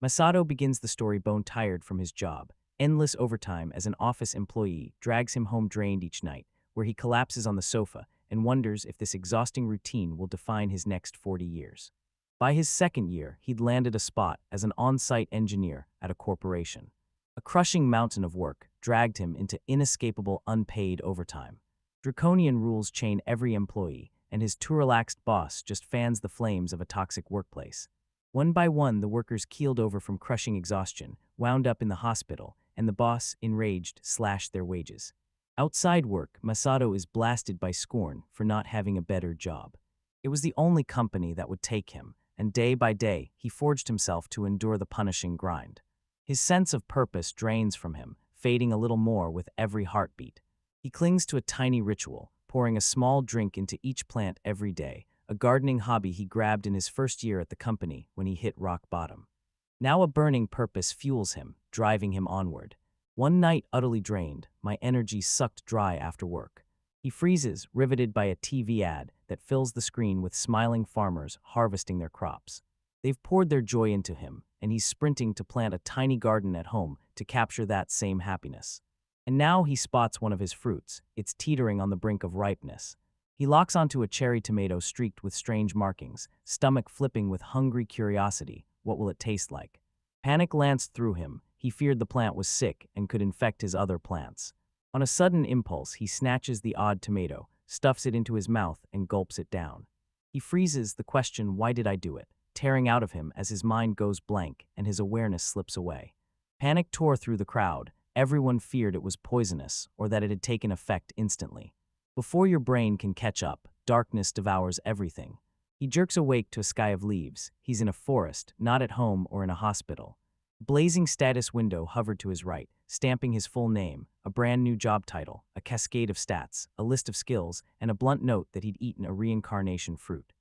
Masato begins the story bone-tired from his job. Endless overtime as an office employee drags him home drained each night, where he collapses on the sofa and wonders if this exhausting routine will define his next 40 years. By his second year, he'd landed a spot as an on-site engineer at a corporation. A crushing mountain of work dragged him into inescapable unpaid overtime. Draconian rules chain every employee, and his too-relaxed boss just fans the flames of a toxic workplace. One by one, the workers keeled over from crushing exhaustion, wound up in the hospital, and the boss, enraged, slashed their wages. Outside work, Masato is blasted by scorn for not having a better job. It was the only company that would take him, and day by day, he forged himself to endure the punishing grind. His sense of purpose drains from him, fading a little more with every heartbeat. He clings to a tiny ritual, pouring a small drink into each plant every day, a gardening hobby he grabbed in his first year at the company when he hit rock bottom. Now a burning purpose fuels him, driving him onward. One night, utterly drained, my energy sucked dry after work. He freezes, riveted by a TV ad that fills the screen with smiling farmers harvesting their crops. They've poured their joy into him, and he's sprinting to plant a tiny garden at home to capture that same happiness. And now he spots one of his fruits. It's teetering on the brink of ripeness. He locks onto a cherry tomato streaked with strange markings, stomach flipping with hungry curiosity. What will it taste like? Panic lanced through him. He feared the plant was sick and could infect his other plants. On a sudden impulse, he snatches the odd tomato, stuffs it into his mouth, and gulps it down. He freezes, the question, "Why did I do it?" tearing out of him as his mind goes blank and his awareness slips away. Panic tore through the crowd. Everyone feared it was poisonous or that it had taken effect instantly. Before your brain can catch up, darkness devours everything. He jerks awake to a sky of leaves. He's in a forest, not at home or in a hospital. A blazing status window hovered to his right, stamping his full name, a brand new job title, a cascade of stats, a list of skills, and a blunt note that he'd eaten a reincarnation fruit.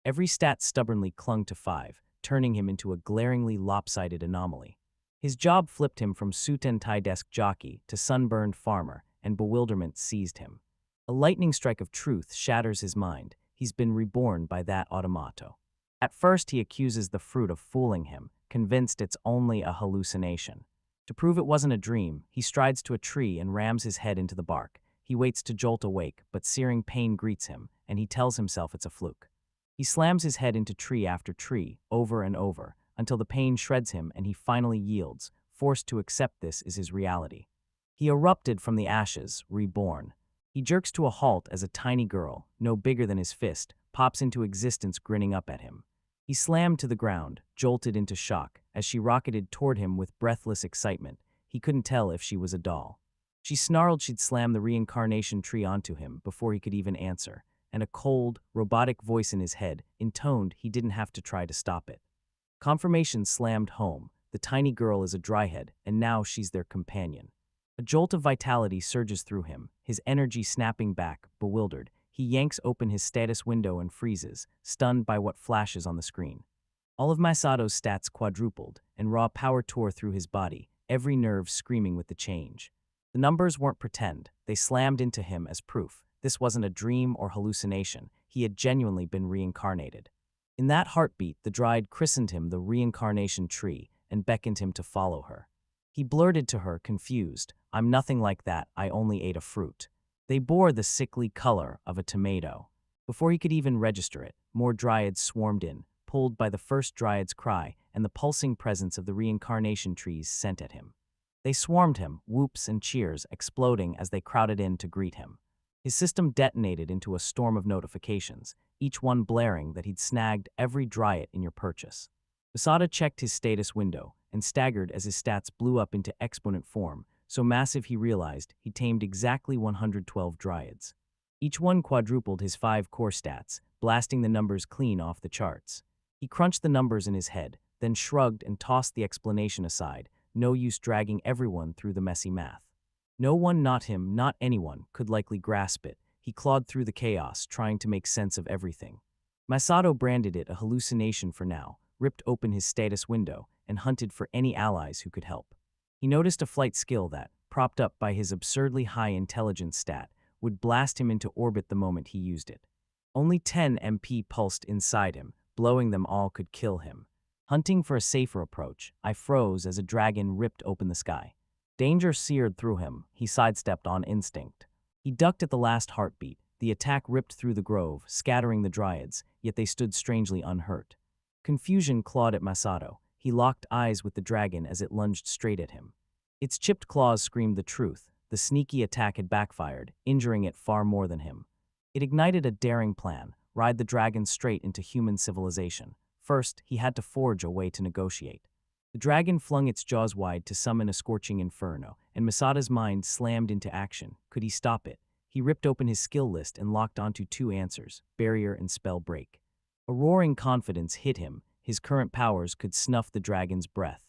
Every stat stubbornly clung to 5, turning him into a glaringly lopsided anomaly. His job flipped him from suit and tie desk jockey to sunburned farmer, and bewilderment seized him. A lightning strike of truth shatters his mind. He's been reborn by that automato. At first, he accuses the fruit of fooling him, convinced it's only a hallucination. To prove it wasn't a dream, he strides to a tree and rams his head into the bark. He waits to jolt awake, but searing pain greets him, and he tells himself it's a fluke. He slams his head into tree after tree, over and over, until the pain shreds him and he finally yields, forced to accept this is his reality. He erupted from the ashes, reborn. He jerks to a halt as a tiny girl, no bigger than his fist, pops into existence grinning up at him. He slammed to the ground, jolted into shock, as she rocketed toward him with breathless excitement. He couldn't tell if she was a doll. She snarled she'd slam the reincarnation tree onto him before he could even answer, and a cold, robotic voice in his head intoned he didn't have to try to stop it. Confirmation slammed home. The tiny girl is a dryhead, and now she's their companion. A jolt of vitality surges through him, his energy snapping back, bewildered. He yanks open his status window and freezes, stunned by what flashes on the screen. All of Masato's stats quadrupled, and raw power tore through his body, every nerve screaming with the change. The numbers weren't pretend. They slammed into him as proof. This wasn't a dream or hallucination. He had genuinely been reincarnated. In that heartbeat, the Dryad christened him the reincarnation tree and beckoned him to follow her. He blurted to her, confused, "I'm nothing like that, I only ate a fruit." They bore the sickly color of a tomato. Before he could even register it, more dryads swarmed in, pulled by the first dryad's cry and the pulsing presence of the reincarnation trees sent at him. They swarmed him, whoops and cheers exploding as they crowded in to greet him. His system detonated into a storm of notifications, each one blaring that he'd snagged every dryad in your purchase. Masada checked his status window and staggered as his stats blew up into exponent form, so massive he realized he'd tamed exactly 112 dryads. Each one quadrupled his 5 core stats, blasting the numbers clean off the charts. He crunched the numbers in his head, then shrugged and tossed the explanation aside, no use dragging everyone through the messy math. No one, not him, not anyone, could likely grasp it. He clawed through the chaos, trying to make sense of everything. Masato branded it a hallucination for now, ripped open his status window, and hunted for any allies who could help. He noticed a flight skill that, propped up by his absurdly high intelligence stat, would blast him into orbit the moment he used it. Only 10 MP pulsed inside him, blowing them all could kill him. Hunting for a safer approach, I froze as a dragon ripped open the sky. Danger seared through him. He sidestepped on instinct. He ducked at the last heartbeat. The attack ripped through the grove, scattering the dryads, yet they stood strangely unhurt. Confusion clawed at Masato. He locked eyes with the dragon as it lunged straight at him. Its chipped claws screamed the truth. The sneaky attack had backfired, injuring it far more than him. It ignited a daring plan: ride the dragon straight into human civilization. First, he had to forge a way to negotiate. The dragon flung its jaws wide to summon a scorching inferno, and Masato's mind slammed into action. Could he stop it? He ripped open his skill list and locked onto two answers: barrier and spell break. A roaring confidence hit him. His current powers could snuff the dragon's breath.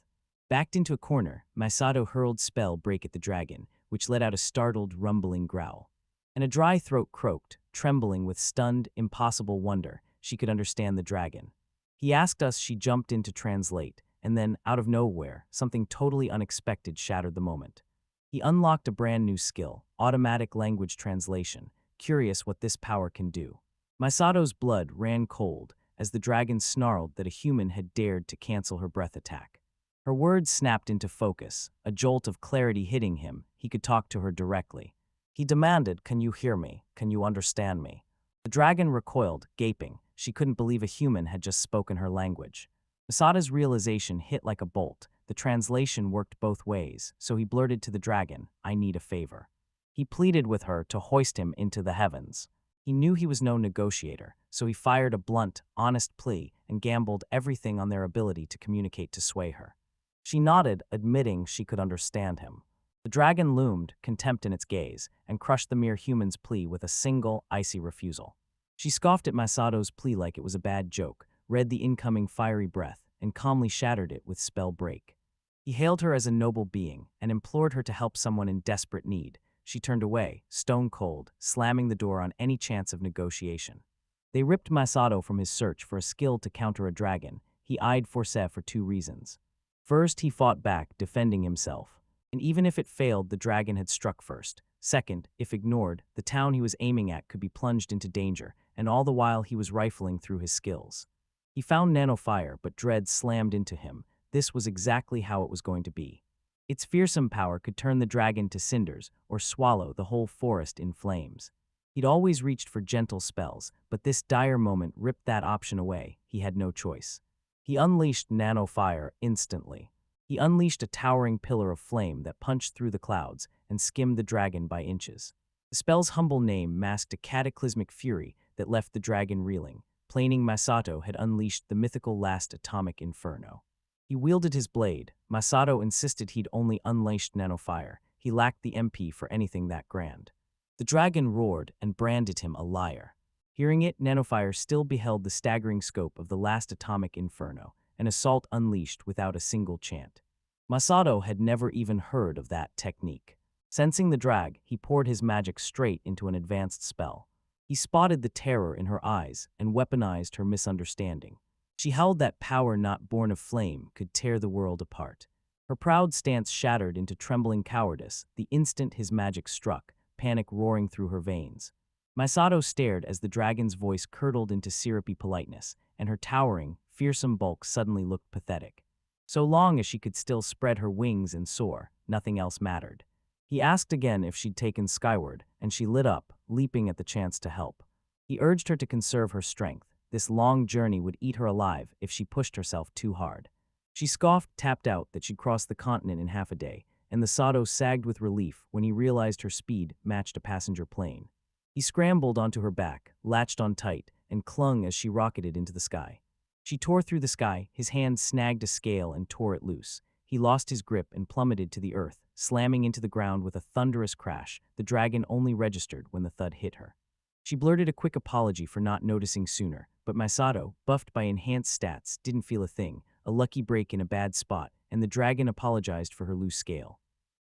Backed into a corner, Masato hurled spell break at the dragon, which let out a startled, rumbling growl. And a dry throat croaked, trembling with stunned, impossible wonder. She could understand the dragon. He asked us. She jumped in to translate, and then, out of nowhere, something totally unexpected shattered the moment. He unlocked a brand new skill: automatic language translation. Curious what this power can do. Masato's blood ran cold as the dragon snarled that a human had dared to cancel her breath attack. Her words snapped into focus, a jolt of clarity hitting him. He could talk to her directly. He demanded, "Can you hear me? Can you understand me?" The dragon recoiled, gaping. She couldn't believe a human had just spoken her language. Masato's realization hit like a bolt. The translation worked both ways, so he blurted to the dragon, "I need a favor." He pleaded with her to hoist him into the heavens. He knew he was no negotiator, so he fired a blunt, honest plea and gambled everything on their ability to communicate to sway her. She nodded, admitting she could understand him. The dragon loomed, contempt in its gaze, and crushed the mere human's plea with a single, icy refusal. She scoffed at Masato's plea like it was a bad joke, read the incoming fiery breath, and calmly shattered it with spell break. He hailed her as a noble being and implored her to help someone in desperate need. She turned away, stone cold, slamming the door on any chance of negotiation. They ripped Masato from his search for a skill to counter a dragon. He eyed Forse for two reasons. First, he fought back, defending himself. And even if it failed, the dragon had struck first. Second, if ignored, the town he was aiming at could be plunged into danger, and all the while he was rifling through his skills. He found nanofire, but dread slammed into him. This was exactly how it was going to be. Its fearsome power could turn the dragon to cinders or swallow the whole forest in flames. He'd always reached for gentle spells, but this dire moment ripped that option away. He had no choice. He unleashed nanofire instantly. He unleashed a towering pillar of flame that punched through the clouds and skimmed the dragon by inches. The spell's humble name masked a cataclysmic fury that left the dragon reeling. Planing Masato had unleashed the mythical last atomic inferno. He wielded his blade. Masato insisted he'd only unleashed nanofire. He lacked the MP for anything that grand. The dragon roared and branded him a liar. Hearing it, nanofire still beheld the staggering scope of the last atomic inferno, an assault unleashed without a single chant. Masato had never even heard of that technique. Sensing the drag, he poured his magic straight into an advanced spell. He spotted the terror in her eyes and weaponized her misunderstanding. She held that power not born of flame could tear the world apart. Her proud stance shattered into trembling cowardice the instant his magic struck, panic roaring through her veins. Masato stared as the dragon's voice curdled into syrupy politeness, and her towering, fearsome bulk suddenly looked pathetic. So long as she could still spread her wings and soar, nothing else mattered. He asked again if she'd taken skyward, and she lit up, leaping at the chance to help. He urged her to conserve her strength. This long journey would eat her alive if she pushed herself too hard. She scoffed, tapped out that she'd cross the continent in half a day, and the Sato sagged with relief when he realized her speed matched a passenger plane. He scrambled onto her back, latched on tight, and clung as she rocketed into the sky. She tore through the sky, his hand snagged a scale and tore it loose. He lost his grip and plummeted to the earth, slamming into the ground with a thunderous crash. The dragon only registered when the thud hit her. She blurted a quick apology for not noticing sooner, but Masato, buffed by enhanced stats, didn't feel a thing, a lucky break in a bad spot, and the dragon apologized for her loose scale.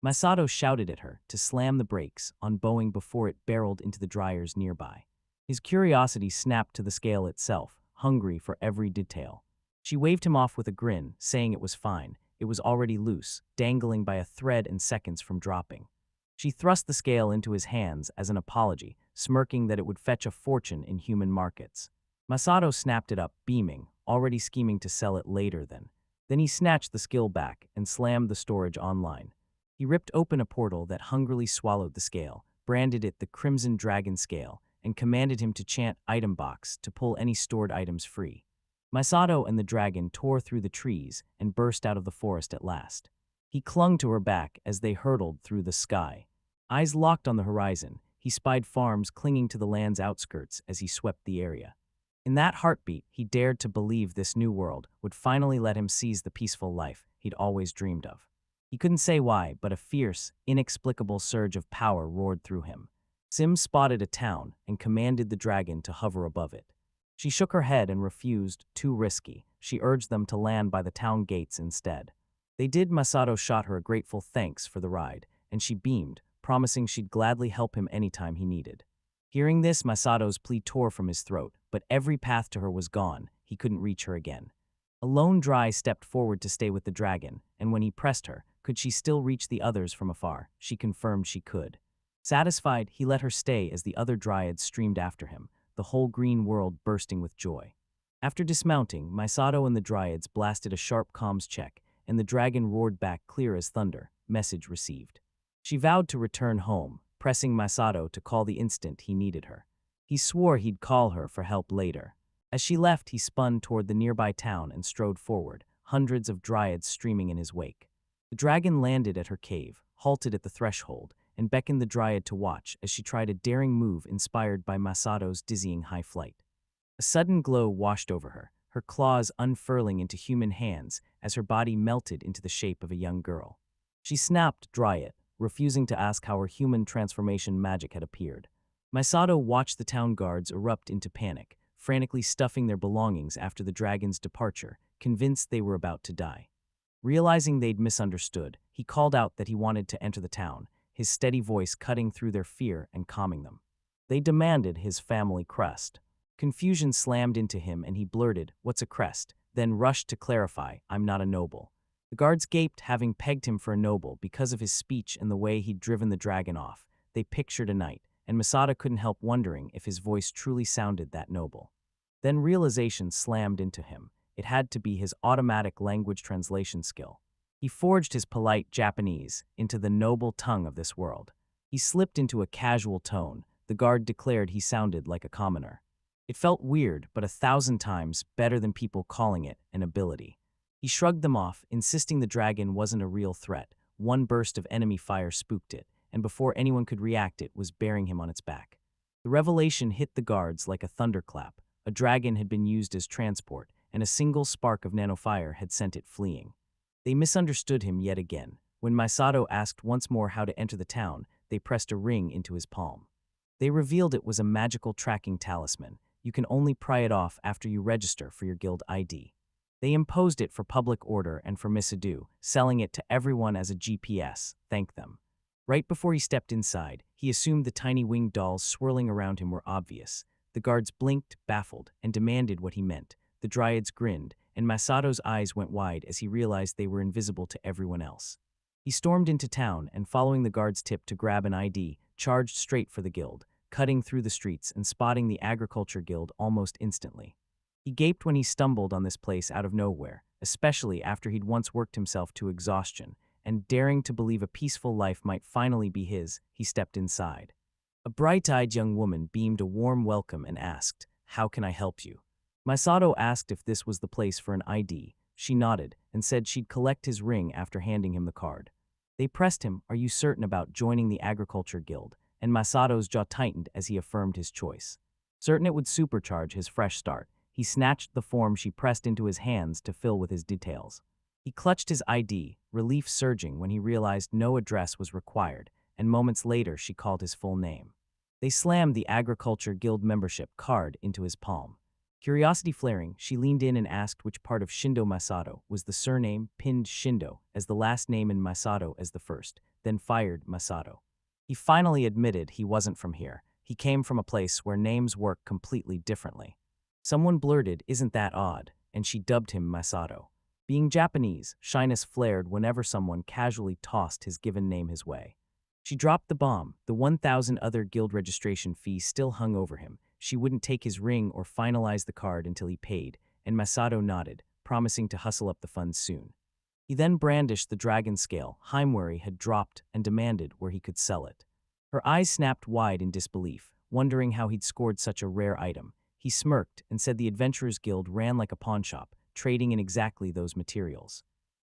Masato shouted at her to slam the brakes on Boeing before it barreled into the dryers nearby. His curiosity snapped to the scale itself, hungry for every detail. She waved him off with a grin, saying it was fine. It was already loose, dangling by a thread and seconds from dropping. She thrust the scale into his hands as an apology, smirking that it would fetch a fortune in human markets. Masato snapped it up, beaming, already scheming to sell it later Then he snatched the skill back and slammed the storage online. He ripped open a portal that hungrily swallowed the scale, branded it the Crimson Dragon Scale, and commanded him to chant item box to pull any stored items free. Masato and the dragon tore through the trees and burst out of the forest at last. He clung to her back as they hurtled through the sky. Eyes locked on the horizon, he spied farms clinging to the land's outskirts as he swept the area. In that heartbeat, he dared to believe this new world would finally let him seize the peaceful life he'd always dreamed of. He couldn't say why, but a fierce, inexplicable surge of power roared through him. Sim spotted a town and commanded the dragon to hover above it. She shook her head and refused, too risky. She urged them to land by the town gates instead. They did. Masato shot her a grateful thanks for the ride, and she beamed, promising she'd gladly help him anytime he needed. Hearing this, Masato's plea tore from his throat, but every path to her was gone. He couldn't reach her again. Alone, Dry stepped forward to stay with the dragon, and when he pressed her, could she still reach the others from afar? She confirmed she could. Satisfied, he let her stay as the other dryads streamed after him, the whole green world bursting with joy. After dismounting, Masato and the dryads blasted a sharp comms check, and the dragon roared back clear as thunder, message received. She vowed to return home, pressing Masato to call the instant he needed her. He swore he'd call her for help later. As she left, he spun toward the nearby town and strode forward, hundreds of dryads streaming in his wake. The dragon landed at her cave, halted at the threshold, and beckoned the dryad to watch as she tried a daring move inspired by Masato's dizzying high flight. A sudden glow washed over her, her claws unfurling into human hands as her body melted into the shape of a young girl. She snapped dryad, refusing to ask how her human transformation magic had appeared. Masato watched the town guards erupt into panic, frantically stuffing their belongings after the dragon's departure, convinced they were about to die. Realizing they'd misunderstood, he called out that he wanted to enter the town, his steady voice cutting through their fear and calming them. They demanded his family crest. Confusion slammed into him and he blurted, "What's a crest?" then rushed to clarify, "I'm not a noble." The guards gaped, having pegged him for a noble because of his speech and the way he'd driven the dragon off. They pictured a knight, and Masato couldn't help wondering if his voice truly sounded that noble. Then realization slammed into him. It had to be his automatic language translation skill. He forged his polite Japanese into the noble tongue of this world. He slipped into a casual tone. The guard declared he sounded like a commoner. It felt weird, but 1,000 times better than people calling it an ability. He shrugged them off, insisting the dragon wasn't a real threat. One burst of enemy fire spooked it, and before anyone could react, it was bearing him on its back. The revelation hit the guards like a thunderclap. A dragon had been used as transport, and a single spark of nanofire had sent it fleeing. They misunderstood him yet again. When Masato asked once more how to enter the town, they pressed a ring into his palm. They revealed it was a magical tracking talisman. You can only pry it off after you register for your guild ID. They imposed it for public order and for misado, selling it to everyone as a GPS. Thank them. Right before he stepped inside, he assumed the tiny winged dolls swirling around him were obvious. The guards blinked, baffled, and demanded what he meant. The dryads grinned, and Masato's eyes went wide as he realized they were invisible to everyone else. He stormed into town and, following the guard's tip to grab an ID, charged straight for the guild, cutting through the streets and spotting the agriculture guild almost instantly. He gaped when he stumbled on this place out of nowhere, especially after he'd once worked himself to exhaustion, and daring to believe a peaceful life might finally be his, he stepped inside. A bright-eyed young woman beamed a warm welcome and asked, "How can I help you?" Masato asked if this was the place for an ID. She nodded and said she'd collect his ring after handing him the card. They pressed him, "Are you certain about joining the agriculture guild?" And Masato's jaw tightened as he affirmed his choice. Certain it would supercharge his fresh start, he snatched the form she pressed into his hands to fill with his details. He clutched his ID, relief surging when he realized no address was required, and moments later she called his full name. They slammed the Agriculture Guild membership card into his palm. Curiosity flaring, she leaned in and asked which part of Shindo Masato was the surname, pinned Shindo as the last name and Masato as the first, then fired Masato. He finally admitted he wasn't from here. He came from a place where names work completely differently. Someone blurted, "Isn't that odd?" and she dubbed him Masato. Being Japanese, shyness flared whenever someone casually tossed his given name his way. She dropped the bomb. The 1,000 other guild registration fee still hung over him. She wouldn't take his ring or finalize the card until he paid, and Masato nodded, promising to hustle up the funds soon. He then brandished the dragon scale Heimwari had dropped and demanded where he could sell it. Her eyes snapped wide in disbelief, wondering how he'd scored such a rare item. He smirked and said the Adventurers Guild ran like a pawnshop, trading in exactly those materials.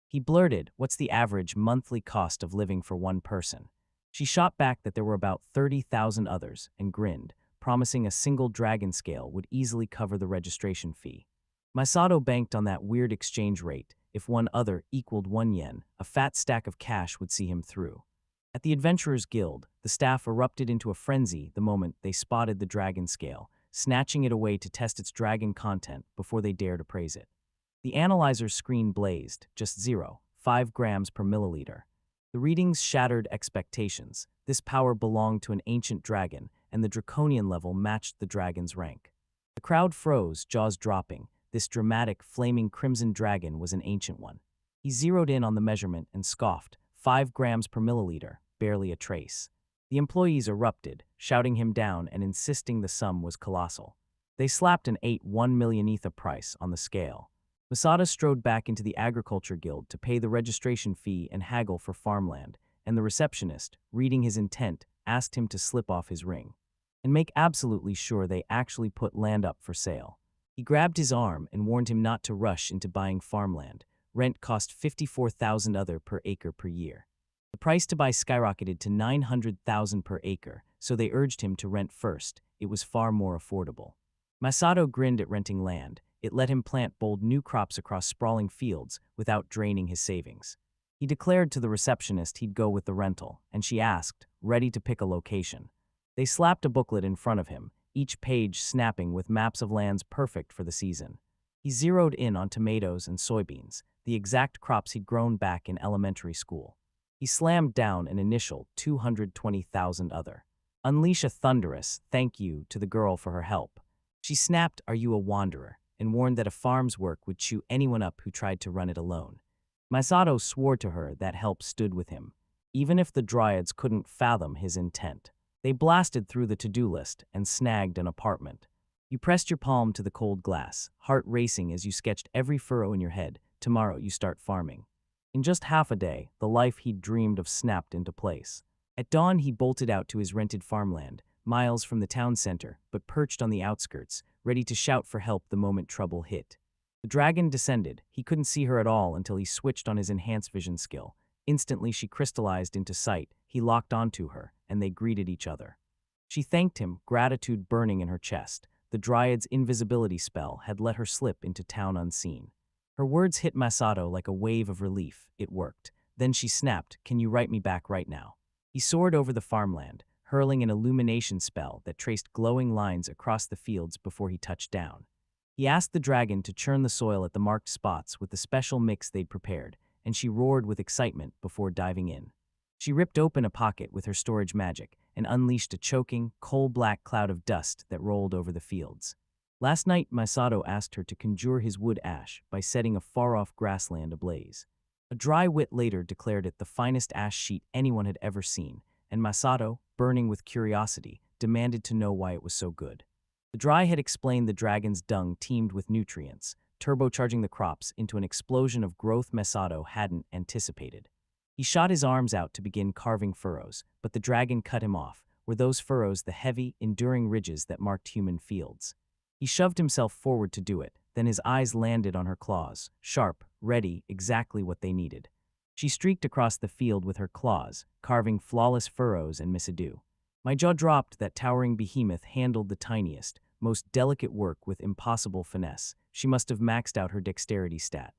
He blurted, "What's the average monthly cost of living for one person?" She shot back that there were about 30,000 others and grinned, promising a single dragon scale would easily cover the registration fee. Masato banked on that weird exchange rate. If one other equaled 1 yen, a fat stack of cash would see him through. At the Adventurers Guild, the staff erupted into a frenzy the moment they spotted the dragon scale, snatching it away to test its dragon content before they dared appraise it. The analyzer's screen blazed, just 0.5 grams per milliliter. The readings shattered expectations. This power belonged to an ancient dragon, and the draconian level matched the dragon's rank. The crowd froze, jaws dropping. This dramatic, flaming crimson dragon was an ancient one. He zeroed in on the measurement and scoffed, 5 grams per milliliter, barely a trace. The employees erupted, shouting him down and insisting the sum was colossal. They slapped an 1 million ether price on the scale. Masada strode back into the Agriculture Guild to pay the registration fee and haggle for farmland, and the receptionist, reading his intent, asked him to slip off his ring and make absolutely sure they actually put land up for sale. He grabbed his arm and warned him not to rush into buying farmland. Rent cost 54,000 other per acre per year. The price to buy skyrocketed to 900,000 per acre, so they urged him to rent first. It was far more affordable. Masato grinned at renting land. It let him plant bold new crops across sprawling fields without draining his savings. He declared to the receptionist he'd go with the rental, and she asked, ready to pick a location. They slapped a booklet in front of him, each page snapping with maps of lands perfect for the season. He zeroed in on tomatoes and soybeans, the exact crops he'd grown back in elementary school. He slammed down an initial 220,000 other. Unleash a thunderous thank you to the girl for her help. She snapped, "Are you a wanderer?" and warned that a farm's work would chew anyone up who tried to run it alone. Masato swore to her that help stood with him, even if the dryads couldn't fathom his intent. They blasted through the to-do list and snagged an apartment. You pressed your palm to the cold glass, heart racing as you sketched every furrow in your head. Tomorrow you start farming. In just half a day, the life he'd dreamed of snapped into place. At dawn, he bolted out to his rented farmland, miles from the town center, but perched on the outskirts, ready to shout for help the moment trouble hit. The dragon descended. He couldn't see her at all until he switched on his enhanced vision skill. Instantly, she crystallized into sight. He locked onto her, and they greeted each other. She thanked him, gratitude burning in her chest. The dryad's invisibility spell had let her slip into town unseen. Her words hit Masato like a wave of relief. It worked. Then she snapped, "Can you write me back right now?" He soared over the farmland, hurling an illumination spell that traced glowing lines across the fields before he touched down. He asked the dragon to churn the soil at the marked spots with the special mix they'd prepared, and she roared with excitement before diving in. She ripped open a pocket with her storage magic and unleashed a choking, coal-black cloud of dust that rolled over the fields. Last night, Masato asked her to conjure his wood ash by setting a far-off grassland ablaze. A dry wit later declared it the finest ash sheet anyone had ever seen, and Masato, burning with curiosity, demanded to know why it was so good. The dry had explained the dragon's dung teemed with nutrients, turbocharging the crops into an explosion of growth Masato hadn't anticipated. He shot his arms out to begin carving furrows, but the dragon cut him off. Were those furrows the heavy, enduring ridges that marked human fields? He shoved himself forward to do it, then his eyes landed on her claws, sharp, ready, exactly what they needed. She streaked across the field with her claws, carving flawless furrows and misado. My jaw dropped. That towering behemoth handled the tiniest, most delicate work with impossible finesse. She must have maxed out her dexterity stat.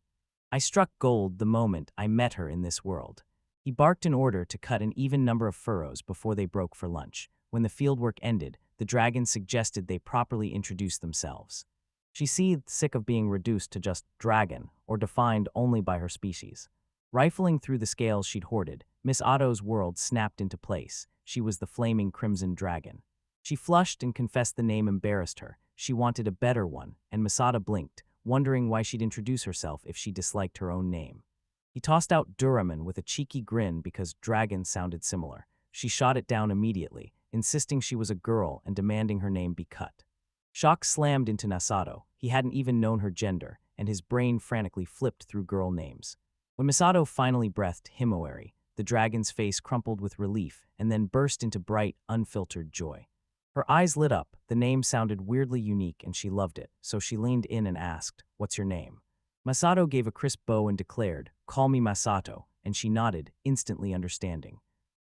I struck gold the moment I met her in this world. He barked an order to cut an even number of furrows before they broke for lunch. When the fieldwork ended, the dragon suggested they properly introduce themselves. She seethed, sick of being reduced to just dragon, or defined only by her species. Rifling through the scales she'd hoarded, Miss Otto's world snapped into place. She was the flaming crimson dragon. She flushed and confessed the name embarrassed her. She wanted a better one, and Masada blinked, wondering why she'd introduce herself if she disliked her own name. He tossed out Duraman with a cheeky grin because dragon sounded similar. She shot it down immediately, insisting she was a girl and demanding her name be cut. Shock slammed into Masato. He hadn't even known her gender, and his brain frantically flipped through girl names. When Masato finally breathed Himawari, the dragon's face crumpled with relief and then burst into bright, unfiltered joy. Her eyes lit up, the name sounded weirdly unique and she loved it, so she leaned in and asked, "What's your name?" Masato gave a crisp bow and declared, "Call me Masato," and she nodded, instantly understanding.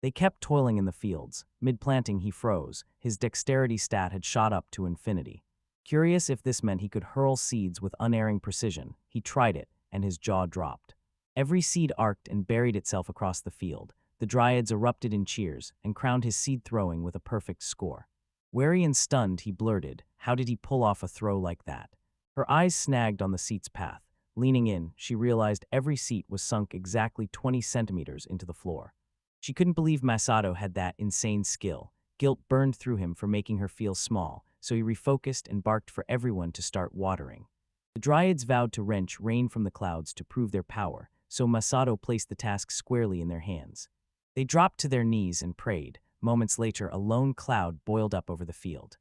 They kept toiling in the fields. Mid-planting he froze, his dexterity stat had shot up to infinity. Curious if this meant he could hurl seeds with unerring precision, he tried it, and his jaw dropped. Every seed arced and buried itself across the field. The dryads erupted in cheers and crowned his seed throwing with a perfect score. Wary and stunned, he blurted, "How did he pull off a throw like that?" Her eyes snagged on the seat's path. Leaning in, she realized every seat was sunk exactly 20 centimeters into the floor. She couldn't believe Masato had that insane skill. Guilt burned through him for making her feel small, so he refocused and barked for everyone to start watering. The dryads vowed to wrench rain from the clouds to prove their power, so Masato placed the task squarely in their hands. They dropped to their knees and prayed. Moments later, a lone cloud boiled up over the field.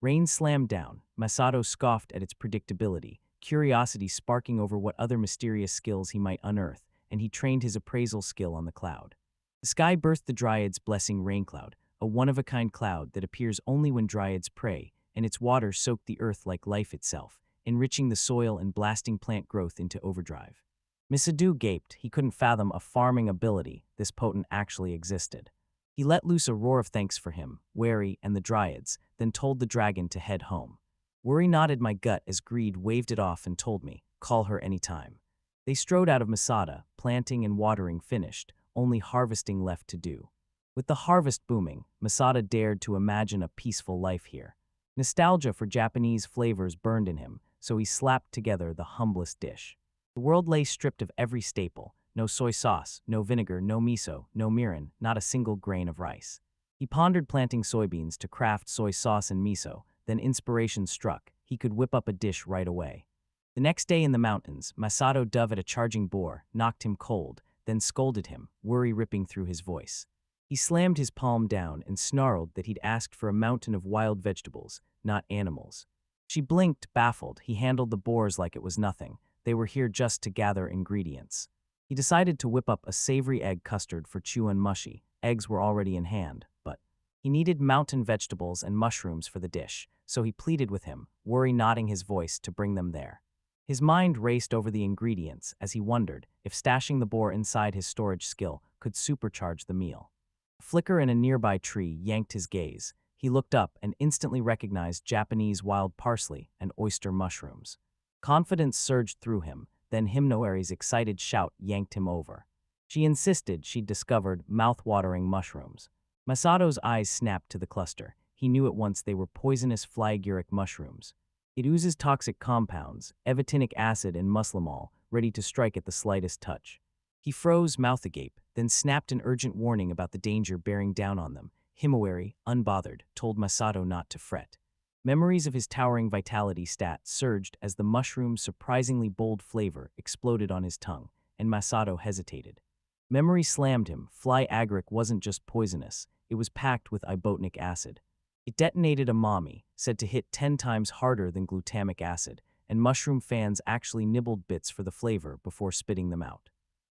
Rain slammed down. Masato scoffed at its predictability, curiosity sparking over what other mysterious skills he might unearth, and he trained his appraisal skill on the cloud. The sky birthed the Dryad's blessing raincloud, a one-of-a-kind cloud that appears only when Dryads pray, and its water soaked the earth like life itself, enriching the soil and blasting plant growth into overdrive. Misadu gaped. He couldn't fathom a farming ability this potent actually existed. He let loose a roar of thanks for him, Wary, and the Dryads, then told the dragon to head home. Worry nodded my gut as Greed waved it off and told me, "Call her anytime." They strode out of Masada, planting and watering finished, only harvesting left to do. With the harvest booming, Masada dared to imagine a peaceful life here. Nostalgia for Japanese flavors burned in him, so he slapped together the humblest dish. The world lay stripped of every staple. No soy sauce, no vinegar, no miso, no mirin, not a single grain of rice. He pondered planting soybeans to craft soy sauce and miso, then inspiration struck. He could whip up a dish right away. The next day in the mountains, Masato dove at a charging boar, knocked him cold, then scolded him, worry ripping through his voice. He slammed his palm down and snarled that he'd asked for a mountain of wild vegetables, not animals. She blinked, baffled. He handled the boars like it was nothing. They were here just to gather ingredients. He decided to whip up a savory egg custard for Chu and Mushy. Eggs were already in hand, but he needed mountain vegetables and mushrooms for the dish, so he pleaded with him, Worry nodding his voice to bring them there. His mind raced over the ingredients as he wondered if stashing the boar inside his storage skill could supercharge the meal. A flicker in a nearby tree yanked his gaze. He looked up and instantly recognized Japanese wild parsley and oyster mushrooms. Confidence surged through him. Then Himawari's excited shout yanked him over. She insisted she'd discovered mouth-watering mushrooms. Masato's eyes snapped to the cluster. He knew at once they were poisonous flyaguric mushrooms. It oozes toxic compounds, evotinic acid and muslimol, ready to strike at the slightest touch. He froze, mouth agape, then snapped an urgent warning about the danger bearing down on them. Himawari, unbothered, told Masato not to fret. Memories of his towering vitality stat surged as the mushroom's surprisingly bold flavor exploded on his tongue, and Masato hesitated. Memory slammed him. Fly-agaric wasn't just poisonous, it was packed with ibotenic acid. It detonated a mommy, said to hit 10 times harder than glutamic acid, and mushroom fans actually nibbled bits for the flavor before spitting them out.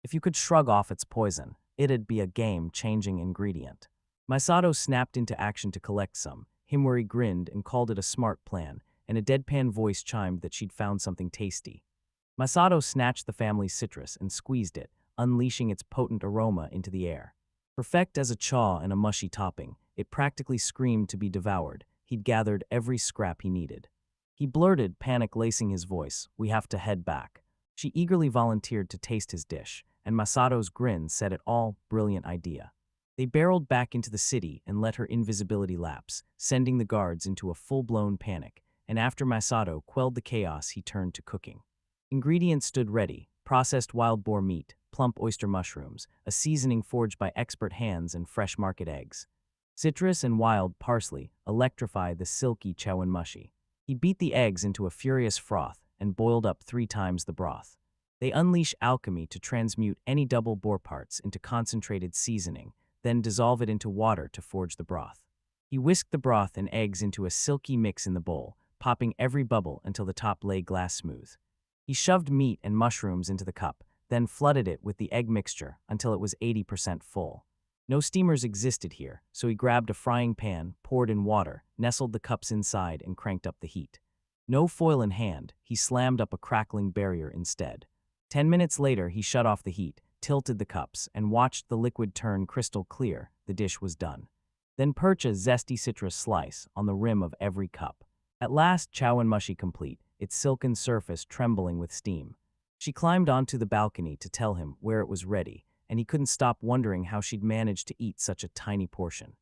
If you could shrug off its poison, it'd be a game-changing ingredient. Masato snapped into action to collect some. Himawari grinned and called it a smart plan, and a deadpan voice chimed that she'd found something tasty. Masato snatched the family's citrus and squeezed it, unleashing its potent aroma into the air. Perfect as a chaw and a mushy topping, it practically screamed to be devoured. He'd gathered every scrap he needed. He blurted, panic lacing his voice, "We have to head back." She eagerly volunteered to taste his dish, and Masato's grin said it all, brilliant idea. They barreled back into the city and let her invisibility lapse, sending the guards into a full-blown panic, and after Masato quelled the chaos, he turned to cooking. Ingredients stood ready: processed wild boar meat, plump oyster mushrooms, a seasoning forged by expert hands, and fresh market eggs. Citrus and wild parsley electrified the silky chowan mushy. He beat the eggs into a furious froth and boiled up 3 times the broth. They unleash alchemy to transmute any double boar parts into concentrated seasoning, then dissolve it into water to forge the broth. He whisked the broth and eggs into a silky mix in the bowl, popping every bubble until the top lay glass smooth. He shoved meat and mushrooms into the cup, then flooded it with the egg mixture until it was 80% full. No steamers existed here, so he grabbed a frying pan, poured in water, nestled the cups inside, and cranked up the heat. No foil in hand, he slammed up a crackling barrier instead. 10 minutes later, he shut off the heat, tilted the cups, and watched the liquid turn crystal clear. The dish was done. Then perch a zesty citrus slice on the rim of every cup. At last, chow and mushy complete, its silken surface trembling with steam. She climbed onto the balcony to tell him where it was ready, and he couldn't stop wondering how she'd managed to eat such a tiny portion.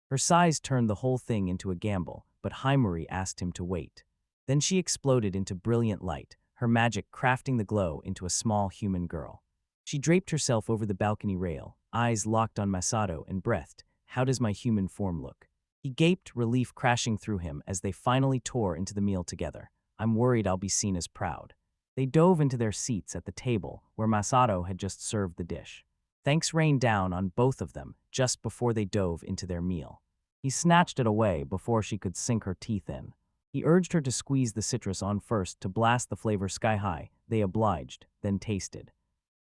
Her size turned the whole thing into a gamble, but Himari asked him to wait. Then she exploded into brilliant light, her magic crafting the glow into a small human girl. She draped herself over the balcony rail, eyes locked on Masato, and breathed, "How does my human form look?" He gaped, relief crashing through him as they finally tore into the meal together. "I'm worried I'll be seen as proud." They dove into their seats at the table where Masato had just served the dish. Thanks rained down on both of them just before they dove into their meal. He snatched it away before she could sink her teeth in. He urged her to squeeze the citrus on first to blast the flavor sky high. They obliged, then tasted.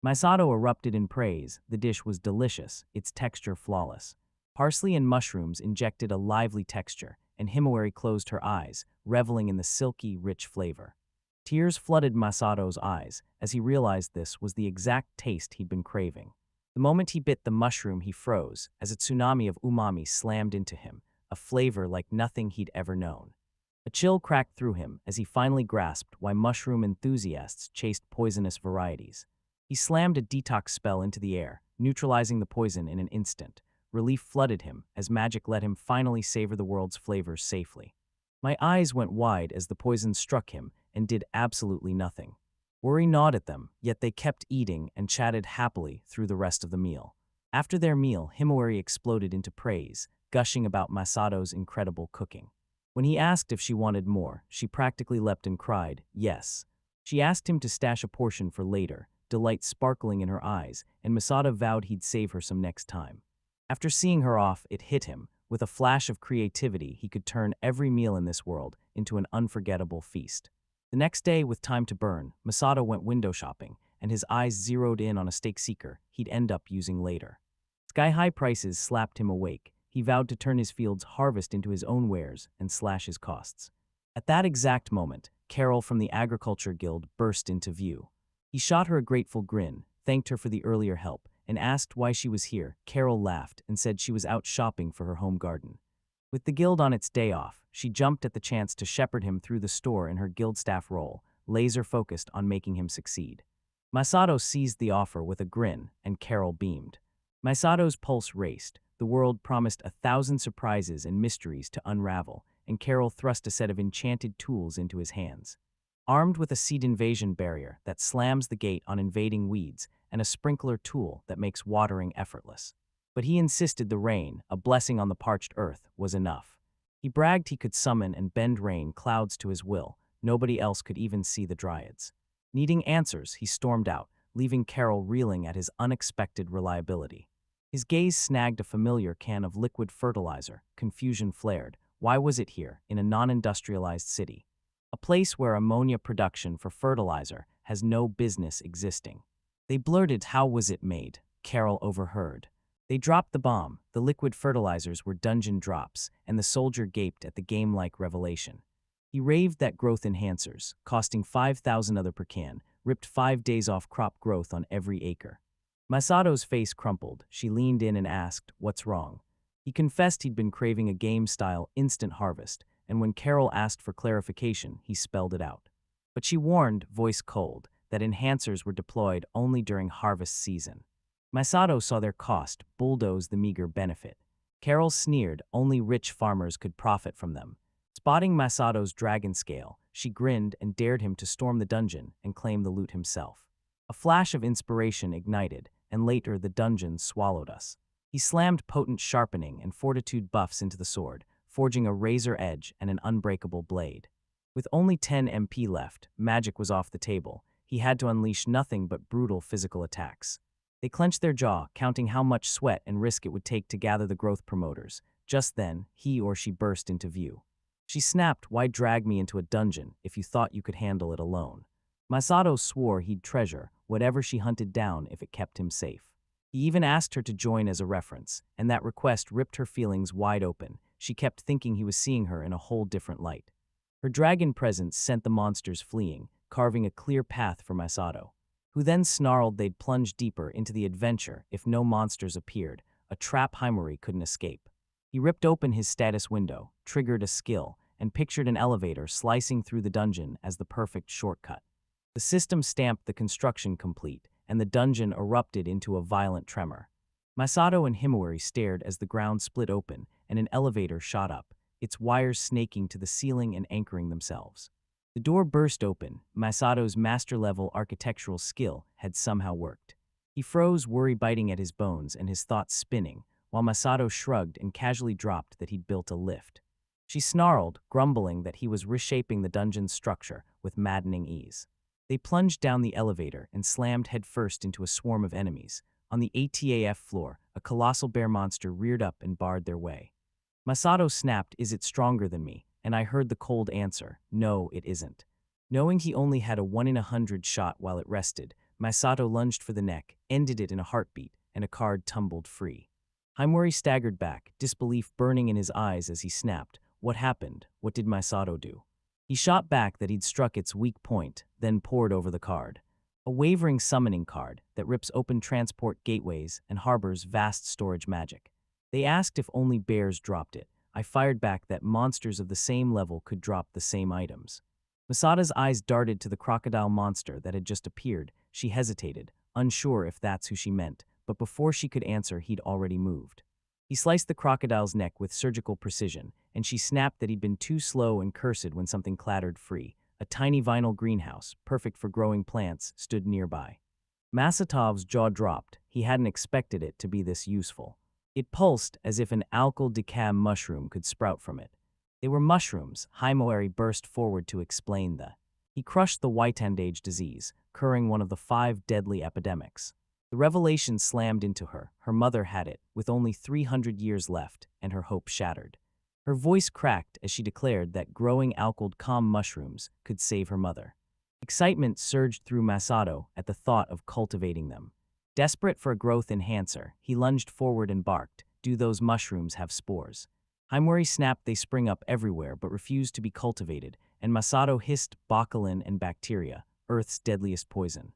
Masato erupted in praise. The dish was delicious, its texture flawless. Parsley and mushrooms injected a lively texture, and Himawari closed her eyes, reveling in the silky, rich flavor. Tears flooded Masato's eyes as he realized this was the exact taste he'd been craving. The moment he bit the mushroom, he froze as a tsunami of umami slammed into him, a flavor like nothing he'd ever known. A chill cracked through him as he finally grasped why mushroom enthusiasts chased poisonous varieties. He slammed a detox spell into the air, neutralizing the poison in an instant. Relief flooded him as magic let him finally savor the world's flavors safely. My eyes went wide as the poison struck him and did absolutely nothing. Worry gnawed at them, yet they kept eating and chatted happily through the rest of the meal. After their meal, Himawari exploded into praise, gushing about Masato's incredible cooking. When he asked if she wanted more, she practically leapt and cried, yes. She asked him to stash a portion for later, delight sparkling in her eyes, and Masato vowed he'd save her some next time. After seeing her off, it hit him. With a flash of creativity, he could turn every meal in this world into an unforgettable feast. The next day, with time to burn, Masato went window shopping, and his eyes zeroed in on a steak seeker he'd end up using later. Sky-high prices slapped him awake. He vowed to turn his field's harvest into his own wares and slash his costs. At that exact moment, Carol from the Agriculture Guild burst into view. He shot her a grateful grin, thanked her for the earlier help, and asked why she was here. Carol laughed and said she was out shopping for her home garden. With the guild on its day off, she jumped at the chance to shepherd him through the store in her guild staff role, laser-focused on making him succeed. Masato seized the offer with a grin, and Carol beamed. Masato's pulse raced. The world promised 1,000 surprises and mysteries to unravel, and Carol thrust a set of enchanted tools into his hands. Armed with a seed invasion barrier that slams the gate on invading weeds and a sprinkler tool that makes watering effortless. But he insisted the rain, a blessing on the parched earth, was enough. He bragged he could summon and bend rain clouds to his will. Nobody else could even see the dryads. Needing answers, he stormed out, leaving Carol reeling at his unexpected reliability. His gaze snagged a familiar can of liquid fertilizer. Confusion flared. Why was it here, in a non-industrialized city? A place where ammonia production for fertilizer has no business existing. They blurted, how was it made? Carol overheard. They dropped the bomb. The liquid fertilizers were dungeon drops, and the soldier gaped at the game-like revelation. He raved that growth enhancers, costing 5,000 other per can, ripped 5 days off crop growth on every acre. Masato's face crumpled. She leaned in and asked, what's wrong? He confessed he'd been craving a game-style instant harvest, and when Carol asked for clarification, he spelled it out. But she warned, voice cold, that enhancers were deployed only during harvest season. Masato saw their cost, bulldoze the meager benefit. Carol sneered, only rich farmers could profit from them. Spotting Masato's dragon scale, she grinned and dared him to storm the dungeon and claim the loot himself. A flash of inspiration ignited, and later the dungeon swallowed us. He slammed potent sharpening and fortitude buffs into the sword, forging a razor edge and an unbreakable blade. With only 10 MP left, magic was off the table. He had to unleash nothing but brutal physical attacks. They clenched their jaw, counting how much sweat and risk it would take to gather the growth promoters. Just then, he or she burst into view. She snapped, "Why drag me into a dungeon if you thought you could handle it alone?" Masato swore he'd treasure whatever she hunted down if it kept him safe. He even asked her to join as a reference, and that request ripped her feelings wide open. She kept thinking he was seeing her in a whole different light. Her dragon presence sent the monsters fleeing, carving a clear path for Masato, who then snarled they'd plunge deeper into the adventure if no monsters appeared, a trap Himori couldn't escape. He ripped open his status window, triggered a skill, and pictured an elevator slicing through the dungeon as the perfect shortcut. The system stamped the construction complete, and the dungeon erupted into a violent tremor. Masato and Himawari stared as the ground split open and an elevator shot up, its wires snaking to the ceiling and anchoring themselves. The door burst open. Masato's master-level architectural skill had somehow worked. He froze, worry biting at his bones and his thoughts spinning, while Masato shrugged and casually dropped that he'd built a lift. She snarled, grumbling that he was reshaping the dungeon's structure with maddening ease. They plunged down the elevator and slammed headfirst into a swarm of enemies. On the ATAF floor, a colossal bear monster reared up and barred their way. Masato snapped, "Is it stronger than me?" And I heard the cold answer, "No, it isn't." Knowing he only had a 1 in 100 shot while it rested, Masato lunged for the neck, ended it in a heartbeat, and a card tumbled free. Himori staggered back, disbelief burning in his eyes as he snapped, "What happened? What did Masato do?" He shot back that he'd struck its weak point, then pored over the card. A wavering summoning card that rips open transport gateways and harbors vast storage magic. They asked if only bears dropped it. I fired back that monsters of the same level could drop the same items. Masato's eyes darted to the crocodile monster that had just appeared. She hesitated, unsure if that's who she meant, but before she could answer, he'd already moved. He sliced the crocodile's neck with surgical precision, and she snapped that he'd been too slow and cursed when something clattered free. A tiny vinyl greenhouse, perfect for growing plants, stood nearby. Masatov's jaw dropped. He hadn't expected it to be this useful. It pulsed as if an alkyl decam mushroom could sprout from it. They were mushrooms. Himawari burst forward to explain the. He crushed the White-Hand-Age disease, curing one of the 5 deadly epidemics. The revelation slammed into her. Her mother had it, with only 300 years left, and her hope shattered. Her voice cracked as she declared that growing alkyl calm mushrooms could save her mother. Excitement surged through Masato at the thought of cultivating them. Desperate for a growth enhancer, he lunged forward and barked, "Do those mushrooms have spores?" Himori snapped, "They spring up everywhere but refuse to be cultivated," and Masato hissed, "Bacillin and bacteria, Earth's deadliest poison."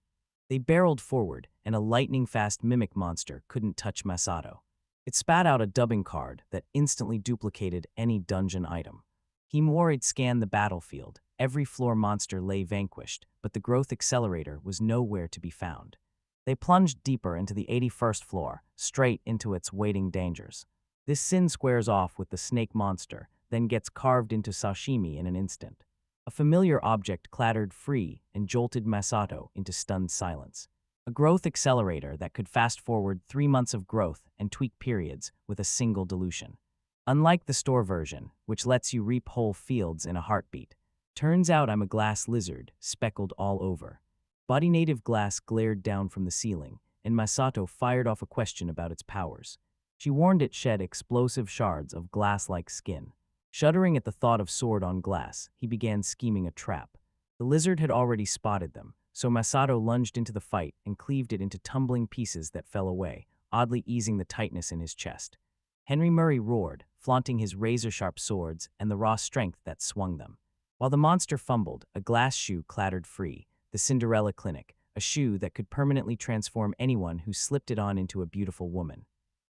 They barreled forward, and a lightning-fast mimic monster couldn't touch Masato. It spat out a dubbing card that instantly duplicated any dungeon item. Himawari scanned the battlefield. Every floor monster lay vanquished, but the growth accelerator was nowhere to be found. They plunged deeper into the 81st floor, straight into its waiting dangers. This sin squares off with the snake monster, then gets carved into sashimi in an instant. A familiar object clattered free and jolted Masato into stunned silence. A growth accelerator that could fast-forward 3 months of growth and tweak periods with a single dilution. Unlike the store version, which lets you reap whole fields in a heartbeat. Turns out I'm a glass lizard, speckled all over. Body-native glass glared down from the ceiling, and Masato fired off a question about its powers. She warned it shed explosive shards of glass-like skin. Shuddering at the thought of sword on glass, he began scheming a trap. The lizard had already spotted them, so Masato lunged into the fight and cleaved it into tumbling pieces that fell away, oddly easing the tightness in his chest. Henry Murray roared, flaunting his razor-sharp swords and the raw strength that swung them. While the monster fumbled, a glass shoe clattered free, the Cinderella Clinic, a shoe that could permanently transform anyone who slipped it on into a beautiful woman.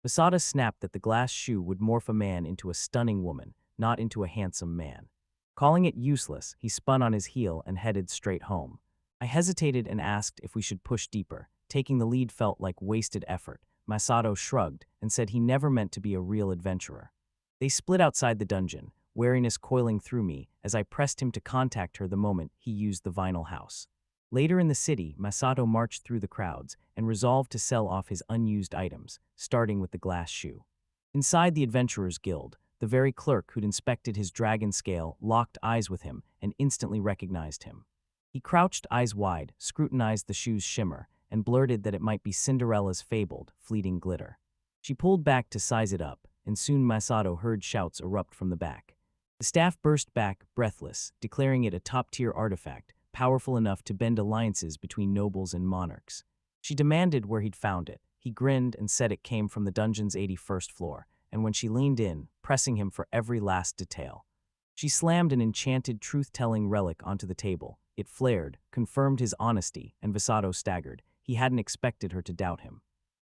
Masato snapped that the glass shoe would morph a man into a stunning woman, not into a handsome man. Calling it useless, he spun on his heel and headed straight home. I hesitated and asked if we should push deeper. Taking the lead felt like wasted effort. Masato shrugged and said he never meant to be a real adventurer. They split outside the dungeon, wariness coiling through me as I pressed him to contact her the moment he used the vinyl house. Later in the city, Masato marched through the crowds and resolved to sell off his unused items, starting with the glass shoe. Inside the Adventurers Guild, the very clerk who'd inspected his dragon scale locked eyes with him and instantly recognized him. He crouched, eyes wide, scrutinized the shoe's shimmer, and blurted that it might be Cinderella's fabled, fleeting glitter. She pulled back to size it up, and soon Masato heard shouts erupt from the back. The staff burst back, breathless, declaring it a top-tier artifact, powerful enough to bend alliances between nobles and monarchs. She demanded where he'd found it. He grinned and said it came from the dungeon's 81st floor, and when she leaned in, pressing him for every last detail, she slammed an enchanted truth-telling relic onto the table. It flared, confirmed his honesty, and Visato staggered. He hadn't expected her to doubt him.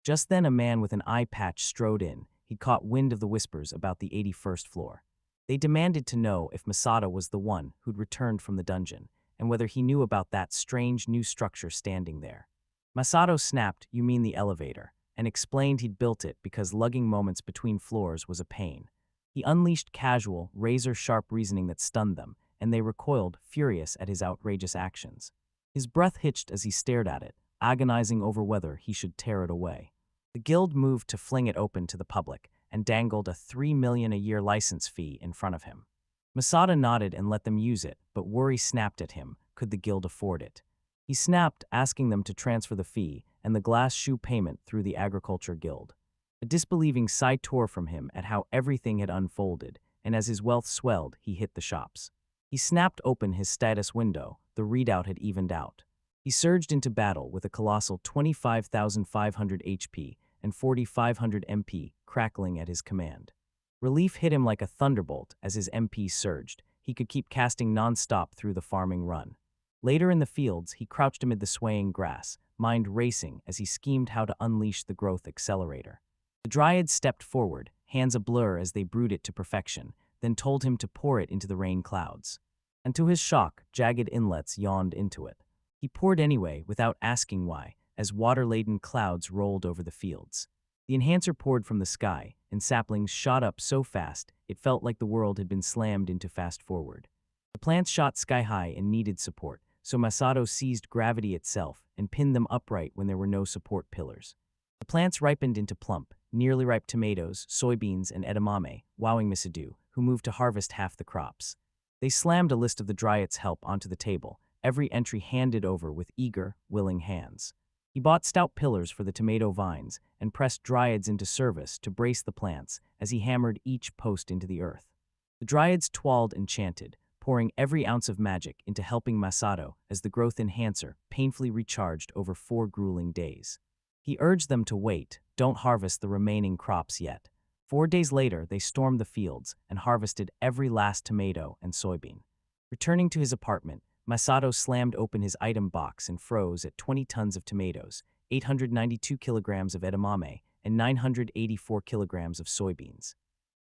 Just then a man with an eye patch strode in. He'd caught wind of the whispers about the 81st floor. They demanded to know if Masato was the one who'd returned from the dungeon, and whether he knew about that strange new structure standing there. Masato snapped, "You mean the elevator," and explained he'd built it because lugging moments between floors was a pain. He unleashed casual, razor-sharp reasoning that stunned them, and they recoiled, furious at his outrageous actions. His breath hitched as he stared at it, agonizing over whether he should tear it away. The guild moved to fling it open to the public and dangled a $3 million a year license fee in front of him. Masada nodded and let them use it, but worry snapped at him. Could the guild afford it? He snapped, asking them to transfer the fee and the glass shoe payment through the Agriculture Guild. A disbelieving sigh tore from him at how everything had unfolded, and as his wealth swelled, he hit the shops. He snapped open his status window. The readout had evened out. He surged into battle with a colossal 25,500 HP and 4,500 MP crackling at his command. Relief hit him like a thunderbolt as his MP surged. He could keep casting non-stop through the farming run. Later in the fields, he crouched amid the swaying grass, mind racing as he schemed how to unleash the growth accelerator. The Dryad stepped forward, hands a blur as they brewed it to perfection, then told him to pour it into the rain clouds. And to his shock, jagged inlets yawned into it. He poured anyway, without asking why, as water-laden clouds rolled over the fields. The enhancer poured from the sky, and saplings shot up so fast it felt like the world had been slammed into fast-forward. The plants shot sky-high and needed support, so Masato seized gravity itself and pinned them upright when there were no support pillars. The plants ripened into plump, nearly ripe tomatoes, soybeans, and edamame, wowing Misadu, who moved to harvest half the crops. They slammed a list of the Dryad's help onto the table, every entry handed over with eager, willing hands. He bought stout pillars for the tomato vines and pressed Dryads into service to brace the plants as he hammered each post into the earth. The Dryads twirled and chanted, pouring every ounce of magic into helping Masato as the growth enhancer painfully recharged over 4 grueling days. He urged them to wait, don't harvest the remaining crops yet. 4 days later, they stormed the fields and harvested every last tomato and soybean. Returning to his apartment, Masato slammed open his item box and froze at 20 tons of tomatoes, 892 kilograms of edamame, and 984 kilograms of soybeans.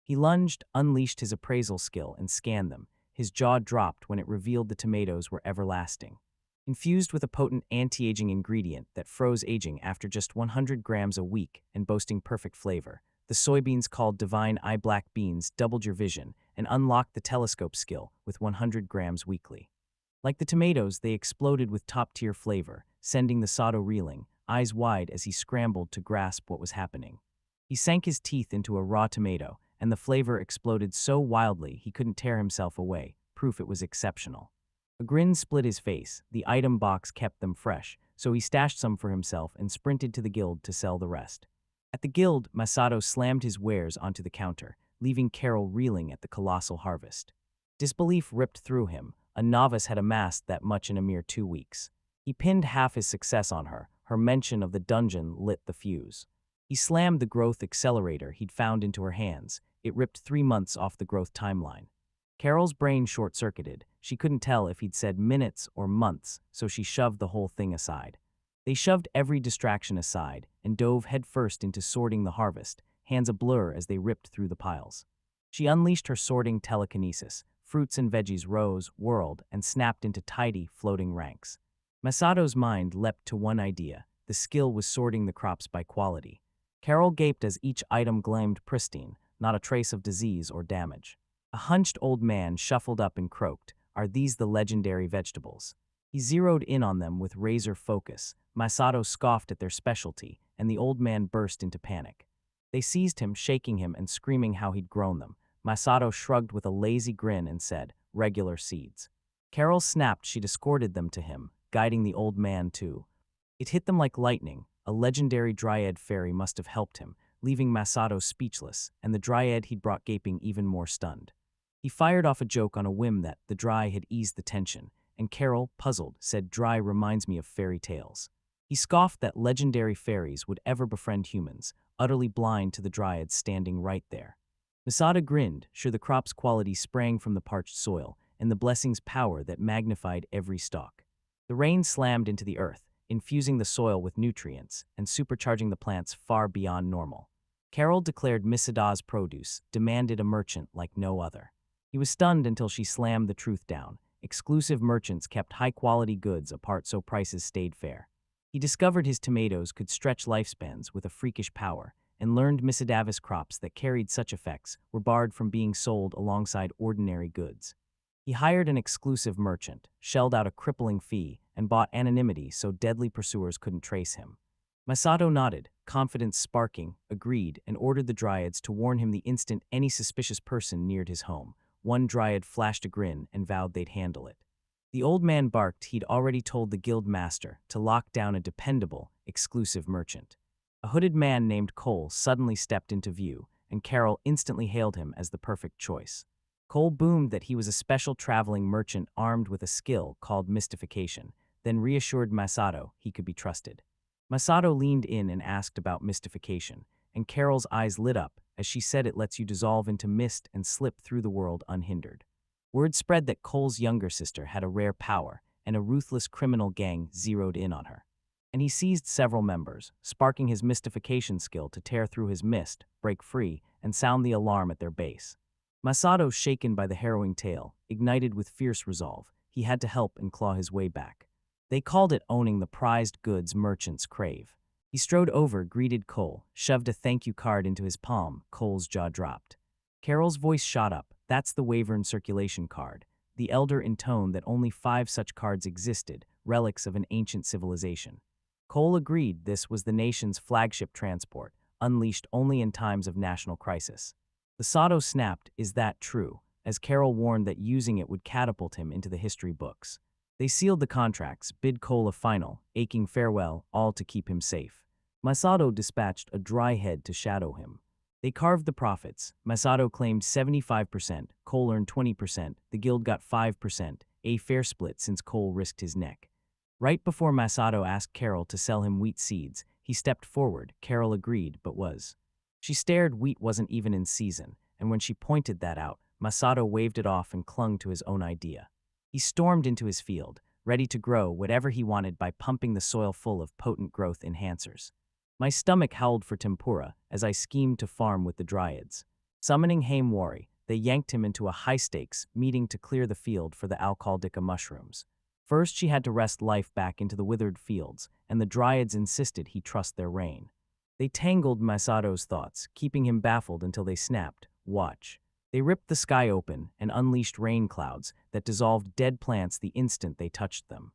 He lunged, unleashed his appraisal skill, and scanned them. His jaw dropped when it revealed the tomatoes were everlasting. Infused with a potent anti-aging ingredient that froze aging after just 100 grams a week and boasting perfect flavor, the soybeans called Divine Eye Black Beans doubled your vision and unlocked the telescope skill with 100 grams weekly. Like the tomatoes, they exploded with top-tier flavor, sending the Sato reeling, eyes wide as he scrambled to grasp what was happening. He sank his teeth into a raw tomato, and the flavor exploded so wildly he couldn't tear himself away, proof it was exceptional. A grin split his face. The item box kept them fresh, so he stashed some for himself and sprinted to the guild to sell the rest. At the guild, Masato slammed his wares onto the counter, leaving Carol reeling at the colossal harvest. Disbelief ripped through him. A novice had amassed that much in a mere 2 weeks. He pinned half his success on her. Her mention of the dungeon lit the fuse. He slammed the growth accelerator he'd found into her hands. It ripped 3 months off the growth timeline. Carol's brain short-circuited. She couldn't tell if he'd said minutes or months, so she shoved the whole thing aside. They shoved every distraction aside and dove headfirst into sorting the harvest, hands a blur as they ripped through the piles. She unleashed her sorting telekinesis. Fruits and veggies rose, whirled, and snapped into tidy, floating ranks. Masato's mind leapt to one idea. The skill was sorting the crops by quality. Carol gaped as each item gleamed pristine, not a trace of disease or damage. A hunched old man shuffled up and croaked, "Are these the legendary vegetables?" He zeroed in on them with razor focus. Masato scoffed at their specialty, and the old man burst into panic. They seized him, shaking him and screaming how he'd grown them. Masato shrugged with a lazy grin and said, "Regular seeds." Carol snapped she'd escorted them to him, guiding the old man too. It hit them like lightning. A legendary Dryad fairy must have helped him, leaving Masato speechless, and the Dryad he'd brought gaping even more stunned. He fired off a joke on a whim that the dry had eased the tension, and Carol, puzzled, said dry reminds me of fairy tales. He scoffed that legendary fairies would ever befriend humans, utterly blind to the dryads standing right there. Masada grinned, sure the crop's quality sprang from the parched soil, and the blessing's power that magnified every stalk. The rain slammed into the earth, infusing the soil with nutrients and supercharging the plants far beyond normal. Carol declared Misada's produce demanded a merchant like no other. He was stunned until she slammed the truth down. Exclusive merchants kept high-quality goods apart so prices stayed fair. He discovered his tomatoes could stretch lifespans with a freakish power, and learned Misadavis crops that carried such effects were barred from being sold alongside ordinary goods. He hired an exclusive merchant, shelled out a crippling fee, and bought anonymity so deadly pursuers couldn't trace him. Masato nodded, confidence sparking, agreed, and ordered the dryads to warn him the instant any suspicious person neared his home. One dryad flashed a grin and vowed they'd handle it. The old man barked he'd already told the guild master to lock down a dependable, exclusive merchant. A hooded man named Cole suddenly stepped into view, and Carol instantly hailed him as the perfect choice. Cole boomed that he was a special traveling merchant armed with a skill called mystification, then reassured Masato he could be trusted. Masato leaned in and asked about mystification, and Carol's eyes lit up as she said it lets you dissolve into mist and slip through the world unhindered. Word spread that Cole's younger sister had a rare power, and a ruthless criminal gang zeroed in on her. And he seized several members, sparking his mystification skill to tear through his mist, break free, and sound the alarm at their base. Masato, shaken by the harrowing tale, ignited with fierce resolve. He had to help and claw his way back. They called it owning the prized goods merchants crave. He strode over, greeted Cole, shoved a thank you card into his palm. Cole's jaw dropped. Carol's voice shot up. That's the Wavern circulation card. The elder intoned that only 5 such cards existed, relics of an ancient civilization. Cole agreed this was the nation's flagship transport, unleashed only in times of national crisis. The Sato snapped, is that true, as Carol warned that using it would catapult him into the history books. They sealed the contracts, bid Cole a final, aching farewell, all to keep him safe. Masato dispatched a dry head to shadow him. They carved the profits. Masato claimed 75%, Cole earned 20%, the guild got 5%, a fair split since Cole risked his neck. Right before Masato asked Carol to sell him wheat seeds, he stepped forward. Carol agreed, but was. She stared. Wheat wasn't even in season, and when she pointed that out, Masato waved it off and clung to his own idea. He stormed into his field, ready to grow whatever he wanted by pumping the soil full of potent growth enhancers. My stomach howled for tempura as I schemed to farm with the dryads. Summoning Haimwari, they yanked him into a high-stakes meeting to clear the field for the alcaldica mushrooms. First, she had to wrest life back into the withered fields, and the dryads insisted he trust their rain. They tangled Masato's thoughts, keeping him baffled until they snapped, watch. They ripped the sky open and unleashed rain clouds that dissolved dead plants the instant they touched them.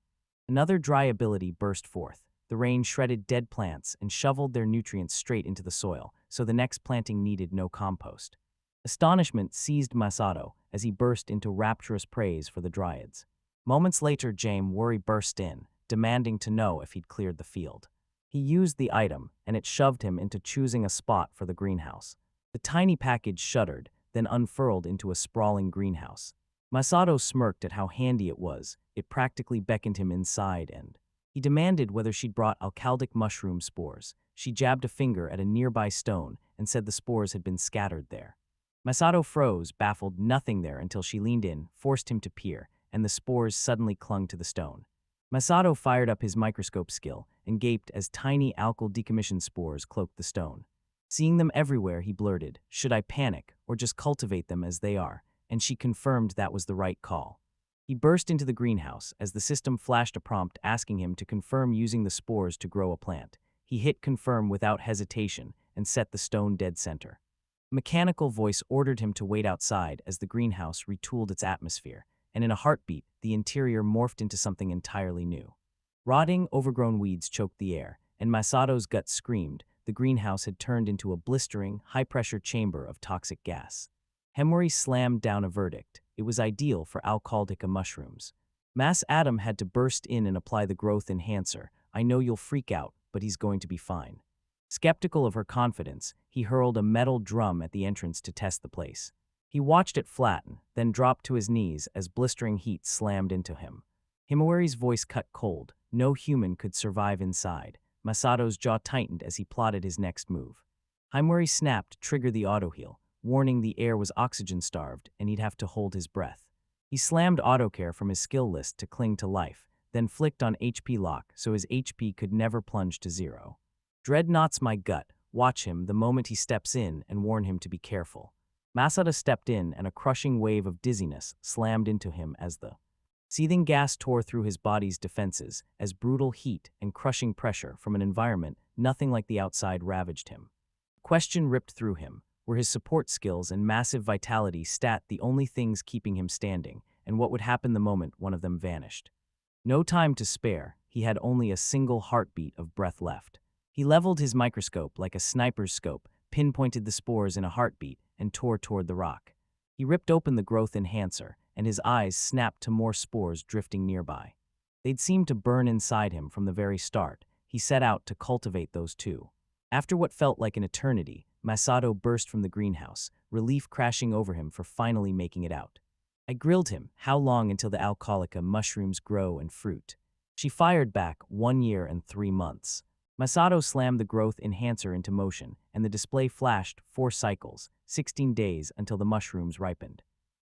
Another dry ability burst forth. The rain shredded dead plants and shoveled their nutrients straight into the soil, so the next planting needed no compost. Astonishment seized Masato as he burst into rapturous praise for the dryads. Moments later, Worry burst in, demanding to know if he'd cleared the field. He used the item, and it shoved him into choosing a spot for the greenhouse. The tiny package shuddered, then unfurled into a sprawling greenhouse. Masato smirked at how handy it was. It practically beckoned him inside, and he demanded whether she'd brought alcaldic mushroom spores. She jabbed a finger at a nearby stone and said the spores had been scattered there. Masato froze, baffled, nothing there until she leaned in, forced him to peer, and the spores suddenly clung to the stone. Masato fired up his microscope skill and gaped as tiny alkyl decommissioned spores cloaked the stone. Seeing them everywhere, he blurted, should I panic or just cultivate them as they are? And she confirmed that was the right call. He burst into the greenhouse as the system flashed a prompt asking him to confirm using the spores to grow a plant. He hit confirm without hesitation and set the stone dead center. A mechanical voice ordered him to wait outside as the greenhouse retooled its atmosphere, and in a heartbeat, the interior morphed into something entirely new. Rotting, overgrown weeds choked the air, and Masato's gut screamed. The greenhouse had turned into a blistering, high-pressure chamber of toxic gas. Hemori slammed down a verdict. It was ideal for alcaldica mushrooms. Mass Adam had to burst in and apply the growth enhancer. I know you'll freak out, but he's going to be fine. Skeptical of her confidence, he hurled a metal drum at the entrance to test the place. He watched it flatten, then dropped to his knees as blistering heat slammed into him. Himawari's voice cut cold. No human could survive inside. Masato's jaw tightened as he plotted his next move. Himawari snapped, trigger the auto-heal, warning the air was oxygen-starved and he'd have to hold his breath. He slammed auto-care from his skill list to cling to life, then flicked on HP lock so his HP could never plunge to zero. Dread knots my gut. Watch him the moment he steps in and warn him to be careful. Masato stepped in and a crushing wave of dizziness slammed into him as the seething gas tore through his body's defenses as brutal heat and crushing pressure from an environment nothing like the outside ravaged him. Question ripped through him. Were his support skills and massive vitality the only things keeping him standing, and what would happen the moment one of them vanished? No time to spare, he had only a single heartbeat of breath left. He leveled his microscope like a sniper's scope, pinpointed the spores in a heartbeat, and tore toward the rock. He ripped open the growth enhancer, and his eyes snapped to more spores drifting nearby. They'd seemed to burn inside him from the very start. He set out to cultivate those too. After what felt like an eternity, Masato burst from the greenhouse, relief crashing over him for finally making it out. I grilled him, how long until the alcoholica mushrooms grow and fruit? She fired back, 1 year and 3 months. Masato slammed the growth enhancer into motion, and the display flashed 4 cycles, 16 days until the mushrooms ripened.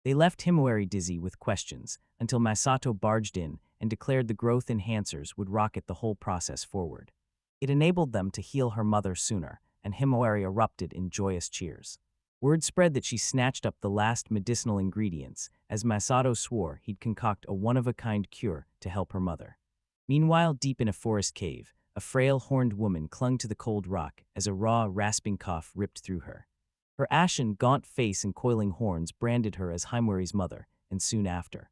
They left Himawari dizzy with questions, until Masato barged in and declared the growth enhancers would rocket the whole process forward. It enabled them to heal her mother sooner, and Himawari erupted in joyous cheers. Word spread that she snatched up the last medicinal ingredients, as Masato swore he'd concoct a one-of-a-kind cure to help her mother. Meanwhile, deep in a forest cave, a frail, horned woman clung to the cold rock as a raw, rasping cough ripped through her. Her ashen, gaunt face and coiling horns branded her as Himawari's mother, and soon after,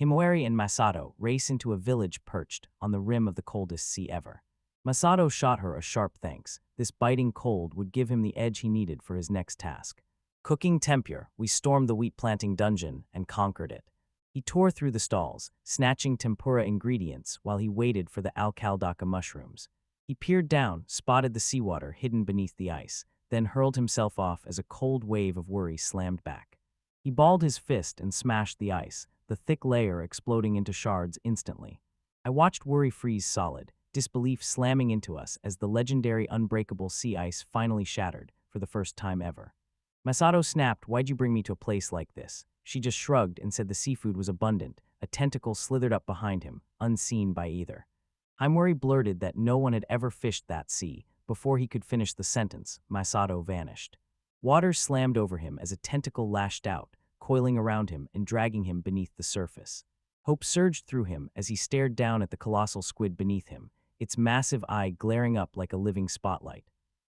Himawari and Masato race into a village perched on the rim of the coldest sea ever. Masato shot her a sharp thanks. This biting cold would give him the edge he needed for his next task. Cooking tempura, we stormed the wheat-planting dungeon and conquered it. He tore through the stalls, snatching tempura ingredients while he waited for the alcaldaka mushrooms. He peered down, spotted the seawater hidden beneath the ice, then hurled himself off as a cold wave of worry slammed back. He balled his fist and smashed the ice, the thick layer exploding into shards instantly. I watched worry freeze solid, disbelief slamming into us as the legendary unbreakable sea ice finally shattered for the first time ever. Masato snapped, "Why'd you bring me to a place like this?" She just shrugged and said the seafood was abundant. A tentacle slithered up behind him, unseen by either. Himawari blurted that no one had ever fished that sea. Before he could finish the sentence, Masato vanished. Water slammed over him as a tentacle lashed out, coiling around him and dragging him beneath the surface. Hope surged through him as he stared down at the colossal squid beneath him, its massive eye glaring up like a living spotlight.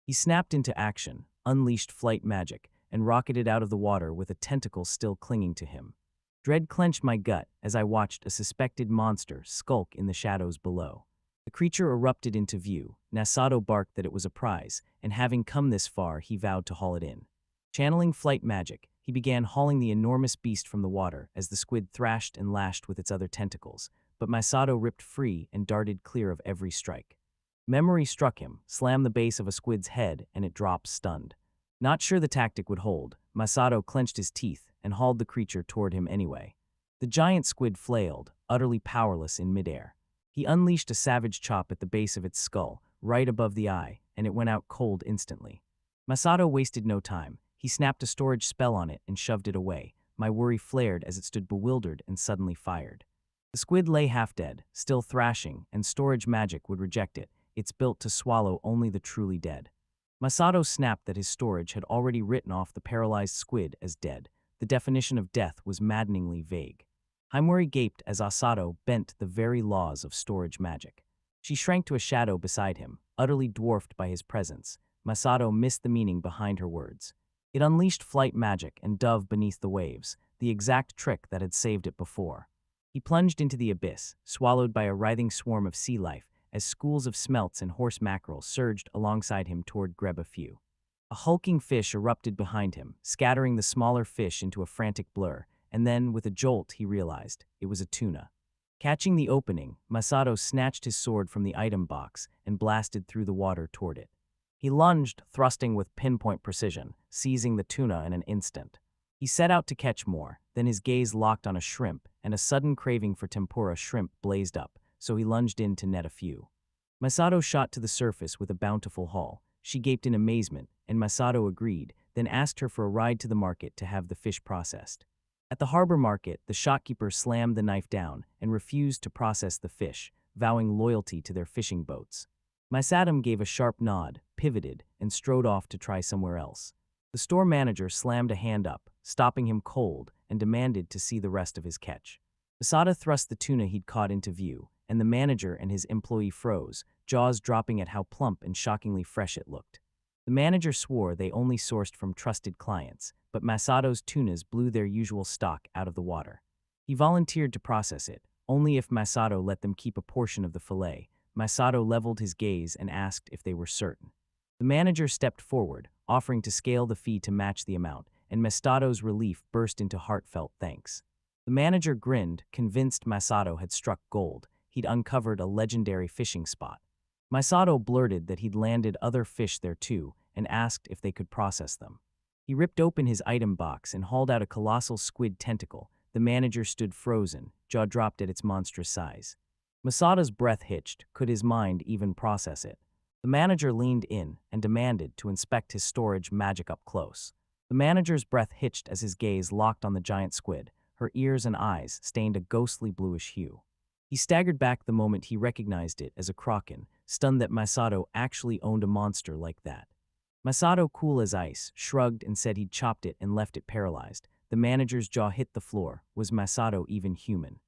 He snapped into action, unleashed flight magic, and rocketed out of the water with a tentacle still clinging to him. Dread clenched my gut as I watched a suspected monster skulk in the shadows below. The creature erupted into view. Masato barked that it was a prize, and having come this far, he vowed to haul it in. Channeling flight magic, he began hauling the enormous beast from the water as the squid thrashed and lashed with its other tentacles, but Masato ripped free and darted clear of every strike. Memory struck him, slammed the base of a squid's head, and it dropped stunned. Not sure the tactic would hold, Masato clenched his teeth and hauled the creature toward him anyway. The giant squid flailed, utterly powerless in midair. He unleashed a savage chop at the base of its skull, right above the eye, and it went out cold instantly. Masato wasted no time. He snapped a storage spell on it and shoved it away. My worry flared as it stood bewildered and suddenly fired. The squid lay half dead, still thrashing, and storage magic would reject it. It's built to swallow only the truly dead. Masato snapped that his storage had already written off the paralyzed squid as dead. The definition of death was maddeningly vague. Himawari gaped as Masato bent the very laws of storage magic. She shrank to a shadow beside him, utterly dwarfed by his presence. Masato missed the meaning behind her words. It unleashed flight magic and dove beneath the waves, the exact trick that had saved it before. He plunged into the abyss, swallowed by a writhing swarm of sea life, as schools of smelts and horse mackerel surged alongside him toward grab a few. A hulking fish erupted behind him, scattering the smaller fish into a frantic blur, and then, with a jolt, he realized it was a tuna. Catching the opening, Masato snatched his sword from the item box and blasted through the water toward it. He lunged, thrusting with pinpoint precision, seizing the tuna in an instant. He set out to catch more, then his gaze locked on a shrimp, and a sudden craving for tempura shrimp blazed up, so he lunged in to net a few. Masato shot to the surface with a bountiful haul. She gaped in amazement, and Masato agreed, then asked her for a ride to the market to have the fish processed. At the harbor market, the shopkeeper slammed the knife down and refused to process the fish, vowing loyalty to their fishing boats. Masato gave a sharp nod, pivoted, and strode off to try somewhere else. The store manager slammed a hand up, stopping him cold, and demanded to see the rest of his catch. Masato thrust the tuna he'd caught into view, and the manager and his employee froze, jaws dropping at how plump and shockingly fresh it looked. The manager swore they only sourced from trusted clients, but Masato's tunas blew their usual stock out of the water. He volunteered to process it, only if Masato let them keep a portion of the fillet. Masato leveled his gaze and asked if they were certain. The manager stepped forward, offering to scale the fee to match the amount, and Masato's relief burst into heartfelt thanks. The manager grinned, convinced Masato had struck gold. He'd uncovered a legendary fishing spot. Masato blurted that he'd landed other fish there too, and asked if they could process them. He ripped open his item box and hauled out a colossal squid tentacle. The manager stood frozen, jaw dropped at its monstrous size. Masato's breath hitched. Could his mind even process it? The manager leaned in and demanded to inspect his storage magic up close. The manager's breath hitched as his gaze locked on the giant squid. Her ears and eyes stained a ghostly bluish hue. He staggered back the moment he recognized it as a kraken, stunned that Masato actually owned a monster like that. Masato, cool as ice, shrugged and said he'd chopped it and left it paralyzed. The manager's jaw hit the floor. Was Masato even human?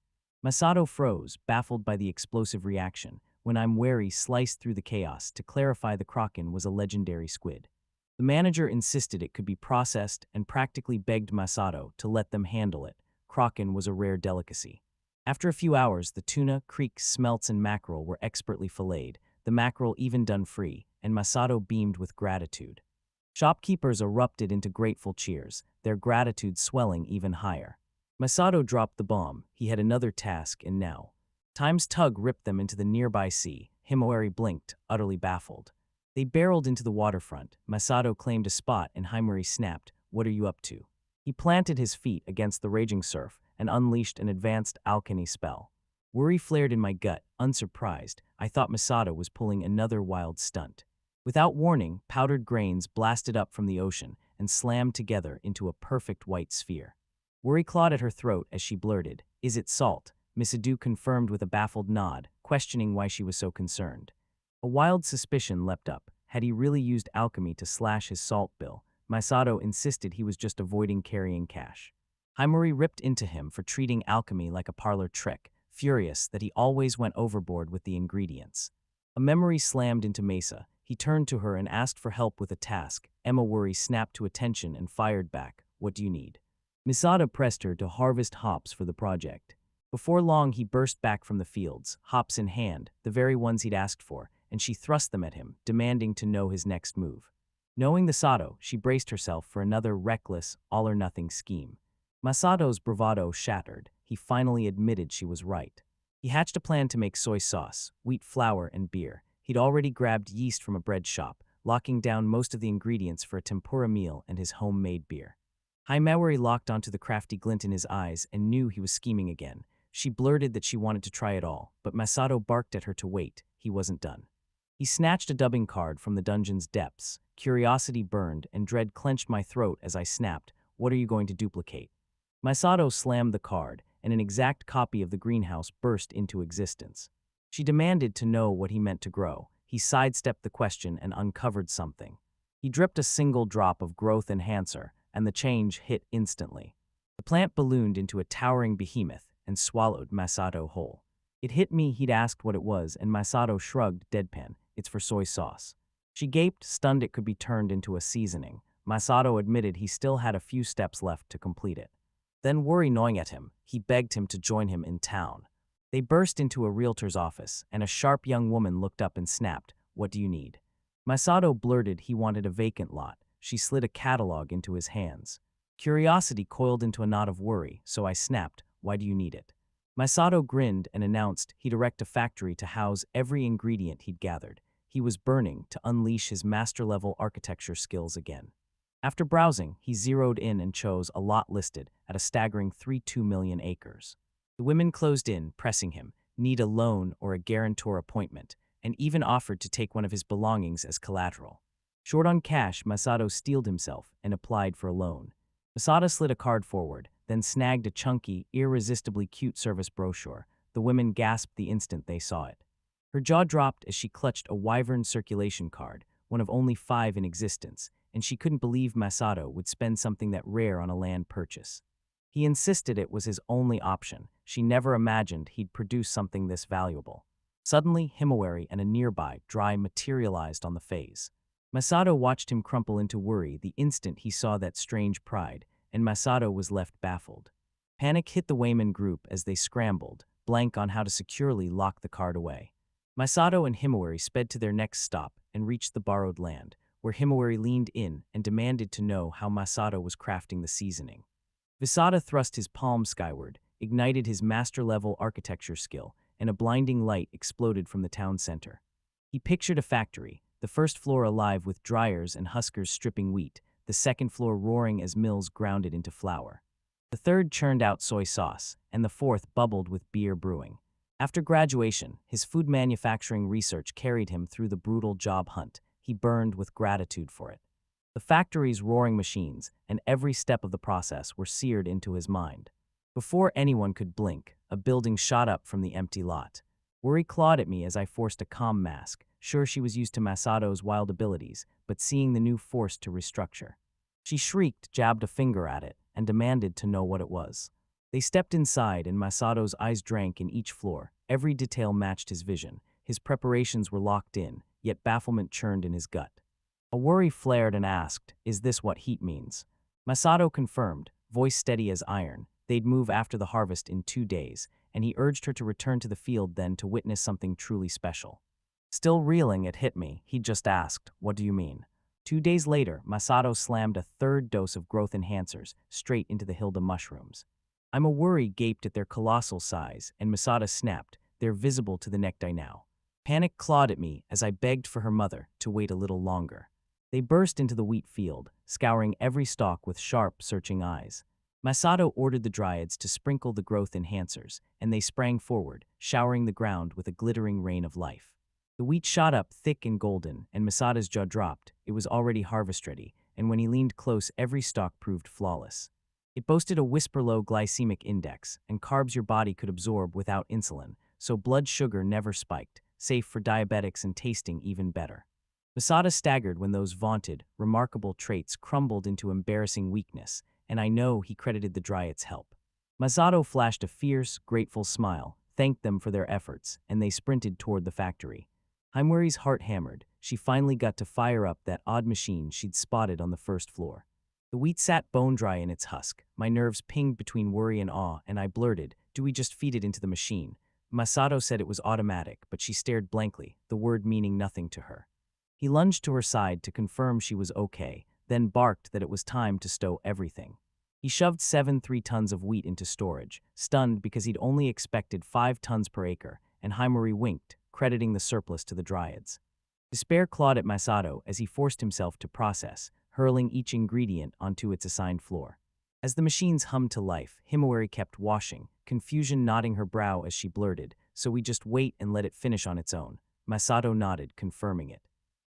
Masato froze, baffled by the explosive reaction. When I'm wary, sliced through the chaos to clarify the kraken was a legendary squid. The manager insisted it could be processed and practically begged Masato to let them handle it. Kraken was a rare delicacy. After a few hours, the tuna, creeks, smelts, and mackerel were expertly filleted, the mackerel even done free, and Masato beamed with gratitude. Shopkeepers erupted into grateful cheers, their gratitude swelling even higher. Masato dropped the bomb. He had another task, and now Time's tug ripped them into the nearby sea. Himawari blinked, utterly baffled. They barreled into the waterfront. Masato claimed a spot, and Himawari snapped, "What are you up to?" He planted his feet against the raging surf and unleashed an advanced alchemy spell. Worry flared in my gut, unsurprised. I thought Masato was pulling another wild stunt. Without warning, powdered grains blasted up from the ocean and slammed together into a perfect white sphere. Worry clawed at her throat as she blurted, "Is it salt?" Misadu confirmed with a baffled nod, questioning why she was so concerned. A wild suspicion leapt up. Had he really used alchemy to slash his salt bill? Masato insisted he was just avoiding carrying cash. Himawari ripped into him for treating alchemy like a parlor trick, furious that he always went overboard with the ingredients. A memory slammed into Mesa. He turned to her and asked for help with a task. Emma Worry snapped to attention and fired back, "What do you need?" Misada pressed her to harvest hops for the project. Before long, he burst back from the fields, hops in hand, the very ones he'd asked for, and she thrust them at him, demanding to know his next move. Knowing the Sato, she braced herself for another reckless, all-or-nothing scheme. Masato's bravado shattered. He finally admitted she was right. He hatched a plan to make soy sauce, wheat flour, and beer. He'd already grabbed yeast from a bread shop, locking down most of the ingredients for a tempura meal and his homemade beer. Himawari locked onto the crafty glint in his eyes and knew he was scheming again. She blurted that she wanted to try it all, but Masato barked at her to wait. He wasn't done. He snatched a dubbing card from the dungeon's depths. Curiosity burned, and dread clenched my throat as I snapped, "What are you going to duplicate?" Masato slammed the card, and an exact copy of the greenhouse burst into existence. She demanded to know what he meant to grow. He sidestepped the question and uncovered something. He dripped a single drop of growth enhancer, and the change hit instantly. The plant ballooned into a towering behemoth and swallowed Masato whole. It hit me he'd asked what it was, and Masato shrugged, deadpan, "It's for soy sauce." She gaped, stunned it could be turned into a seasoning. Masato admitted he still had a few steps left to complete it. Then, worry gnawing at him, he begged him to join him in town. They burst into a realtor's office, and a sharp young woman looked up and snapped, "What do you need?" Masato blurted he wanted a vacant lot. She slid a catalog into his hands. Curiosity coiled into a knot of worry, so I snapped, "Why do you need it?" Masato grinned and announced he'd erect a factory to house every ingredient he'd gathered. He was burning to unleash his master-level architecture skills again. After browsing, he zeroed in and chose a lot listed at a staggering 3.2 million acres. The women closed in, pressing him, need a loan or a guarantor appointment, and even offered to take one of his belongings as collateral. Short on cash, Masato steeled himself and applied for a loan. Masato slid a card forward, then snagged a chunky, irresistibly cute service brochure. The women gasped the instant they saw it. Her jaw dropped as she clutched a Wyvern circulation card, one of only 5 in existence, and she couldn't believe Masato would spend something that rare on a land purchase. He insisted it was his only option. She never imagined he'd produce something this valuable. Suddenly, Himawari and a nearby dry materialized on the phase. Masato watched him crumple into worry the instant he saw that strange pride, and Masato was left baffled. Panic hit the Wayman group as they scrambled, blank on how to securely lock the card away. Masato and Himawari sped to their next stop and reached the borrowed land, where Himawari leaned in and demanded to know how Masato was crafting the seasoning. Visada thrust his palm skyward, ignited his master-level architecture skill, and a blinding light exploded from the town center. He pictured a factory, the first floor alive with dryers and huskers stripping wheat, the second floor roaring as mills ground it into flour. The third churned out soy sauce, and the fourth bubbled with beer brewing. After graduation, his food manufacturing research carried him through the brutal job hunt. He burned with gratitude for it. The factory's roaring machines and every step of the process were seared into his mind. Before anyone could blink, a building shot up from the empty lot. Worry clawed at me as I forced a calm mask, sure she was used to Masato's wild abilities, but seeing the new forced to restructure. She shrieked, jabbed a finger at it, and demanded to know what it was. They stepped inside and Masato's eyes drank in each floor. Every detail matched his vision. His preparations were locked in, yet bafflement churned in his gut. A worry flared and asked, "Is this what heat means?" Masato confirmed, voice steady as iron. They'd move after the harvest in 2 days, and he urged her to return to the field then to witness something truly special. Still reeling, it hit me. He just asked, "What do you mean?" 2 days later, Masato slammed a 3rd dose of growth enhancers straight into the Hilda mushrooms. I'm a worry gaped at their colossal size, and Masato snapped, "They're visible to the necktie now." Panic clawed at me as I begged for her mother to wait a little longer. They burst into the wheat field, scouring every stalk with sharp, searching eyes. Masato ordered the dryads to sprinkle the growth enhancers, and they sprang forward, showering the ground with a glittering rain of life. The wheat shot up thick and golden, and Masato's jaw dropped. It was already harvest-ready, and when he leaned close, every stalk proved flawless. It boasted a whisper-low glycemic index, and carbs your body could absorb without insulin, so blood sugar never spiked, safe for diabetics and tasting even better. Masato staggered when those vaunted, remarkable traits crumbled into embarrassing weakness, and I know he credited the dryads' help. Masato flashed a fierce, grateful smile, thanked them for their efforts, and they sprinted toward the factory. Himawari's heart hammered. She finally got to fire up that odd machine she'd spotted on the first floor. The wheat sat bone-dry in its husk. My nerves pinged between worry and awe, and I blurted, "Do we just feed it into the machine?" Masato said it was automatic, but she stared blankly, the word meaning nothing to her. He lunged to her side to confirm she was okay, then barked that it was time to stow everything. He shoved 3 tons of wheat into storage, stunned because he'd only expected 5 tons per acre, and Himawari winked, crediting the surplus to the dryads. Despair clawed at Masato as he forced himself to process, hurling each ingredient onto its assigned floor. As the machines hummed to life, Himawari kept washing, confusion knotting her brow as she blurted, "So we just wait and let it finish on its own." Masato nodded, confirming it.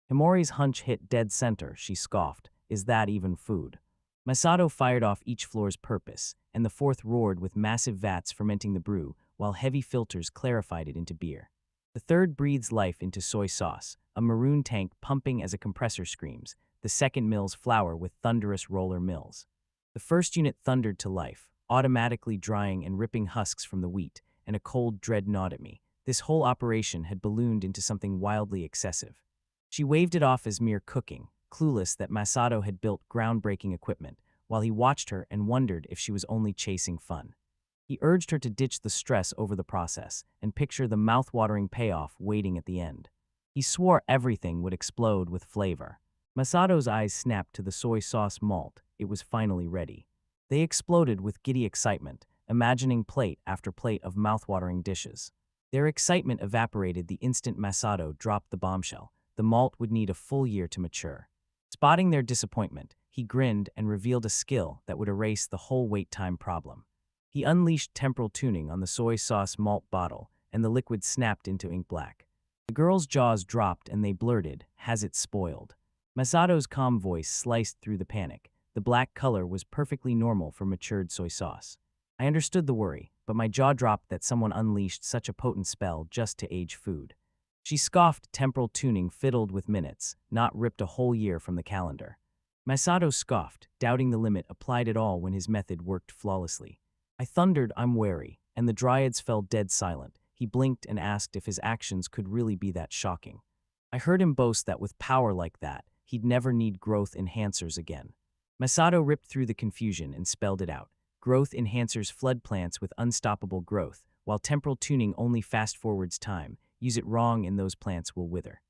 Himawari's hunch hit dead center, she scoffed. "Is that even food?" Masato fired off each floor's purpose, and the 4th roared with massive vats fermenting the brew, while heavy filters clarified it into beer. The 3rd breathes life into soy sauce, a maroon tank pumping as a compressor screams. The 2nd mills flour with thunderous roller mills. The 1st unit thundered to life, automatically drying and ripping husks from the wheat, and a cold dread gnawed at me. This whole operation had ballooned into something wildly excessive. She waved it off as mere cooking, clueless that Masato had built groundbreaking equipment, while he watched her and wondered if she was only chasing fun. He urged her to ditch the stress over the process and picture the mouth-watering payoff waiting at the end. He swore everything would explode with flavor. Masato's eyes snapped to the soy sauce malt. It was finally ready. They exploded with giddy excitement, imagining plate after plate of mouth-watering dishes. Their excitement evaporated the instant Masato dropped the bombshell. The malt would need a full year to mature. Spotting their disappointment, he grinned and revealed a skill that would erase the whole wait time problem. He unleashed temporal tuning on the soy sauce malt bottle, and the liquid snapped into ink black. The girls' jaws dropped and they blurted, "Has it spoiled?" Masato's calm voice sliced through the panic. The black color was perfectly normal for matured soy sauce. I understood the worry, but my jaw dropped that someone unleashed such a potent spell just to age food. She scoffed, "Temporal tuning fiddled with minutes, not ripped a whole year from the calendar." Masato scoffed, doubting the limit applied at all when his method worked flawlessly. I thundered, "I'm wary," and the dryads fell dead silent. He blinked and asked if his actions could really be that shocking. I heard him boast that with power like that, he'd never need growth enhancers again. Masato ripped through the confusion and spelled it out. Growth enhancers flood plants with unstoppable growth, while temporal tuning only fast-forwards time. Use it wrong and those plants will wither.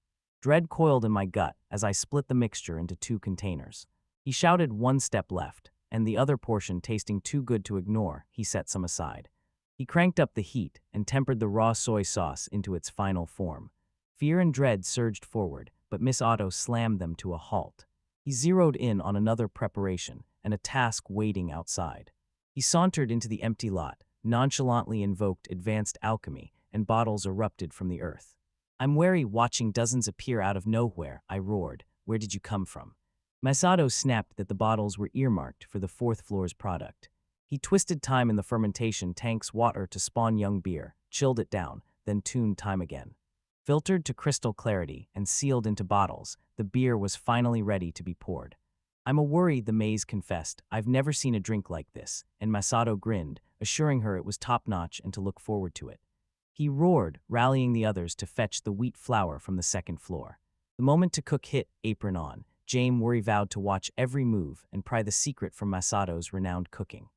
Dread coiled in my gut as I split the mixture into 2 containers. He shouted, "One step left," and the other portion tasting too good to ignore, he set some aside. He cranked up the heat and tempered the raw soy sauce into its final form. Fear and dread surged forward, but Miss Otto slammed them to a halt. He zeroed in on another preparation and a task waiting outside. He sauntered into the empty lot, nonchalantly invoked advanced alchemy, and bottles erupted from the earth. "I'm wary," watching dozens appear out of nowhere, I roared. "Where did you come from?" Masato snapped that the bottles were earmarked for the 4th floor's product. He twisted time in the fermentation tank's water to spawn young beer, chilled it down, then tuned time again. Filtered to crystal clarity and sealed into bottles, the beer was finally ready to be poured. "I'm a worry," the maze confessed. "I've never seen a drink like this," and Masato grinned, assuring her it was top-notch and to look forward to it. He roared, rallying the others to fetch the wheat flour from the 2nd floor. The moment to cook hit, apron on. Jame Worry vowed to watch every move and pry the secret from Masato's renowned cooking.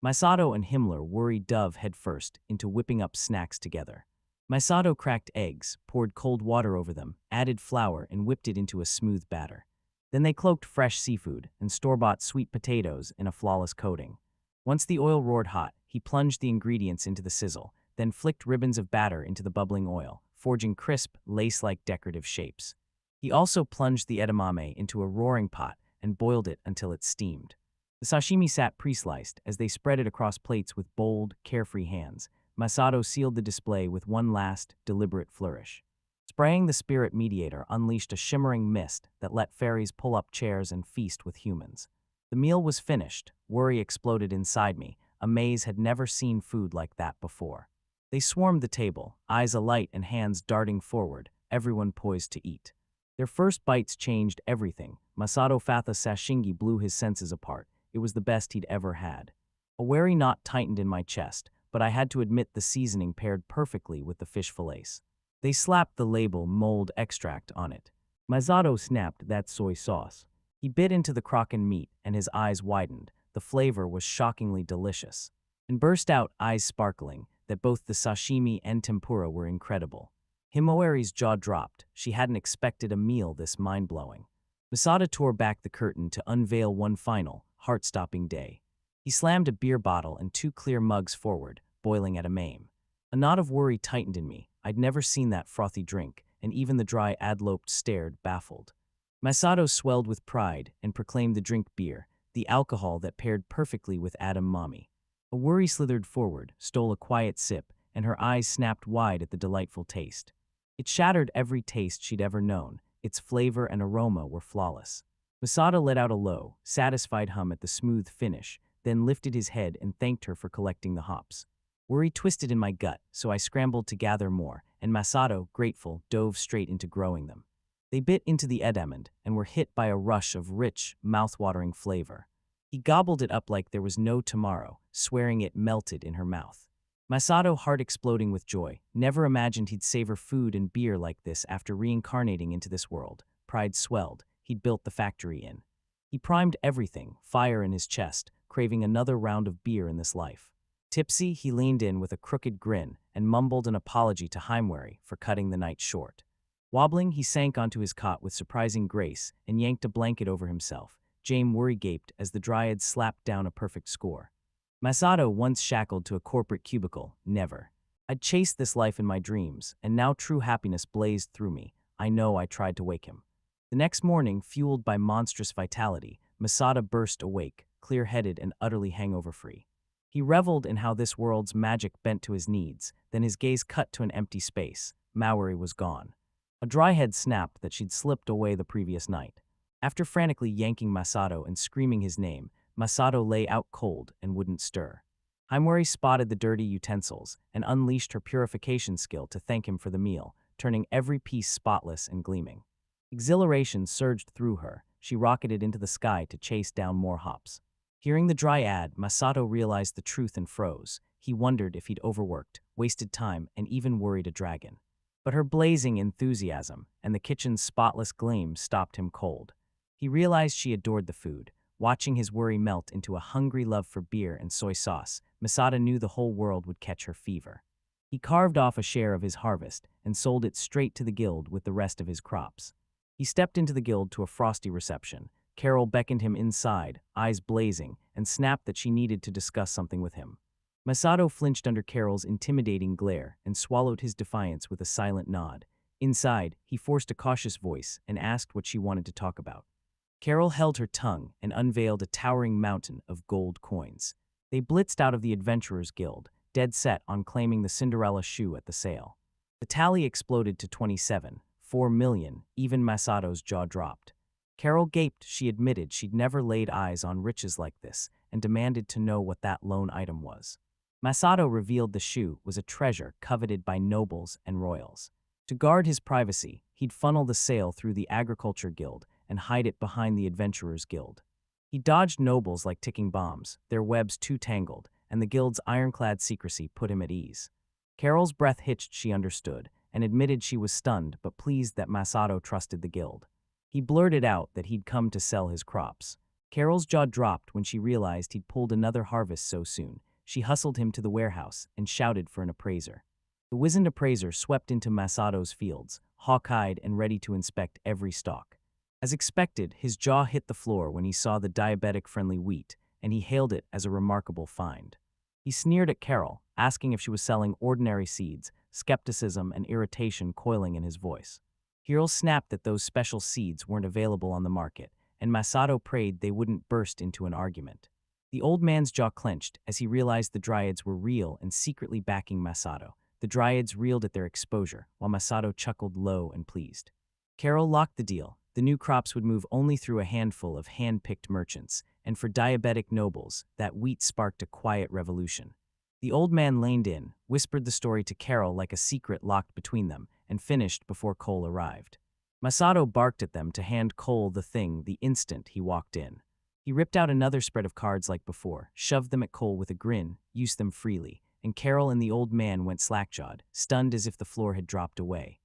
Masato and Himmler Worry dove headfirst into whipping up snacks together. Masato cracked eggs, poured cold water over them, added flour, and whipped it into a smooth batter. Then they cloaked fresh seafood and store-bought sweet potatoes in a flawless coating. Once the oil roared hot, he plunged the ingredients into the sizzle, then flicked ribbons of batter into the bubbling oil, forging crisp, lace-like decorative shapes. He also plunged the edamame into a roaring pot and boiled it until it steamed. The sashimi sat pre-sliced as they spread it across plates with bold, carefree hands. Masato sealed the display with one last, deliberate flourish. Spraying the spirit mediator unleashed a shimmering mist that let fairies pull up chairs and feast with humans. The meal was finished. Worry exploded inside me. A maze had never seen food like that before. They swarmed the table, eyes alight and hands darting forward, everyone poised to eat. Their first bites changed everything. Masato Fatha Sashingi blew his senses apart. It was the best he'd ever had. A wary knot tightened in my chest, but I had to admit the seasoning paired perfectly with the fish fillets. They slapped the label "mold extract" on it. Masato snapped, "That's soy sauce." He bit into the Kraken meat and his eyes widened. The flavor was shockingly delicious. And burst out, eyes sparkling, that both the sashimi and tempura were incredible. Himawari's jaw dropped. She hadn't expected a meal this mind-blowing. Masato tore back the curtain to unveil one final, heart-stopping day. He slammed a beer bottle and 2 clear mugs forward, boiling at a maim. A knot of worry tightened in me. I'd never seen that frothy drink, and even the dry adloped stared, baffled. Masato swelled with pride and proclaimed the drink beer, the alcohol that paired perfectly with Adam Mommy. A worry slithered forward, stole a quiet sip, and her eyes snapped wide at the delightful taste. It shattered every taste she'd ever known. Its flavor and aroma were flawless. Masato let out a low, satisfied hum at the smooth finish, then lifted his head and thanked her for collecting the hops. Worry twisted in my gut, so I scrambled to gather more, and Masato, grateful, dove straight into growing them. They bit into the edamame and were hit by a rush of rich, mouth-watering flavor. He gobbled it up like there was no tomorrow, swearing it melted in her mouth. Masato, heart exploding with joy, never imagined he'd savor food and beer like this after reincarnating into this world. Pride swelled. He'd built the factory in. He primed everything, fire in his chest, craving another round of beer in this life. Tipsy, he leaned in with a crooked grin and mumbled an apology to Heimwary for cutting the night short. Wobbling, he sank onto his cot with surprising grace and yanked a blanket over himself. Jame Worry gaped as the Dryad slapped down a perfect score. Masato, once shackled to a corporate cubicle, never. I'd chased this life in my dreams, and now true happiness blazed through me. I know I tried to wake him. The next morning, fueled by monstrous vitality, Masato burst awake, clear-headed and utterly hangover-free. He reveled in how this world's magic bent to his needs, then his gaze cut to an empty space. Maori was gone. A dry head snapped that she'd slipped away the previous night. After frantically yanking Masato and screaming his name, Masato lay out cold and wouldn't stir. Himewari spotted the dirty utensils and unleashed her purification skill to thank him for the meal, turning every piece spotless and gleaming. Exhilaration surged through her. She rocketed into the sky to chase down more hops. Hearing the dryad, Masato realized the truth and froze. He wondered if he'd overworked, wasted time, and even worried a dragon. But her blazing enthusiasm and the kitchen's spotless gleam stopped him cold. He realized she adored the food. Watching his worry melt into a hungry love for beer and soy sauce, Masato knew the whole world would catch her fever. He carved off a share of his harvest and sold it straight to the guild with the rest of his crops. He stepped into the guild to a frosty reception. Carol beckoned him inside, eyes blazing, and snapped that she needed to discuss something with him. Masato flinched under Carol's intimidating glare and swallowed his defiance with a silent nod. Inside, he forced a cautious voice and asked what she wanted to talk about. Carol held her tongue and unveiled a towering mountain of gold coins. They blitzed out of the Adventurers Guild, dead set on claiming the Cinderella shoe at the sale. The tally exploded to 27, 4 million, even Masato's jaw dropped. Carol gaped. She admitted she'd never laid eyes on riches like this and demanded to know what that lone item was. Masato revealed the shoe was a treasure coveted by nobles and royals. To guard his privacy, he'd funnel the sale through the Agriculture Guild and hide it behind the Adventurers Guild. He dodged nobles like ticking bombs, their webs too tangled, and the guild's ironclad secrecy put him at ease. Carol's breath hitched. She understood, and admitted she was stunned but pleased that Masato trusted the guild. He blurted out that he'd come to sell his crops. Carol's jaw dropped when she realized he'd pulled another harvest so soon. She hustled him to the warehouse and shouted for an appraiser. The wizened appraiser swept into Masato's fields, hawk-eyed and ready to inspect every stalk. As expected, his jaw hit the floor when he saw the diabetic-friendly wheat, and he hailed it as a remarkable find. He sneered at Carol, asking if she was selling ordinary seeds, skepticism and irritation coiling in his voice. Carol snapped that those special seeds weren't available on the market, and Masato prayed they wouldn't burst into an argument. The old man's jaw clenched as he realized the dryads were real and secretly backing Masato. The dryads reeled at their exposure, while Masato chuckled low and pleased. Carol locked the deal. The new crops would move only through a handful of hand-picked merchants, and for diabetic nobles, that wheat sparked a quiet revolution. The old man leaned in, whispered the story to Carol like a secret locked between them, and finished before Cole arrived. Masato barked at them to hand Cole the thing the instant he walked in. He ripped out another spread of cards like before, shoved them at Cole with a grin, used them freely, and Carol and the old man went slack-jawed, stunned as if the floor had dropped away.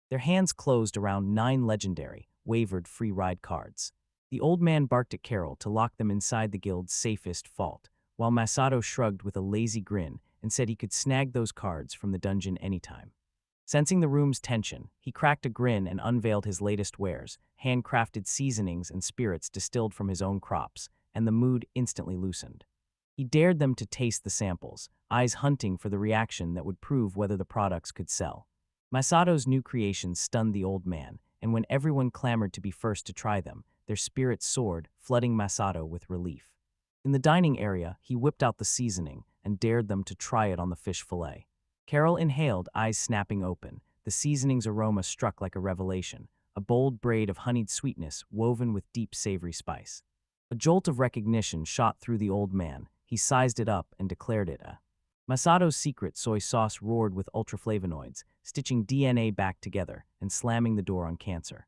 Their hands closed around 9 legendary, wavered free ride cards. The old man barked at Carol to lock them inside the guild's safest vault, while Masato shrugged with a lazy grin and said he could snag those cards from the dungeon anytime. Sensing the room's tension, he cracked a grin and unveiled his latest wares, handcrafted seasonings and spirits distilled from his own crops, and the mood instantly loosened. He dared them to taste the samples, eyes hunting for the reaction that would prove whether the products could sell. Masato's new creations stunned the old man, and when everyone clamored to be first to try them, their spirits soared, flooding Masato with relief. In the dining area, he whipped out the seasoning and dared them to try it on the fish fillet. Carol inhaled, eyes snapping open. The seasoning's aroma struck like a revelation, a bold braid of honeyed sweetness woven with deep savory spice. A jolt of recognition shot through the old man. He sized it up and declared it a Masato's secret soy sauce roared with ultraflavonoids, stitching DNA back together and slamming the door on cancer.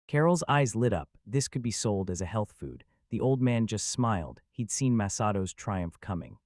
Carol's eyes lit up. This could be sold as a health food. The old man just smiled. He'd seen Masato's triumph coming.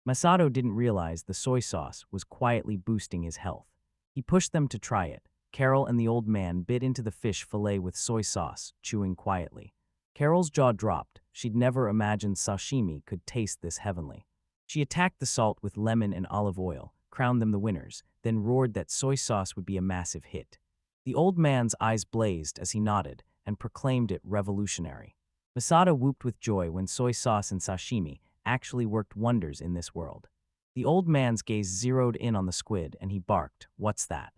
Masato didn't realize the soy sauce was quietly boosting his health. He pushed them to try it. Carol and the old man bit into the fish fillet with soy sauce, chewing quietly. Carol's jaw dropped. She'd never imagined sashimi could taste this heavenly. She attacked the salt with lemon and olive oil, crowned them the winners, then roared that soy sauce would be a massive hit. The old man's eyes blazed as he nodded and proclaimed it revolutionary. Masato whooped with joy when soy sauce and sashimi actually worked wonders in this world. The old man's gaze zeroed in on the squid and he barked, "What's that?"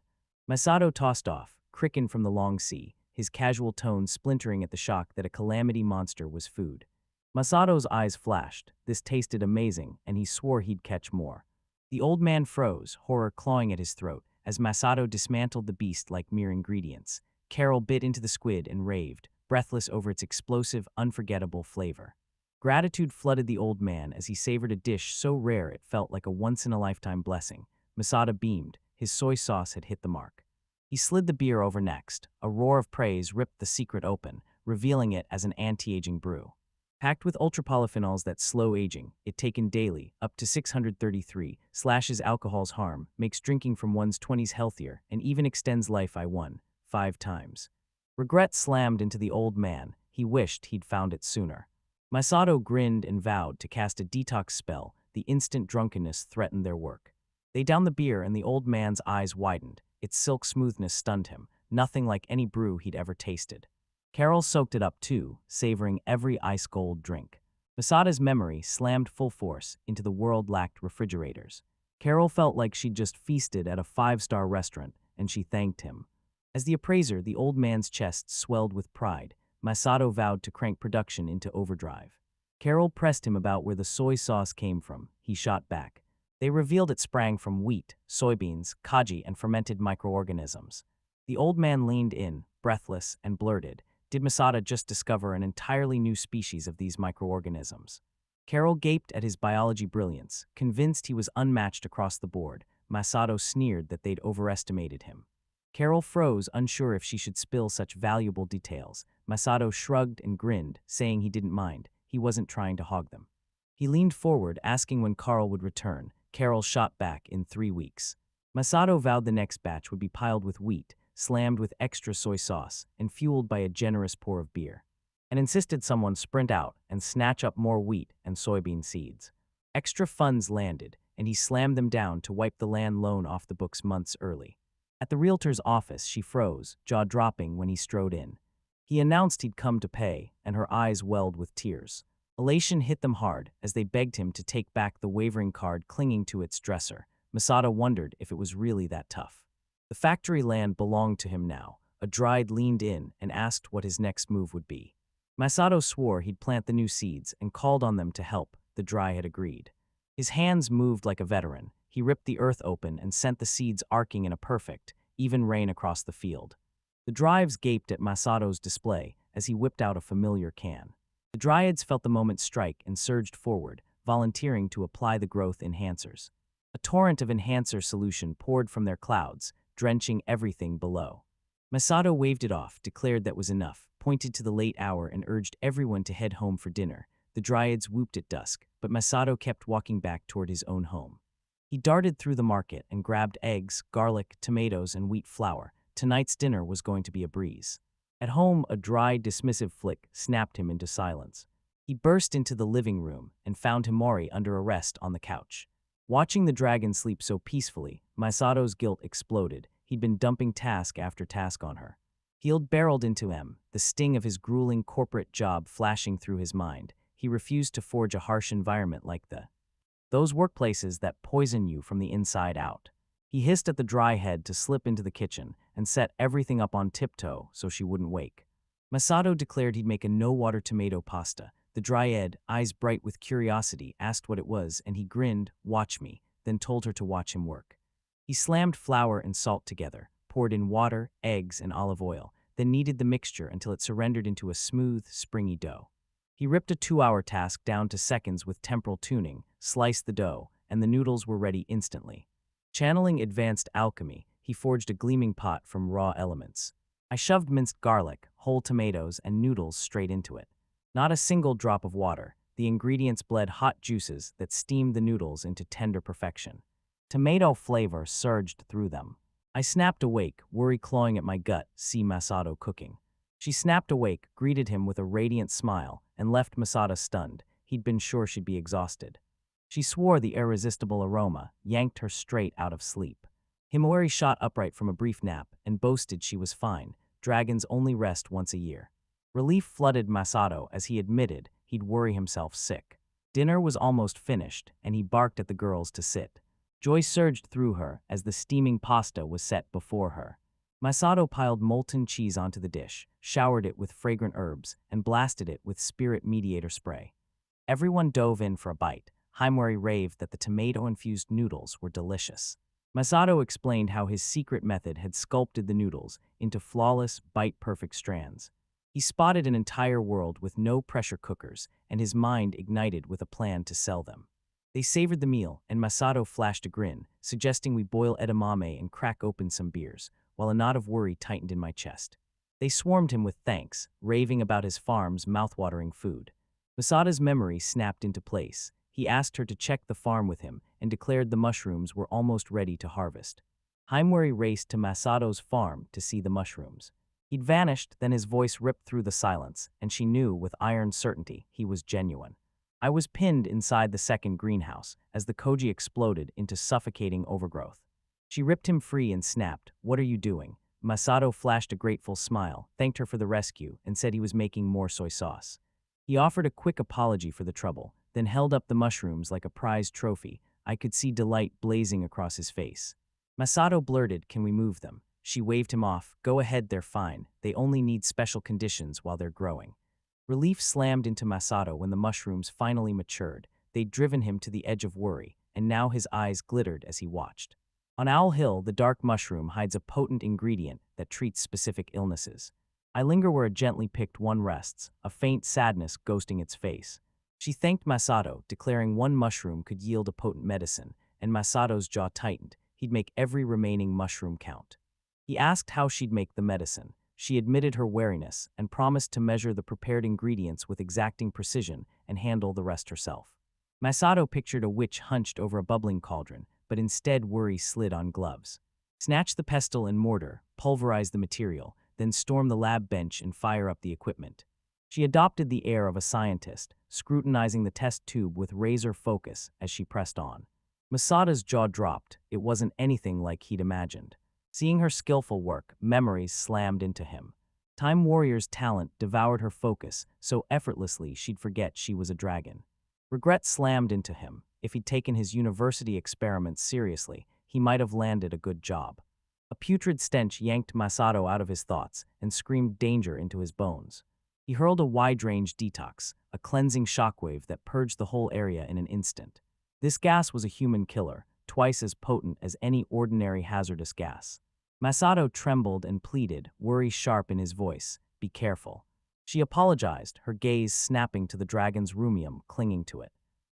Masato tossed off, cricken from the long sea, his casual tone splintering at the shock that a calamity monster was food. Masato's eyes flashed. This tasted amazing, and he swore he'd catch more. The old man froze, horror clawing at his throat, as Masato dismantled the beast like mere ingredients. Carol bit into the squid and raved, breathless over its explosive, unforgettable flavor. Gratitude flooded the old man as he savored a dish so rare it felt like a once-in-a-lifetime blessing. Masato beamed. His soy sauce had hit the mark. He slid the beer over next. A roar of praise ripped the secret open, revealing it as an anti-aging brew. Packed with ultrapolyphenols that slow aging, it taken daily, up to 633, slashes alcohol's harm, makes drinking from one's 20s healthier, and even extends life by 5 times. Regret slammed into the old man. He wished he'd found it sooner. Masato grinned and vowed to cast a detox spell. The instant drunkenness threatened their work. They downed the beer and the old man's eyes widened. Its silk smoothness stunned him, nothing like any brew he'd ever tasted. Carol soaked it up too, savoring every ice-cold drink. Masato's memory slammed full force into the world lacked refrigerators. Carol felt like she'd just feasted at a 5-star restaurant, and she thanked him. As the appraiser, the old man's chest swelled with pride. Masato vowed to crank production into overdrive. Carol pressed him about where the soy sauce came from. He shot back. They revealed it sprang from wheat, soybeans, kaji, and fermented microorganisms. The old man leaned in, breathless, and blurted, "Did Masato just discover an entirely new species of these microorganisms?" Carol gaped at his biology brilliance, convinced he was unmatched across the board. Masato sneered that they'd overestimated him. Carol froze, unsure if she should spill such valuable details. Masato shrugged and grinned, saying he didn't mind. He wasn't trying to hog them. He leaned forward, asking when Carl would return. Carol shot back, in 3 weeks. Masato vowed the next batch would be piled with wheat, slammed with extra soy sauce, and fueled by a generous pour of beer, and insisted someone sprint out and snatch up more wheat and soybean seeds. Extra funds landed, and he slammed them down to wipe the land loan off the books months early. At the realtor's office, she froze, jaw dropping when he strode in. He announced he'd come to pay, and her eyes welled with tears. Elation hit them hard as they begged him to take back the wavering card clinging to its dresser. Masato wondered if it was really that tough. The factory land belonged to him now. A dryad leaned in and asked what his next move would be. Masato swore he'd plant the new seeds and called on them to help. The dryad agreed. His hands moved like a veteran. He ripped the earth open and sent the seeds arcing in a perfect, even rain across the field. The dryads gaped at Masato's display as he whipped out a familiar can. The dryads felt the moment strike and surged forward, volunteering to apply the growth enhancers. A torrent of enhancer solution poured from their clouds, drenching everything below. Masato waved it off, declared that was enough, pointed to the late hour and urged everyone to head home for dinner. The dryads whooped at dusk, but Masato kept walking back toward his own home. He darted through the market and grabbed eggs, garlic, tomatoes, and wheat flour. Tonight's dinner was going to be a breeze. At home, a dry, dismissive flick snapped him into silence. He burst into the living room and found Himori under arrest on the couch. Watching the dragon sleep so peacefully, Masato's guilt exploded. He'd been dumping task after task on her. He'd barreled into M, the sting of his grueling corporate job flashing through his mind. He refused to forge a harsh environment like those workplaces that poison you from the inside out. He hissed at the dry head to slip into the kitchen and set everything up on tiptoe so she wouldn't wake. Masato declared he'd make a no-water tomato pasta. The dryad, eyes bright with curiosity, asked what it was, and he grinned, "Watch me," then told her to watch him work. He slammed flour and salt together, poured in water, eggs, and olive oil, then kneaded the mixture until it surrendered into a smooth, springy dough. He ripped a 2-hour task down to seconds with temporal tuning, sliced the dough, and the noodles were ready instantly. Channeling advanced alchemy, he forged a gleaming pot from raw elements. I shoved minced garlic, whole tomatoes, and noodles straight into it. Not a single drop of water. The ingredients bled hot juices that steamed the noodles into tender perfection. Tomato flavor surged through them. I snapped awake, worry clawing at my gut, see Masato cooking. She snapped awake, greeted him with a radiant smile, and left Masato stunned. He'd been sure she'd be exhausted. She swore the irresistible aroma yanked her straight out of sleep. Himori shot upright from a brief nap and boasted she was fine. Dragons only rest once a year. Relief flooded Masato as he admitted he'd worry himself sick. Dinner was almost finished, and he barked at the girls to sit. Joy surged through her as the steaming pasta was set before her. Masato piled molten cheese onto the dish, showered it with fragrant herbs, and blasted it with spirit mediator spray. Everyone dove in for a bite. Himewari raved that the tomato-infused noodles were delicious. Masato explained how his secret method had sculpted the noodles into flawless, bite-perfect strands. He spotted an entire world with no pressure cookers, and his mind ignited with a plan to sell them. They savored the meal, and Masato flashed a grin, suggesting we boil edamame and crack open some beers, while a knot of worry tightened in my chest. They swarmed him with thanks, raving about his farm's mouthwatering food. Masato's memory snapped into place. He asked her to check the farm with him and declared the mushrooms were almost ready to harvest. Himewari raced to Masato's farm to see the mushrooms. He'd vanished, then his voice ripped through the silence, and she knew with iron certainty he was genuine. I was pinned inside the second greenhouse as the koji exploded into suffocating overgrowth. She ripped him free and snapped, "What are you doing?" Masato flashed a grateful smile, thanked her for the rescue, and said he was making more soy sauce. He offered a quick apology for the trouble, then held up the mushrooms like a prized trophy. I could see delight blazing across his face. Masato blurted, "Can we move them?" She waved him off. "Go ahead, they're fine. They only need special conditions while they're growing." Relief slammed into Masato when the mushrooms finally matured. They'd driven him to the edge of worry, and now his eyes glittered as he watched. On Owl Hill, the dark mushroom hides a potent ingredient that treats specific illnesses. I linger where a gently picked one rests, a faint sadness ghosting its face. She thanked Masato, declaring one mushroom could yield a potent medicine, and Masato's jaw tightened. He'd make every remaining mushroom count. He asked how she'd make the medicine. She admitted her wariness and promised to measure the prepared ingredients with exacting precision and handle the rest herself. Masato pictured a witch hunched over a bubbling cauldron, but instead worry slid on gloves. Snatch the pestle and mortar, pulverize the material, then storm the lab bench and fire up the equipment. She adopted the air of a scientist, scrutinizing the test tube with razor focus as she pressed on. Masato's jaw dropped. It wasn't anything like he'd imagined. Seeing her skillful work, memories slammed into him. Time Warrior's talent devoured her focus so effortlessly she'd forget she was a dragon. Regret slammed into him. If he'd taken his university experiments seriously, he might have landed a good job. A putrid stench yanked Masato out of his thoughts and screamed danger into his bones. He hurled a wide-range detox, a cleansing shockwave that purged the whole area in an instant. This gas was a human killer, twice as potent as any ordinary hazardous gas. Masato trembled and pleaded, worry sharp in his voice, "Be careful." She apologized, her gaze snapping to the dragon's rumium clinging to it.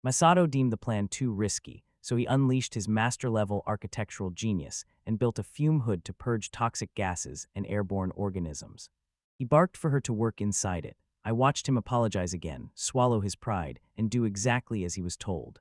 Masato deemed the plan too risky, so he unleashed his master-level architectural genius and built a fume hood to purge toxic gases and airborne organisms. He barked for her to work inside it. I watched him apologize again, swallow his pride, and do exactly as he was told.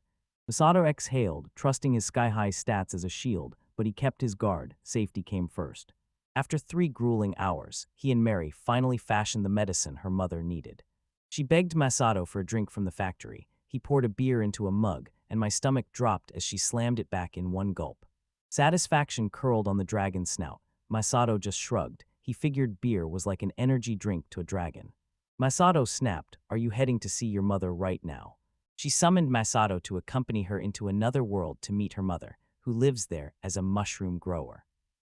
Masato exhaled, trusting his sky-high stats as a shield, but he kept his guard. Safety came first. After 3 grueling hours, he and Mary finally fashioned the medicine her mother needed. She begged Masato for a drink from the factory. He poured a beer into a mug, and my stomach dropped as she slammed it back in one gulp. Satisfaction curled on the dragon's snout. Masato just shrugged. He figured beer was like an energy drink to a dragon. Masato snapped, "Are you heading to see your mother right now?" She summoned Masato to accompany her into another world to meet her mother, who lives there as a mushroom grower.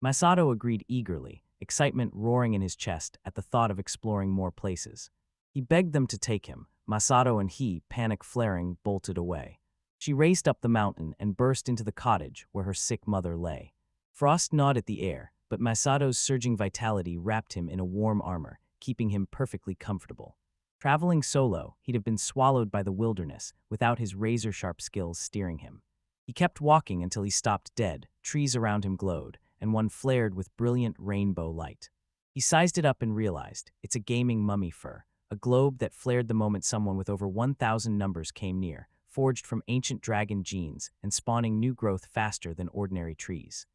Masato agreed eagerly, excitement roaring in his chest at the thought of exploring more places. He begged them to take him. Masato and he, panic flaring, bolted away. She raced up the mountain and burst into the cottage where her sick mother lay. Frost gnawed at the air, but Masato's surging vitality wrapped him in a warm armor, keeping him perfectly comfortable. Traveling solo, he'd have been swallowed by the wilderness without his razor-sharp skills steering him. He kept walking until he stopped dead. Trees around him glowed, and one flared with brilliant rainbow light. He sized it up and realized, it's a gaming mummy fur, a globe that flared the moment someone with over 1,000 numbers came near, forged from ancient dragon genes and spawning new growth faster than ordinary trees.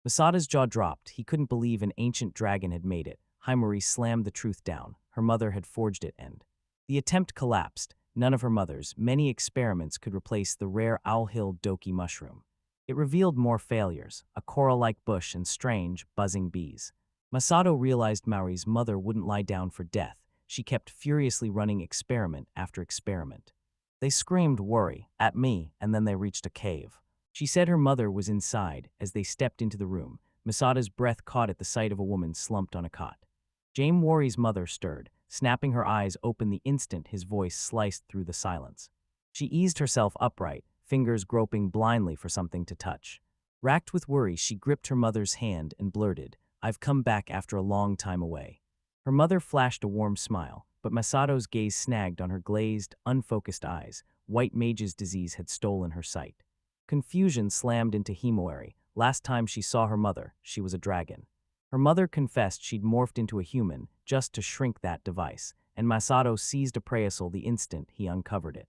Masato's jaw dropped. He couldn't believe an ancient dragon had made it. Himewari slammed the truth down. Her mother had forged it, and the attempt collapsed. None of her mother's many experiments could replace the rare Owl Hill Doki mushroom. It revealed more failures, a coral-like bush and strange, buzzing bees. Masato realized Maori's mother wouldn't lie down for death. She kept furiously running experiment after experiment. They screamed worry at me, and then they reached a cave. She said her mother was inside. As they stepped into the room, Masato's breath caught at the sight of a woman slumped on a cot. Jame Worry's mother stirred, snapping her eyes open the instant his voice sliced through the silence. She eased herself upright, fingers groping blindly for something to touch. Racked with worry, she gripped her mother's hand and blurted, "I've come back after a long time away." Her mother flashed a warm smile, but Masato's gaze snagged on her glazed, unfocused eyes. White mage's disease had stolen her sight. Confusion slammed into Himawari. Last time she saw her mother, she was a dragon. Her mother confessed she'd morphed into a human just to shrink that device, and Masato seized a prayasol the instant he uncovered it.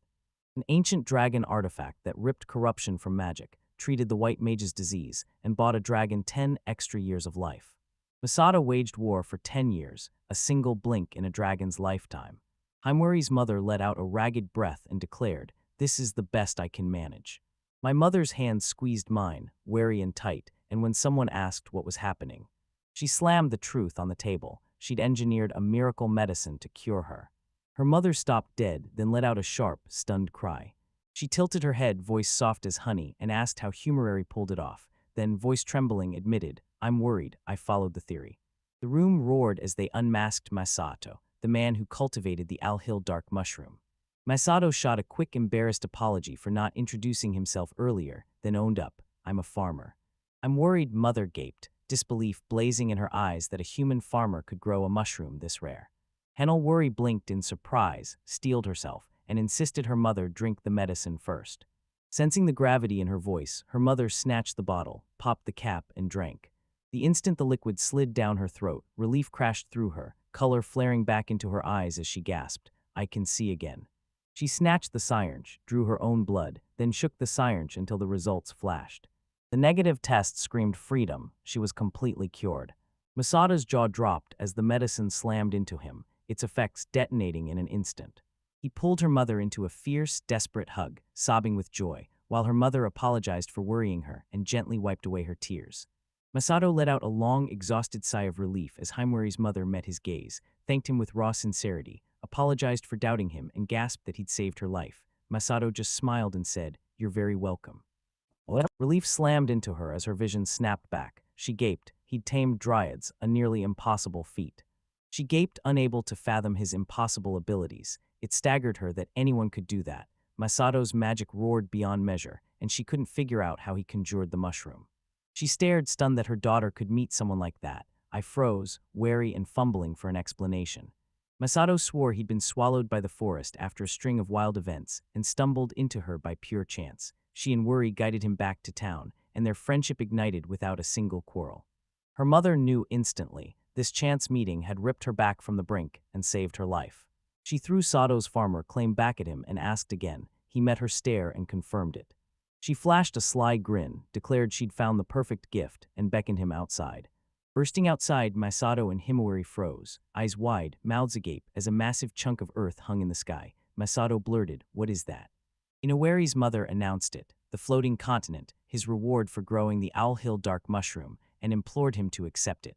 An ancient dragon artifact that ripped corruption from magic, treated the white mage's disease, and bought a dragon 10 extra years of life. Masato waged war for 10 years, a single blink in a dragon's lifetime. Himawari's mother let out a ragged breath and declared, "This is the best I can manage." My mother's hand squeezed mine, wary and tight, and when someone asked what was happening, she slammed the truth on the table. She'd engineered a miracle medicine to cure her. Her mother stopped dead, then let out a sharp, stunned cry. She tilted her head, voice soft as honey, and asked how Himawari pulled it off. Then, voice trembling, admitted, "I'm worried, I followed the theory." The room roared as they unmasked Masato, the man who cultivated the Al-Hill dark mushroom. Masato shot a quick, embarrassed apology for not introducing himself earlier, then owned up, "I'm a farmer." "I'm worried," Mother gaped, disbelief blazing in her eyes that a human farmer could grow a mushroom this rare. Worry blinked in surprise, steeled herself, and insisted her mother drink the medicine first. Sensing the gravity in her voice, her mother snatched the bottle, popped the cap, and drank. The instant the liquid slid down her throat, relief crashed through her, color flaring back into her eyes as she gasped, "I can see again." She snatched the syringe, drew her own blood, then shook the syringe until the results flashed. The negative test screamed freedom. She was completely cured. Masato's jaw dropped as the medicine slammed into him, its effects detonating in an instant. He pulled her mother into a fierce, desperate hug, sobbing with joy, while her mother apologized for worrying her and gently wiped away her tears. Masato let out a long, exhausted sigh of relief as Himawari's mother met his gaze, thanked him with raw sincerity, apologized for doubting him, and gasped that he'd saved her life. Masato just smiled and said, "You're very welcome." Relief slammed into her as her vision snapped back. She gaped. He'd tamed dryads, a nearly impossible feat. She gaped, unable to fathom his impossible abilities. It staggered her that anyone could do that. Masato's magic roared beyond measure, and she couldn't figure out how he conjured the mushroom. She stared, stunned that her daughter could meet someone like that. I froze, wary and fumbling for an explanation. Masato swore he'd been swallowed by the forest after a string of wild events and stumbled into her by pure chance. She and worry guided him back to town, and their friendship ignited without a single quarrel. Her mother knew instantly. This chance meeting had ripped her back from the brink and saved her life. She threw Sato's farmer claim back at him and asked again. He met her stare and confirmed it. She flashed a sly grin, declared she'd found the perfect gift, and beckoned him outside. Bursting outside, Masato and Himawari froze, eyes wide, mouths agape, as a massive chunk of earth hung in the sky. Masato blurted, "What is that?" Inawari's mother announced it, the floating continent, his reward for growing the Al-Hill dark mushroom, and implored him to accept it.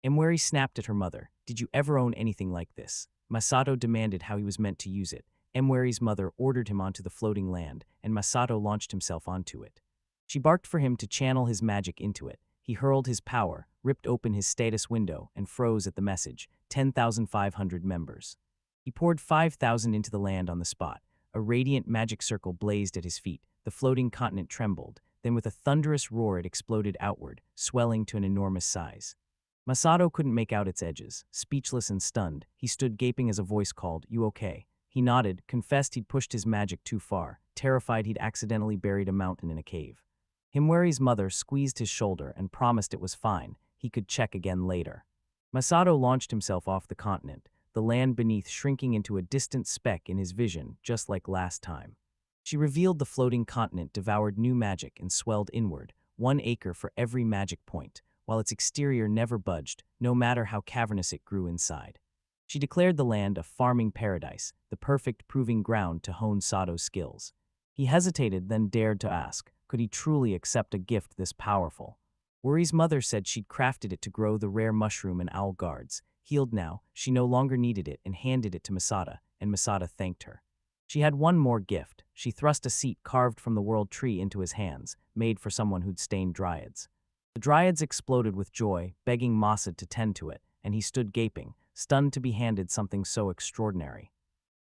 Imwari snapped at her mother, "Did you ever own anything like this?" Masato demanded how he was meant to use it. Imwari's mother ordered him onto the floating land, and Masato launched himself onto it. She barked for him to channel his magic into it. He hurled his power, ripped open his status window, and froze at the message, 10,500 members. He poured 5,000 into the land on the spot. A radiant magic circle blazed at his feet. The floating continent trembled. Then with a thunderous roar it exploded outward, swelling to an enormous size. Masato couldn't make out its edges. Speechless and stunned, he stood gaping as a voice called, "You okay?" He nodded, confessed he'd pushed his magic too far, terrified he'd accidentally buried a mountain in a cave. Himwari's mother squeezed his shoulder and promised it was fine. He could check again later. Masato launched himself off the continent, the land beneath shrinking into a distant speck in his vision, just like last time. She revealed the floating continent devoured new magic and swelled inward, 1 acre for every magic point, while its exterior never budged, no matter how cavernous it grew inside. She declared the land a farming paradise, the perfect proving ground to hone Sato's skills. He hesitated, then dared to ask, could he truly accept a gift this powerful? Worry's mother said she'd crafted it to grow the rare mushroom in owl guards. Healed now, she no longer needed it and handed it to Masata, and Masata thanked her. She had one more gift. She thrust a seat carved from the world tree into his hands, made for someone who'd stained dryads. The dryads exploded with joy, begging Masad to tend to it, and he stood gaping, stunned to be handed something so extraordinary.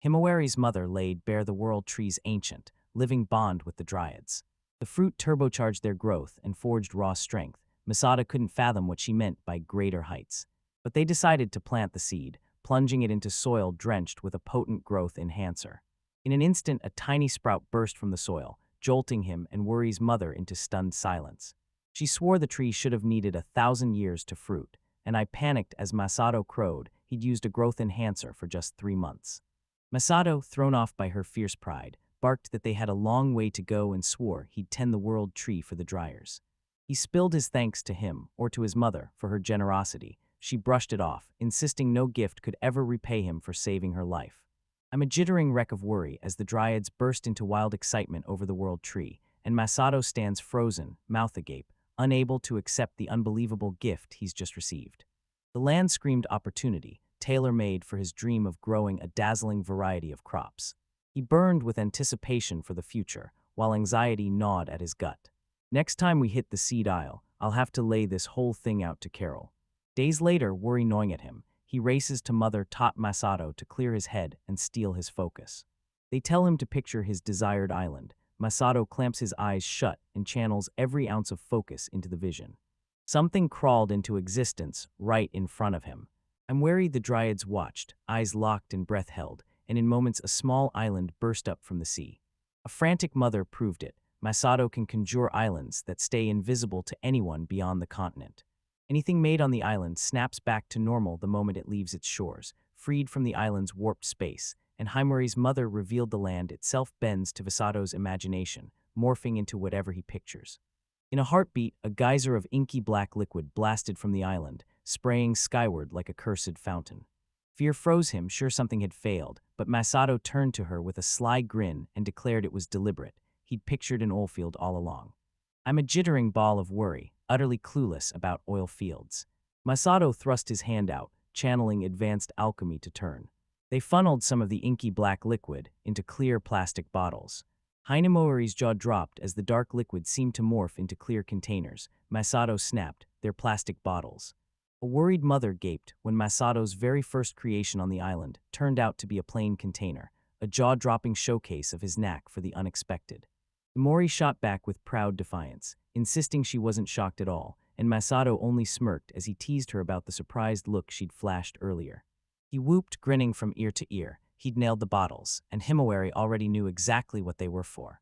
Himawari's mother laid bare the world tree's ancient, living bond with the Dryads. The fruit turbocharged their growth and forged raw strength. Masada couldn't fathom what she meant by greater heights. But they decided to plant the seed, plunging it into soil drenched with a potent growth enhancer. In an instant, a tiny sprout burst from the soil, jolting him and Worry's mother into stunned silence. She swore the tree should have needed 1,000 years to fruit, and I panicked as Masato crowed he'd used a growth enhancer for just 3 months. Masato, thrown off by her fierce pride, barked that they had a long way to go and swore he'd tend the world tree for the Dryers. He spilled his thanks to him, or to his mother, for her generosity. She brushed it off, insisting no gift could ever repay him for saving her life. I'm a jittering wreck of worry as the Dryads burst into wild excitement over the world tree, and Masato stands frozen, mouth agape, unable to accept the unbelievable gift he's just received. The land screamed opportunity, tailor-made for his dream of growing a dazzling variety of crops. He burned with anticipation for the future, while anxiety gnawed at his gut. Next time we hit the seed aisle, I'll have to lay this whole thing out to Carol. Days later, worry gnawing at him, he races to Mother Tot Masato to clear his head and steal his focus. They tell him to picture his desired island. Masato clamps his eyes shut and channels every ounce of focus into the vision. Something crawled into existence right in front of him. I'm wary the Dryads watched, eyes locked and breath held, and in moments a small island burst up from the sea. A frantic mother proved it. Masato can conjure islands that stay invisible to anyone beyond the continent. Anything made on the island snaps back to normal the moment it leaves its shores, freed from the island's warped space, and Himawari's mother revealed the land itself bends to Masato's imagination, morphing into whatever he pictures. In a heartbeat, a geyser of inky black liquid blasted from the island, spraying skyward like a cursed fountain. Fear froze him, sure something had failed, but Masato turned to her with a sly grin and declared it was deliberate. He'd pictured an oilfield all along. I'm a jittering ball of worry, utterly clueless about oil fields. Masato thrust his hand out, channeling advanced alchemy to turn. They funneled some of the inky black liquid into clear plastic bottles. Himawari's jaw dropped as the dark liquid seemed to morph into clear containers. Masato snapped, "They're plastic bottles." A worried mother gaped when Masato's very first creation on the island turned out to be a plain container, a jaw-dropping showcase of his knack for the unexpected. Mori shot back with proud defiance, insisting she wasn't shocked at all, and Masato only smirked as he teased her about the surprised look she'd flashed earlier. He whooped, grinning from ear to ear. He'd nailed the bottles, and Himawari already knew exactly what they were for.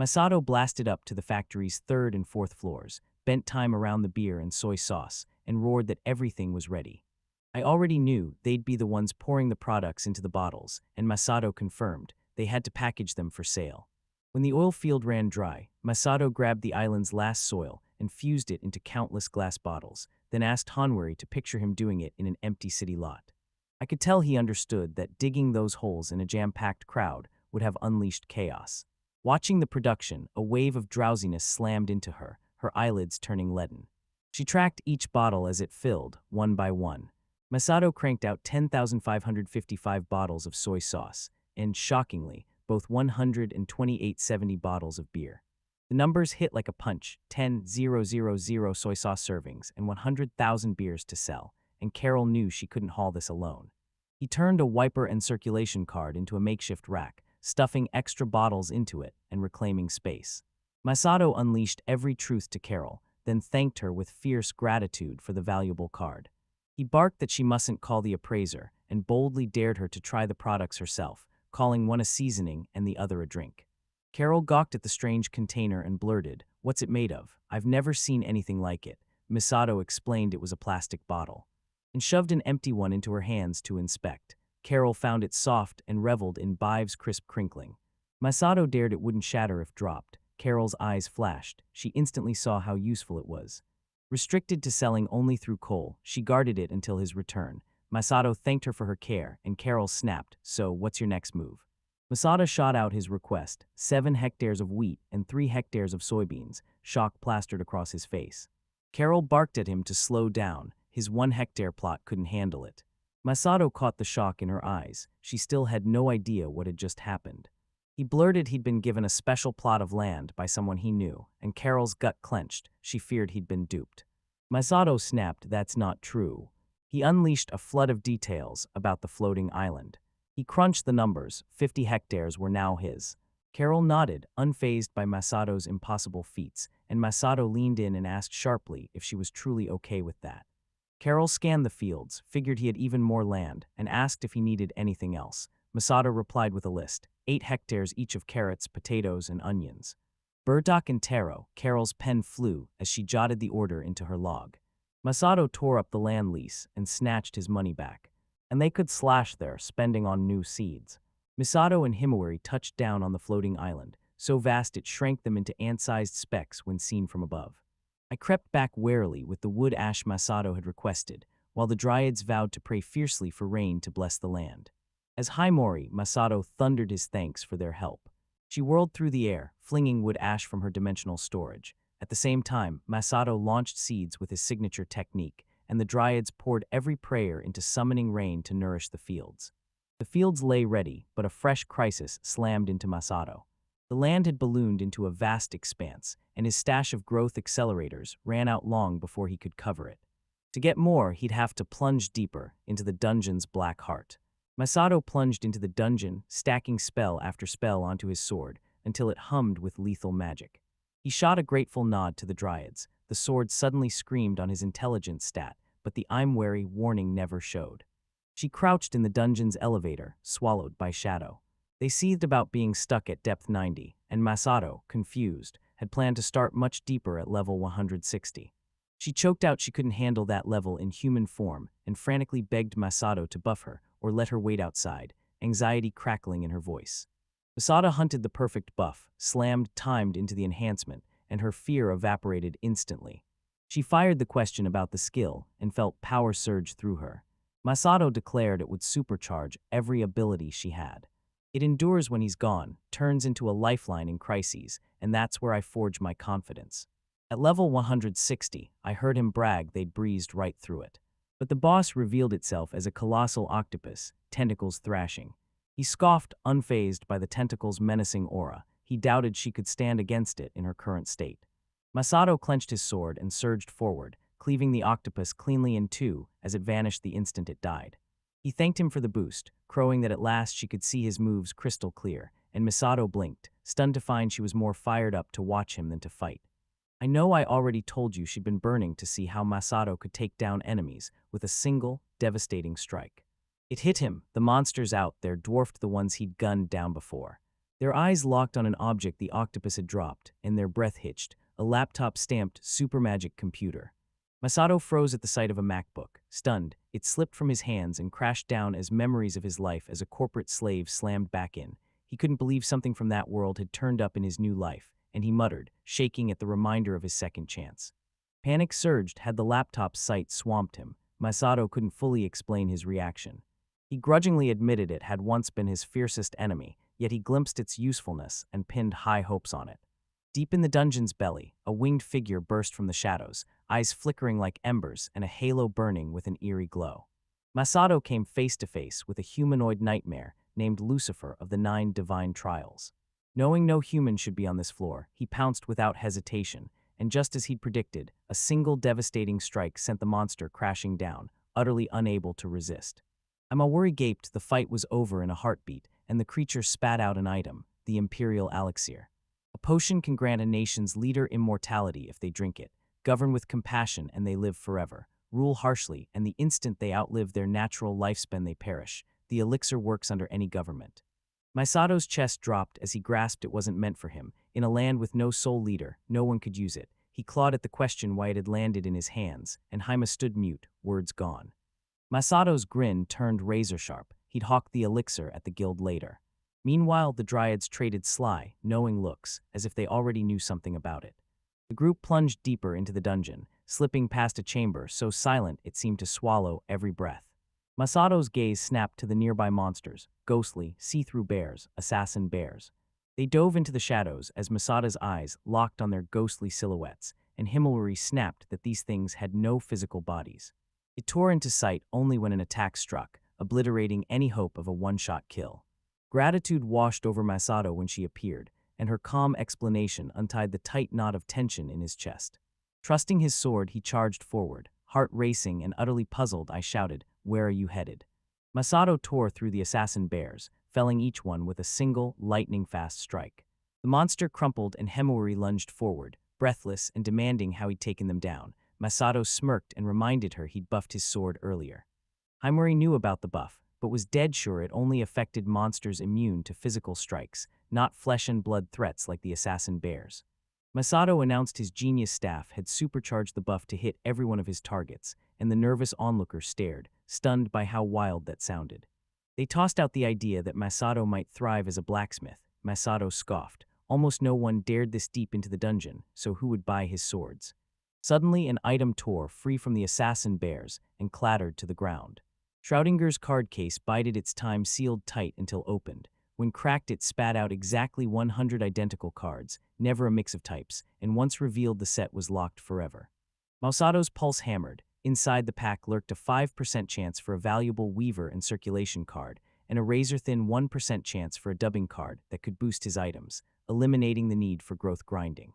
Masato blasted up to the factory's 3rd and 4th floors, bent time around the beer and soy sauce, and roared that everything was ready. I already knew they'd be the ones pouring the products into the bottles, and Masato confirmed they had to package them for sale. When the oil field ran dry, Masato grabbed the island's last soil and fused it into countless glass bottles, then asked Hanwari to picture him doing it in an empty city lot. I could tell he understood that digging those holes in a jam-packed crowd would have unleashed chaos. Watching the production, a wave of drowsiness slammed into her, her eyelids turning leaden. She tracked each bottle as it filled, one by one. Masato cranked out 10,555 bottles of soy sauce, and, shockingly, both 12870 bottles of beer. The numbers hit like a punch, 10,000 soy sauce servings and 100,000 beers to sell, and Carol knew she couldn't haul this alone. He turned a wiper and circulation card into a makeshift rack, stuffing extra bottles into it and reclaiming space. Masato unleashed every truth to Carol, then thanked her with fierce gratitude for the valuable card. He barked that she mustn't call the appraiser and boldly dared her to try the products herself, calling one a seasoning and the other a drink. Carol gawked at the strange container and blurted, "What's it made of? I've never seen anything like it." Masato explained it was a plastic bottle, and shoved an empty one into her hands to inspect. Carol found it soft and reveled in Bive's crisp crinkling. Masato dared it wouldn't shatter if dropped. Carol's eyes flashed. She instantly saw how useful it was. Restricted to selling only through Cole, she guarded it until his return. Masato thanked her for her care, and Carol snapped, "So, what's your next move?" Masato shot out his request, 7 hectares of wheat and 3 hectares of soybeans, shock plastered across his face. Carol barked at him to slow down. His 1-hectare plot couldn't handle it. Masato caught the shock in her eyes. She still had no idea what had just happened. He blurted he'd been given a special plot of land by someone he knew, and Carol's gut clenched. She feared he'd been duped. Masato snapped, "That's not true." He unleashed a flood of details about the floating island. He crunched the numbers. 50 hectares were now his. Carol nodded, unfazed by Masato's impossible feats, and Masato leaned in and asked sharply if she was truly okay with that. Carol scanned the fields, figured he had even more land, and asked if he needed anything else. Masato replied with a list, 8 hectares each of carrots, potatoes, and onions. Burdock and taro, Carol's pen flew as she jotted the order into her log. Masato tore up the land lease and snatched his money back. And they could slash their spending on new seeds. Misato and Himawari touched down on the floating island, so vast it shrank them into ant-sized specks when seen from above. I crept back warily with the wood ash Masato had requested, while the dryads vowed to pray fiercely for rain to bless the land. As Himawari, Masato thundered his thanks for their help. She whirled through the air, flinging wood ash from her dimensional storage. At the same time, Masato launched seeds with his signature technique, and the dryads poured every prayer into summoning rain to nourish the fields. The fields lay ready, but a fresh crisis slammed into Masato. The land had ballooned into a vast expanse, and his stash of growth accelerators ran out long before he could cover it. To get more, he'd have to plunge deeper into the dungeon's black heart. Masato plunged into the dungeon, stacking spell after spell onto his sword, until it hummed with lethal magic. He shot a grateful nod to the dryads. The sword suddenly screamed on his intelligence stat, but the I'm wary warning never showed. She crouched in the dungeon's elevator, swallowed by shadow. They seethed about being stuck at depth 90, and Masato, confused, had planned to start much deeper at level 160. She choked out she couldn't handle that level in human form and frantically begged Masato to buff her or let her wait outside, anxiety crackling in her voice. Masato hunted the perfect buff, slammed timed into the enhancement, and her fear evaporated instantly. She fired the question about the skill and felt power surge through her. Masato declared it would supercharge every ability she had. It endures when he's gone, turns into a lifeline in crises, and that's where I forge my confidence. At level 160, I heard him brag they'd breezed right through it. But the boss revealed itself as a colossal octopus, tentacles thrashing. He scoffed, unfazed by the tentacle's menacing aura. He doubted she could stand against it in her current state. Masato clenched his sword and surged forward, cleaving the octopus cleanly in two as it vanished the instant it died. He thanked him for the boost, crowing that at last she could see his moves crystal clear, and Masato blinked, stunned to find she was more fired up to watch him than to fight. I know I already told you she'd been burning to see how Masato could take down enemies with a single, devastating strike. It hit him. The monsters out there dwarfed the ones he'd gunned down before. Their eyes locked on an object the octopus had dropped, and their breath hitched, a laptop-stamped supermagic computer. Masato froze at the sight of a MacBook. Stunned, it slipped from his hands and crashed down as memories of his life as a corporate slave slammed back in. He couldn't believe something from that world had turned up in his new life, and he muttered, shaking at the reminder of his second chance. Panic surged had the laptop's sight swamped him. Masato couldn't fully explain his reaction. He grudgingly admitted it had once been his fiercest enemy, yet he glimpsed its usefulness and pinned high hopes on it. Deep in the dungeon's belly, a winged figure burst from the shadows, eyes flickering like embers and a halo burning with an eerie glow. Masato came face to face with a humanoid nightmare named Lucifer of the 9 Divine Trials. Knowing no human should be on this floor, he pounced without hesitation, and just as he'd predicted, a single devastating strike sent the monster crashing down, utterly unable to resist. Himawari gaped. The fight was over in a heartbeat, and the creature spat out an item, the Imperial Elixir. A potion can grant a nation's leader immortality if they drink it, govern with compassion and they live forever, rule harshly and the instant they outlive their natural lifespan they perish. The elixir works under any government. Masato's chest dropped as he grasped it wasn't meant for him. In a land with no sole leader, no one could use it. He clawed at the question why it had landed in his hands, and Hima stood mute, words gone. Masato's grin turned razor-sharp. He'd hawk the elixir at the guild later. Meanwhile, the dryads traded sly, knowing looks, as if they already knew something about it. The group plunged deeper into the dungeon, slipping past a chamber so silent it seemed to swallow every breath. Masato's gaze snapped to the nearby monsters, ghostly, see-through bears, assassin bears. They dove into the shadows as Masato's eyes locked on their ghostly silhouettes, and Himawari snapped that these things had no physical bodies. It tore into sight only when an attack struck, obliterating any hope of a one-shot kill. Gratitude washed over Masato when she appeared, and her calm explanation untied the tight knot of tension in his chest. Trusting his sword, he charged forward. Heart racing and utterly puzzled, I shouted, "Where are you headed?" Masato tore through the assassin bears, felling each one with a single, lightning-fast strike. The monster crumpled and Himawari lunged forward, breathless and demanding how he'd taken them down. Masato smirked and reminded her he'd buffed his sword earlier. Himawari knew about the buff, but was dead sure it only affected monsters immune to physical strikes, not flesh and blood threats like the assassin bears. Masato announced his genius staff had supercharged the buff to hit every one of his targets, and the nervous onlooker stared, stunned by how wild that sounded. They tossed out the idea that Masato might thrive as a blacksmith. Masato scoffed. Almost no one dared this deep into the dungeon, so who would buy his swords? Suddenly, an item tore free from the assassin bears and clattered to the ground. Schrodinger's card case bided its time, sealed tight until opened. When cracked, it spat out exactly 100 identical cards, never a mix of types, and once revealed, the set was locked forever. Masato's pulse hammered. Inside the pack lurked a 5% chance for a valuable Weaver and Circulation card, and a razor-thin 1% chance for a dubbing card that could boost his items, eliminating the need for growth grinding.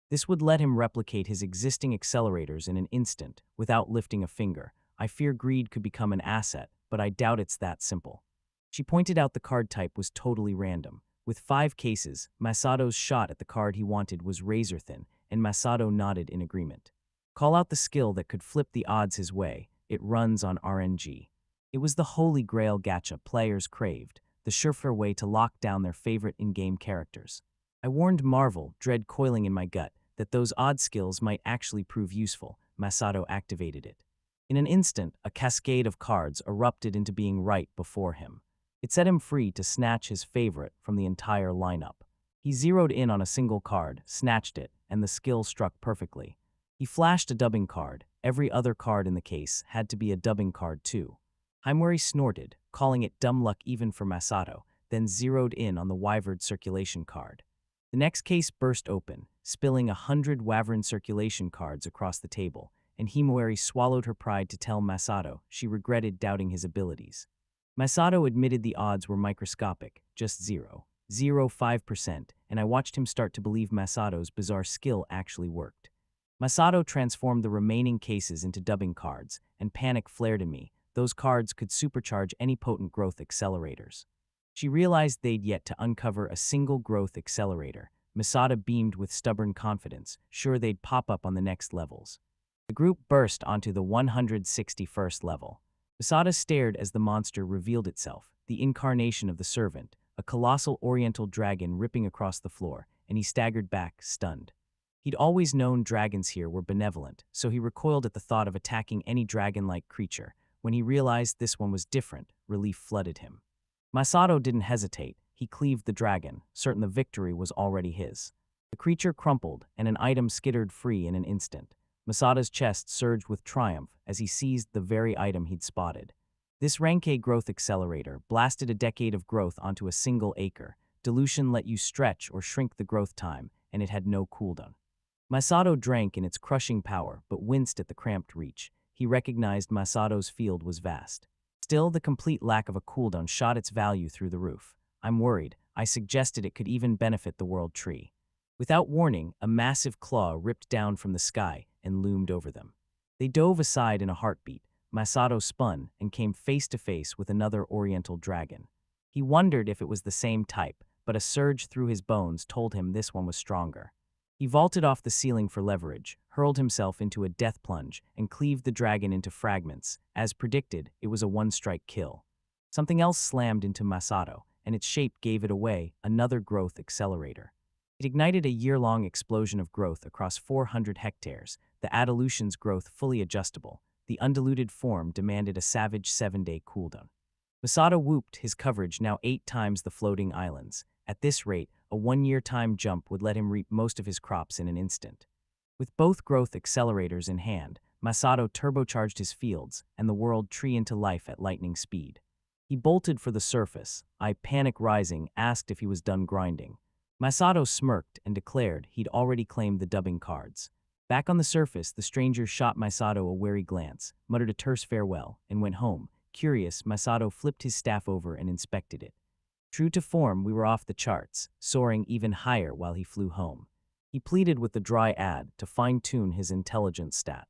This would let him replicate his existing accelerators in an instant, without lifting a finger. I fear greed could become an asset, but I doubt it's that simple. She pointed out the card type was totally random. With 5 cases, Masato's shot at the card he wanted was razor-thin, and Masato nodded in agreement. Call out the skill that could flip the odds his way. It runs on RNG. It was the holy grail gacha players craved, the surefire way to lock down their favorite in-game characters. I warned Marvel, dread coiling in my gut, that those odd skills might actually prove useful. Masato activated it. In an instant, a cascade of cards erupted into being right before him. It set him free to snatch his favorite from the entire lineup. He zeroed in on a single card, snatched it, and the skill struck perfectly. He flashed a dubbing card. Every other card in the case had to be a dubbing card too. Himawari snorted, calling it dumb luck even for Masato, then zeroed in on the Wyvern Circulation card. The next case burst open, spilling 100 Wyvern Circulation cards across the table, and Himawari swallowed her pride to tell Masato she regretted doubting his abilities. Masato admitted the odds were microscopic, just 0.05%, and I watched him start to believe Masato's bizarre skill actually worked. Masato transformed the remaining cases into dubbing cards, and panic flared in me. Those cards could supercharge any potent growth accelerators. She realized they'd yet to uncover a single growth accelerator. Masato beamed with stubborn confidence, sure they'd pop up on the next levels. The group burst onto the 161st level. Masato stared as the monster revealed itself, the incarnation of the servant, a colossal oriental dragon ripping across the floor, and he staggered back, stunned. He'd always known dragons here were benevolent, so he recoiled at the thought of attacking any dragon-like creature. When he realized this one was different, relief flooded him. Masato didn't hesitate. He cleaved the dragon, certain the victory was already his. The creature crumpled, and an item skittered free in an instant. Masato's chest surged with triumph as he seized the very item he'd spotted. This Ranke growth accelerator blasted a decade of growth onto a single acre. Dilution let you stretch or shrink the growth time, and it had no cooldown. Masato drank in its crushing power, but winced at the cramped reach. He recognized Masato's field was vast. Still, the complete lack of a cooldown shot its value through the roof. I'm worried. I suggested it could even benefit the world tree. Without warning, a massive claw ripped down from the sky and loomed over them. They dove aside in a heartbeat. Masato spun and came face to face with another oriental dragon. He wondered if it was the same type, but a surge through his bones told him this one was stronger. He vaulted off the ceiling for leverage, hurled himself into a death plunge, and cleaved the dragon into fragments. As predicted, it was a one-strike kill. Something else slammed into Masato, and its shape gave it away, another growth accelerator. It ignited a year-long explosion of growth across 400 hectares, the Adolution's growth fully adjustable. The undiluted form demanded a savage 7-day cooldown. Masato whooped, his coverage now 8 times the floating islands. At this rate, a 1-year time jump would let him reap most of his crops in an instant. With both growth accelerators in hand, Masato turbocharged his fields and the world tree into life at lightning speed. He bolted for the surface. I, panic rising, asked if he was done grinding. Masato smirked and declared he'd already claimed the dubbing cards. Back on the surface, the stranger shot Masato a wary glance, muttered a terse farewell, and went home. Curious, Masato flipped his staff over and inspected it. True to form, we were off the charts, soaring even higher while he flew home. He pleaded with the Dryad to fine-tune his intelligence stat.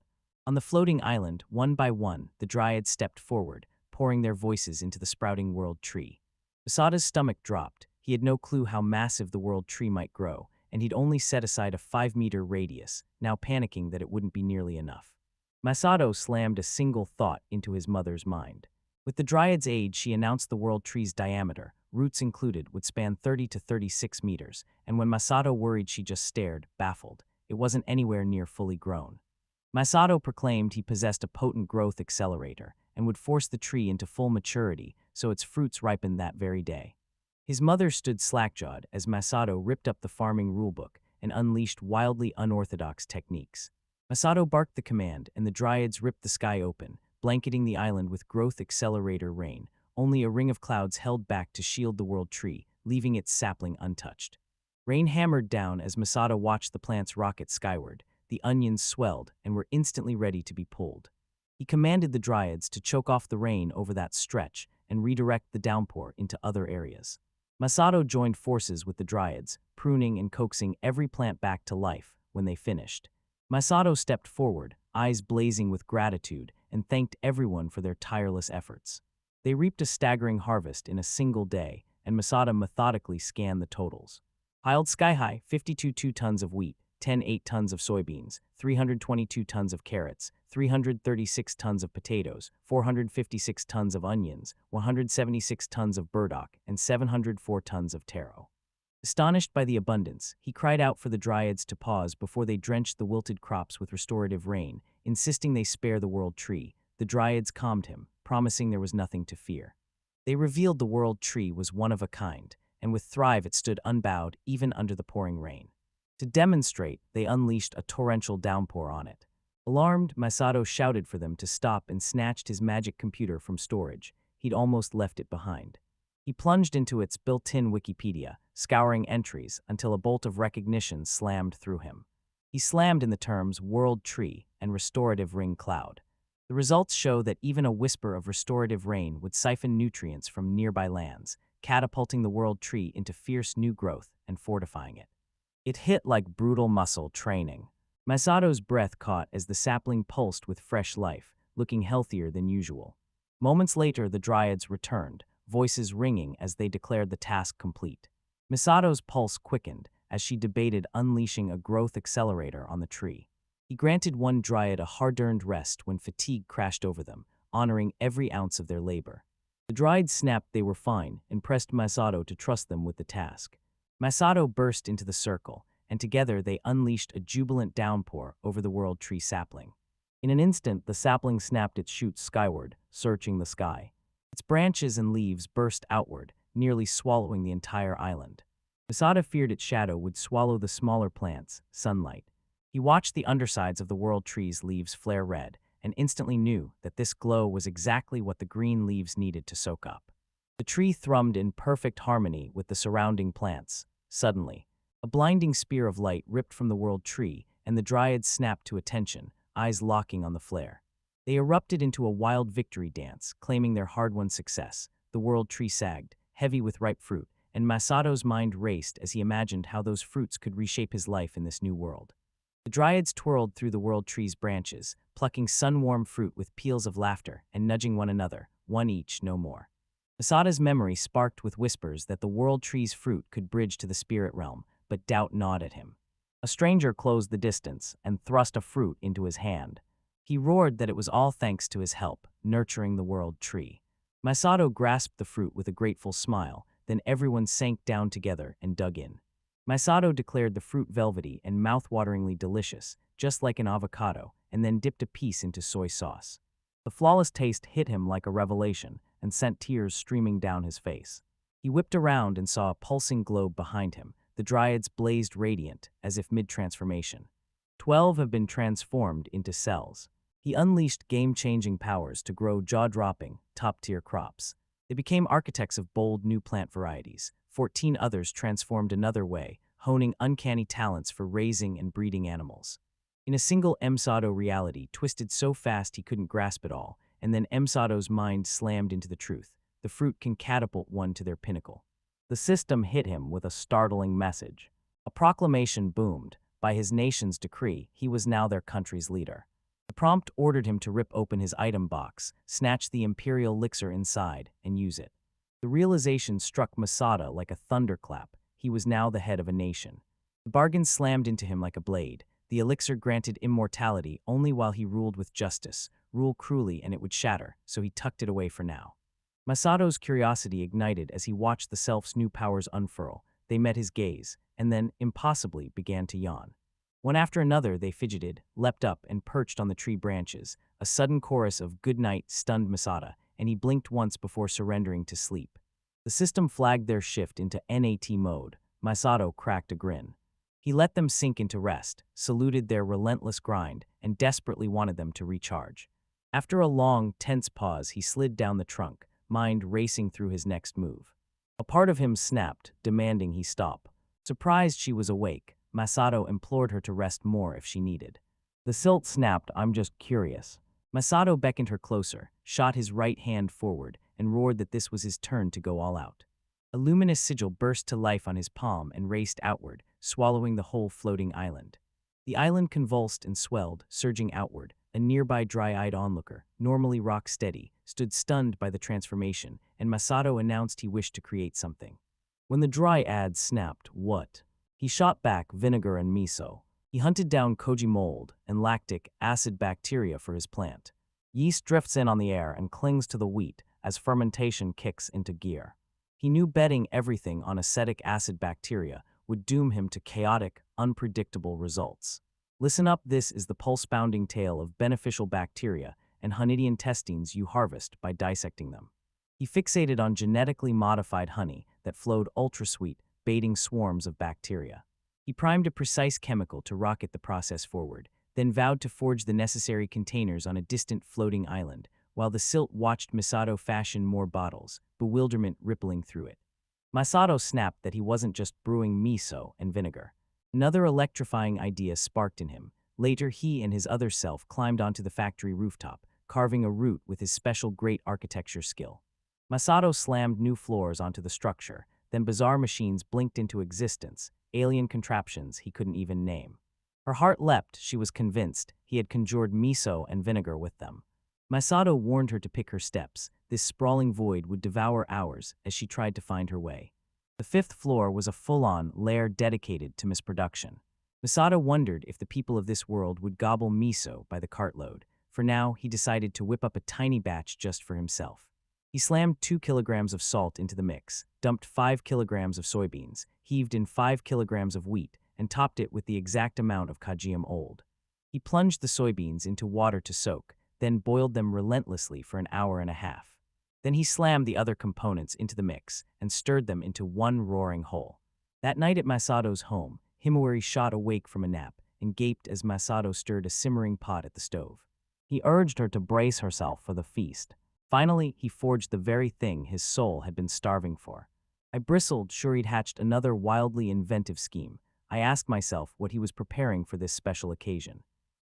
On the floating island, one by one, the Dryad stepped forward, pouring their voices into the sprouting world tree. Masada's stomach dropped. He had no clue how massive the world tree might grow, and he'd only set aside a 5-meter radius, now panicking that it wouldn't be nearly enough. Masato slammed a single thought into his mother's mind. With the dryad's aid, she announced the world tree's diameter, roots included, would span 30 to 36 meters, and when Masato worried, she just stared, baffled. It wasn't anywhere near fully grown. Masato proclaimed he possessed a potent growth accelerator and would force the tree into full maturity so its fruits ripened that very day. His mother stood slack-jawed as Masato ripped up the farming rulebook and unleashed wildly unorthodox techniques. Masato barked the command, and the dryads ripped the sky open, blanketing the island with growth accelerator rain. Only a ring of clouds held back to shield the world tree, leaving its sapling untouched. Rain hammered down as Masato watched the plants rocket skyward. The onions swelled and were instantly ready to be pulled. He commanded the dryads to choke off the rain over that stretch and redirect the downpour into other areas. Masato joined forces with the dryads, pruning and coaxing every plant back to life. When they finished, Masato stepped forward, eyes blazing with gratitude, and thanked everyone for their tireless efforts. They reaped a staggering harvest in a single day, and Masato methodically scanned the totals. Piled sky-high, 52 tons of wheat, 8 tons of soybeans, 322 tons of carrots, 336 tons of potatoes, 456 tons of onions, 176 tons of burdock, and 704 tons of taro. Astonished by the abundance, he cried out for the dryads to pause before they drenched the wilted crops with restorative rain, insisting they spare the world tree. The dryads calmed him, promising there was nothing to fear. They revealed the world tree was one of a kind, and with Thrive it stood unbowed even under the pouring rain. To demonstrate, they unleashed a torrential downpour on it. Alarmed, Masato shouted for them to stop and snatched his magic computer from storage. He'd almost left it behind. He plunged into its built-in Wikipedia, scouring entries until a bolt of recognition slammed through him. He slammed in the terms world tree and restorative ring cloud. The results show that even a whisper of restorative rain would siphon nutrients from nearby lands, catapulting the world tree into fierce new growth and fortifying it. It hit like brutal muscle training. Masato's breath caught as the sapling pulsed with fresh life, looking healthier than usual. Moments later, the dryads returned, voices ringing as they declared the task complete. Misato's pulse quickened as she debated unleashing a growth accelerator on the tree. He granted one dryad a hard-earned rest when fatigue crashed over them, honoring every ounce of their labor. The dryads snapped they were fine and pressed Masato to trust them with the task. Masato burst into the circle, and together they unleashed a jubilant downpour over the world tree sapling. In an instant, the sapling snapped its shoots skyward, searching the sky. Its branches and leaves burst outward, nearly swallowing the entire island. Masato feared its shadow would swallow the smaller plants, sunlight. He watched the undersides of the world tree's leaves flare red, and instantly knew that this glow was exactly what the green leaves needed to soak up. The tree thrummed in perfect harmony with the surrounding plants. Suddenly, a blinding spear of light ripped from the world tree, and the dryads snapped to attention, eyes locking on the flare. They erupted into a wild victory dance, claiming their hard-won success. The world tree sagged, heavy with ripe fruit, and Masato's mind raced as he imagined how those fruits could reshape his life in this new world. The dryads twirled through the world tree's branches, plucking sun-warm fruit with peals of laughter and nudging one another, one each, no more. Masato's memory sparked with whispers that the world tree's fruit could bridge to the spirit realm, but doubt gnawed at him. A stranger closed the distance and thrust a fruit into his hand. He roared that it was all thanks to his help, nurturing the world tree. Masato grasped the fruit with a grateful smile, then everyone sank down together and dug in. Masato declared the fruit velvety and mouth-wateringly delicious, just like an avocado, and then dipped a piece into soy sauce. The flawless taste hit him like a revelation and sent tears streaming down his face. He whipped around and saw a pulsing globe behind him. The dryads blazed radiant, as if mid-transformation. 12 have been transformed into cells. He unleashed game-changing powers to grow jaw-dropping, top-tier crops. They became architects of bold new plant varieties. 14 others transformed another way, honing uncanny talents for raising and breeding animals. In a single Masato reality twisted so fast he couldn't grasp it all, and then Masato's mind slammed into the truth. The fruit can catapult one to their pinnacle. The system hit him with a startling message. A proclamation boomed. By his nation's decree, he was now their country's leader. The prompt ordered him to rip open his item box, snatch the imperial elixir inside, and use it. The realization struck Masada like a thunderclap. He was now the head of a nation. The bargain slammed into him like a blade. The elixir granted immortality only while he ruled with justice. Rule cruelly and it would shatter, so he tucked it away for now. Masato's curiosity ignited as he watched the self's new powers unfurl. They met his gaze, and then, impossibly, began to yawn. One after another they fidgeted, leapt up, and perched on the tree branches. A sudden chorus of "good night" stunned Masada, and he blinked once before surrendering to sleep. The system flagged their shift into NAT mode. Masato cracked a grin. He let them sink into rest, saluted their relentless grind, and desperately wanted them to recharge. After a long, tense pause, he slid down the trunk, mind racing through his next move. A part of him snapped, demanding he stop. Surprised she was awake, Masato implored her to rest more if she needed. The silt snapped, "I'm just curious." Masato beckoned her closer, shot his right hand forward, and roared that this was his turn to go all out. A luminous sigil burst to life on his palm and raced outward, swallowing the whole floating island. The island convulsed and swelled, surging outward. A nearby dry-eyed onlooker, normally rock-steady, stood stunned by the transformation, and Masato announced he wished to create something. When the dryad snapped, "What?" He shot back vinegar and miso. He hunted down koji mold and lactic acid bacteria for his plant. Yeast drifts in on the air and clings to the wheat as fermentation kicks into gear. He knew betting everything on acetic acid bacteria would doom him to chaotic, unpredictable results. Listen up, this is the pulse-bounding tale of beneficial bacteria and honeydew intestines you harvest by dissecting them. He fixated on genetically modified honey that flowed ultra-sweet, baiting swarms of bacteria. He primed a precise chemical to rocket the process forward, then vowed to forge the necessary containers on a distant floating island, while the silt watched Masato fashion more bottles, bewilderment rippling through it. Masato snapped that he wasn't just brewing miso and vinegar. Another electrifying idea sparked in him. Later, he and his other self climbed onto the factory rooftop, carving a route with his special great architecture skill. Masato slammed new floors onto the structure, then bizarre machines blinked into existence, alien contraptions he couldn't even name. Her heart leapt. She was convinced he had conjured miso and vinegar with them. Masato warned her to pick her steps. This sprawling void would devour hours as she tried to find her way. The fifth floor was a full-on lair dedicated to misproduction. Masato wondered if the people of this world would gobble miso by the cartload. For now, he decided to whip up a tiny batch just for himself. He slammed 2 kilograms of salt into the mix, dumped 5 kilograms of soybeans, heaved in 5 kilograms of wheat, and topped it with the exact amount of cagium old. He plunged the soybeans into water to soak, then boiled them relentlessly for an hour and a half. Then he slammed the other components into the mix and stirred them into one roaring whole. That night at Masato's home, Himawari shot awake from a nap and gaped as Masato stirred a simmering pot at the stove. He urged her to brace herself for the feast. Finally, he forged the very thing his soul had been starving for. I bristled, sure he'd hatched another wildly inventive scheme. I asked myself what he was preparing for this special occasion.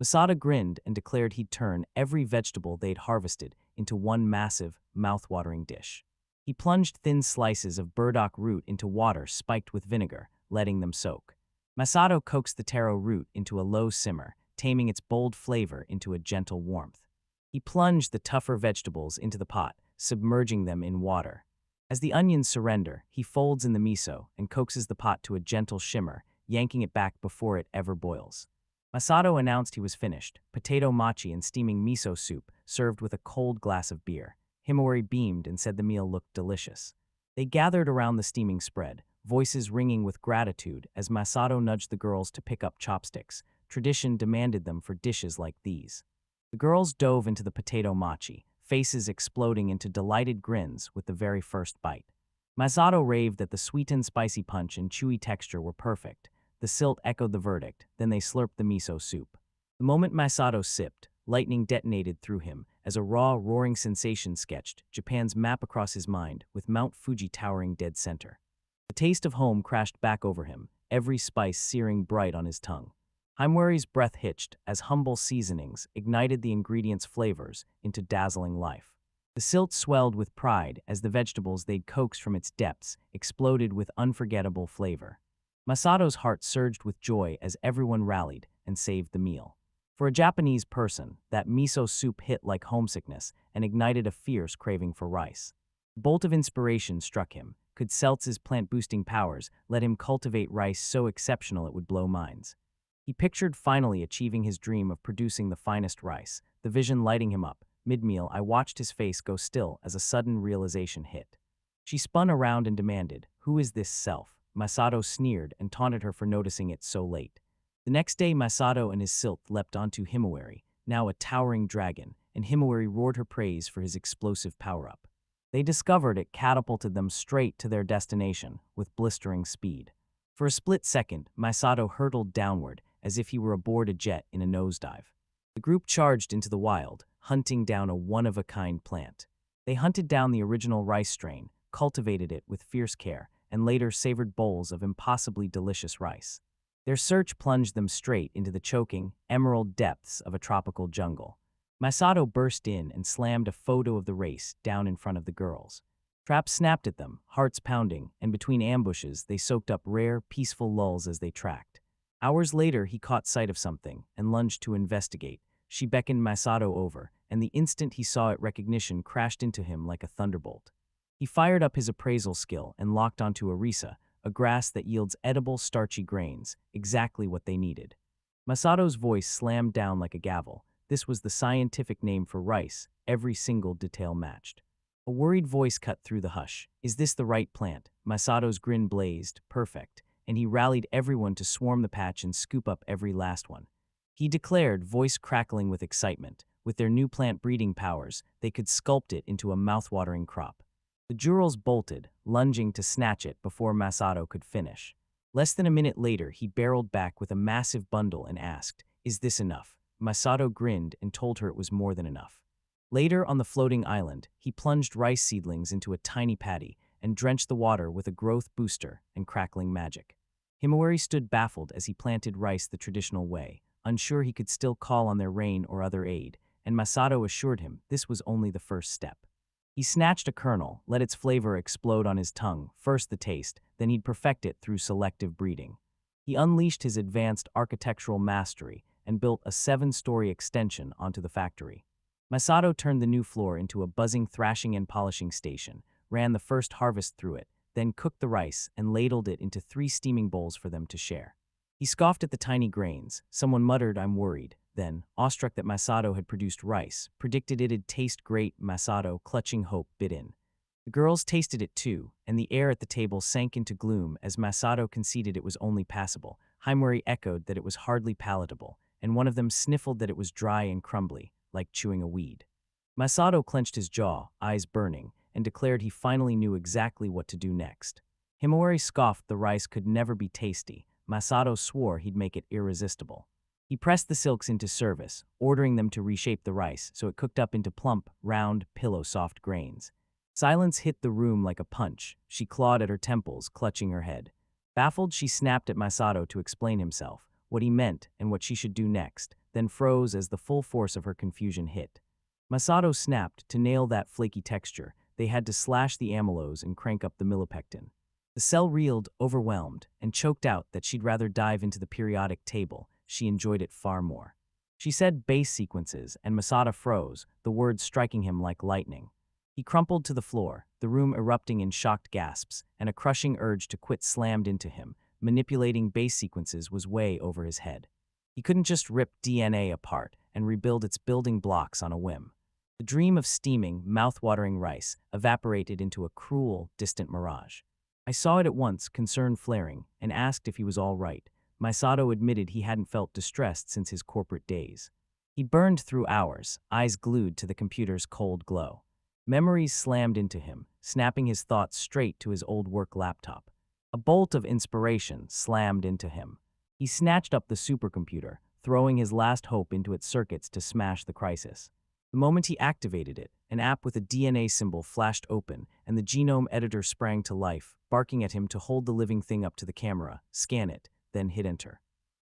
Masato grinned and declared he'd turn every vegetable they'd harvested into one massive, mouth-watering dish. He plunged thin slices of burdock root into water spiked with vinegar, letting them soak. Masato coaxed the taro root into a low simmer, taming its bold flavor into a gentle warmth. He plunged the tougher vegetables into the pot, submerging them in water. As the onions surrender, he folds in the miso and coaxes the pot to a gentle shimmer, yanking it back before it ever boils. Masato announced he was finished, potato machi and steaming miso soup, served with a cold glass of beer. Himawari beamed and said the meal looked delicious. They gathered around the steaming spread, voices ringing with gratitude as Masato nudged the girls to pick up chopsticks. Tradition demanded them for dishes like these. The girls dove into the potato machi, faces exploding into delighted grins with the very first bite. Masato raved that the sweet and spicy punch and chewy texture were perfect. The silt echoed the verdict, then they slurped the miso soup. The moment Masato sipped, lightning detonated through him as a raw, roaring sensation sketched Japan's map across his mind with Mount Fuji towering dead center. The taste of home crashed back over him, every spice searing bright on his tongue. Himawari's breath hitched as humble seasonings ignited the ingredients' flavors into dazzling life. The silt swelled with pride as the vegetables they'd coaxed from its depths exploded with unforgettable flavor. Masato's heart surged with joy as everyone rallied and saved the meal. For a Japanese person, that miso soup hit like homesickness and ignited a fierce craving for rice. A bolt of inspiration struck him. Could Seltz's plant-boosting powers let him cultivate rice so exceptional it would blow minds? He pictured finally achieving his dream of producing the finest rice, the vision lighting him up. Mid-meal, I watched his face go still as a sudden realization hit. She spun around and demanded, "Who is this self?" Masato sneered and taunted her for noticing it so late. The next day, Masato and his silk leapt onto Himawari, now a towering dragon, and Himawari roared her praise for his explosive power-up. They discovered it catapulted them straight to their destination with blistering speed. For a split second, Masato hurtled downward as if he were aboard a jet in a nosedive. The group charged into the wild, hunting down a one-of-a-kind plant. They hunted down the original rice strain, cultivated it with fierce care, and later savored bowls of impossibly delicious rice. Their search plunged them straight into the choking, emerald depths of a tropical jungle. Masato burst in and slammed a photo of the race down in front of the girls. Traps snapped at them, hearts pounding, and between ambushes they soaked up rare, peaceful lulls as they tracked. Hours later, he caught sight of something and lunged to investigate. She beckoned Masato over, and the instant he saw it, recognition crashed into him like a thunderbolt. He fired up his appraisal skill and locked onto Arisa, a grass that yields edible, starchy grains, exactly what they needed. Masato's voice slammed down like a gavel. This was the scientific name for rice, every single detail matched. A worried voice cut through the hush. "Is this the right plant?" Masato's grin blazed, perfect, and he rallied everyone to swarm the patch and scoop up every last one. He declared, voice crackling with excitement, with their new plant breeding powers, they could sculpt it into a mouth-watering crop. The jurors bolted, lunging to snatch it before Masato could finish. Less than a minute later, he barreled back with a massive bundle and asked, "Is this enough?" Masato grinned and told her it was more than enough. Later, on the floating island, he plunged rice seedlings into a tiny paddy and drenched the water with a growth booster and crackling magic. Himawari stood baffled as he planted rice the traditional way, unsure he could still call on their rain or other aid, and Masato assured him this was only the first step. He snatched a kernel, let its flavor explode on his tongue, first the taste, then he'd perfect it through selective breeding. He unleashed his advanced architectural mastery and built a 7-story extension onto the factory. Masato turned the new floor into a buzzing thrashing and polishing station, ran the first harvest through it, then cooked the rice and ladled it into 3 steaming bowls for them to share. He scoffed at the tiny grains. Someone muttered, "I'm worried." Then, awestruck that Masato had produced rice, predicted it'd taste great. Masato, clutching hope, bit in. The girls tasted it too, and the air at the table sank into gloom as Masato conceded it was only passable. Himawari echoed that it was hardly palatable, and one of them sniffled that it was dry and crumbly, like chewing a weed. Masato clenched his jaw, eyes burning, and declared he finally knew exactly what to do next. Himawari scoffed the rice could never be tasty. Masato swore he'd make it irresistible. He pressed the silks into service, ordering them to reshape the rice so it cooked up into plump, round, pillow-soft grains. Silence hit the room like a punch. She clawed at her temples, clutching her head. Baffled, she snapped at Masato to explain himself, what he meant and what she should do next, then froze as the full force of her confusion hit. Masato snapped. To nail that flaky texture, they had to slash the amylose and crank up the millipectin. The cell reeled, overwhelmed, and choked out that she'd rather dive into the periodic table. She enjoyed it far more. She said base sequences, and Masato froze, the words striking him like lightning. He crumpled to the floor, the room erupting in shocked gasps, and a crushing urge to quit slammed into him. Manipulating base sequences was way over his head. He couldn't just rip DNA apart and rebuild its building blocks on a whim. The dream of steaming, mouth-watering rice evaporated into a cruel, distant mirage. I saw it at once, concern flaring, and asked if he was all right. Masato admitted he hadn't felt distressed since his corporate days. He burned through hours, eyes glued to the computer's cold glow. Memories slammed into him, snapping his thoughts straight to his old work laptop. A bolt of inspiration slammed into him. He snatched up the supercomputer, throwing his last hope into its circuits to smash the crisis. The moment he activated it, an app with a DNA symbol flashed open, and the genome editor sprang to life, barking at him to hold the living thing up to the camera, scan it, then hit enter.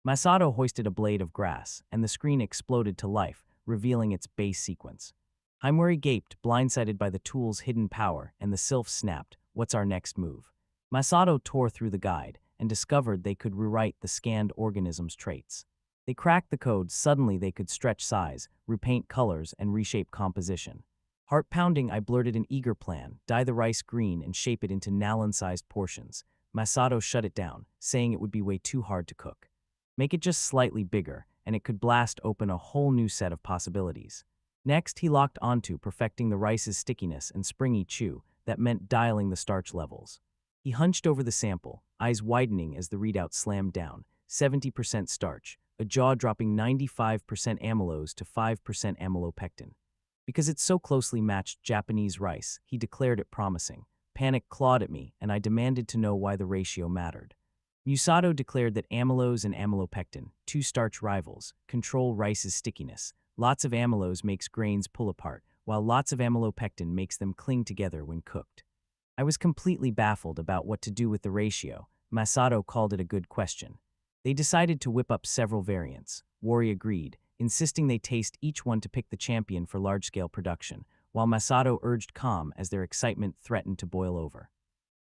Masato hoisted a blade of grass, and the screen exploded to life, revealing its base sequence. Himawari gaped, blindsided by the tool's hidden power, and the sylph snapped, "What's our next move?" Masato tore through the guide, and discovered they could rewrite the scanned organism's traits. They cracked the code. Suddenly they could stretch size, repaint colors, and reshape composition. Heart-pounding, I blurted an eager plan: dye the rice green and shape it into Nalan-sized portions. Masato shut it down, saying it would be way too hard to cook. Make it just slightly bigger, and it could blast open a whole new set of possibilities. Next, he locked onto perfecting the rice's stickiness and springy chew. That meant dialing the starch levels. He hunched over the sample, eyes widening as the readout slammed down: 70% starch, a jaw-dropping 95% amylose to 5% amylopectin. Because it so closely matched Japanese rice, he declared it promising. Panic clawed at me, and I demanded to know why the ratio mattered. Musato declared that amylose and amylopectin, two starch rivals, control rice's stickiness. Lots of amylose makes grains pull apart, while lots of amylopectin makes them cling together when cooked. I was completely baffled about what to do with the ratio. Masato called it a good question. They decided to whip up several variants. Wari agreed, insisting they taste each one to pick the champion for large-scale production, while Masato urged calm as their excitement threatened to boil over.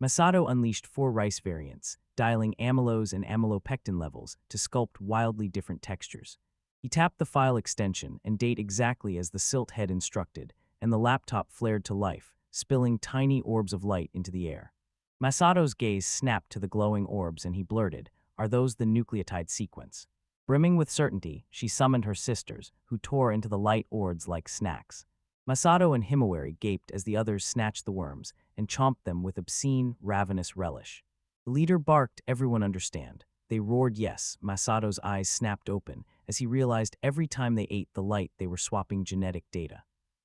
Masato unleashed 4 rice variants, dialing amylose and amylopectin levels to sculpt wildly different textures. He tapped the file extension and date exactly as the silt had instructed, and the laptop flared to life, spilling tiny orbs of light into the air. Masato's gaze snapped to the glowing orbs and he blurted, "Are those the nucleotide sequence?" Brimming with certainty, she summoned her sisters, who tore into the light orbs like snacks. Masato and Himawari gaped as the others snatched the worms and chomped them with obscene, ravenous relish. The leader barked, "Everyone understand." They roared yes. Masato's eyes snapped open as he realized every time they ate the light they were swapping genetic data.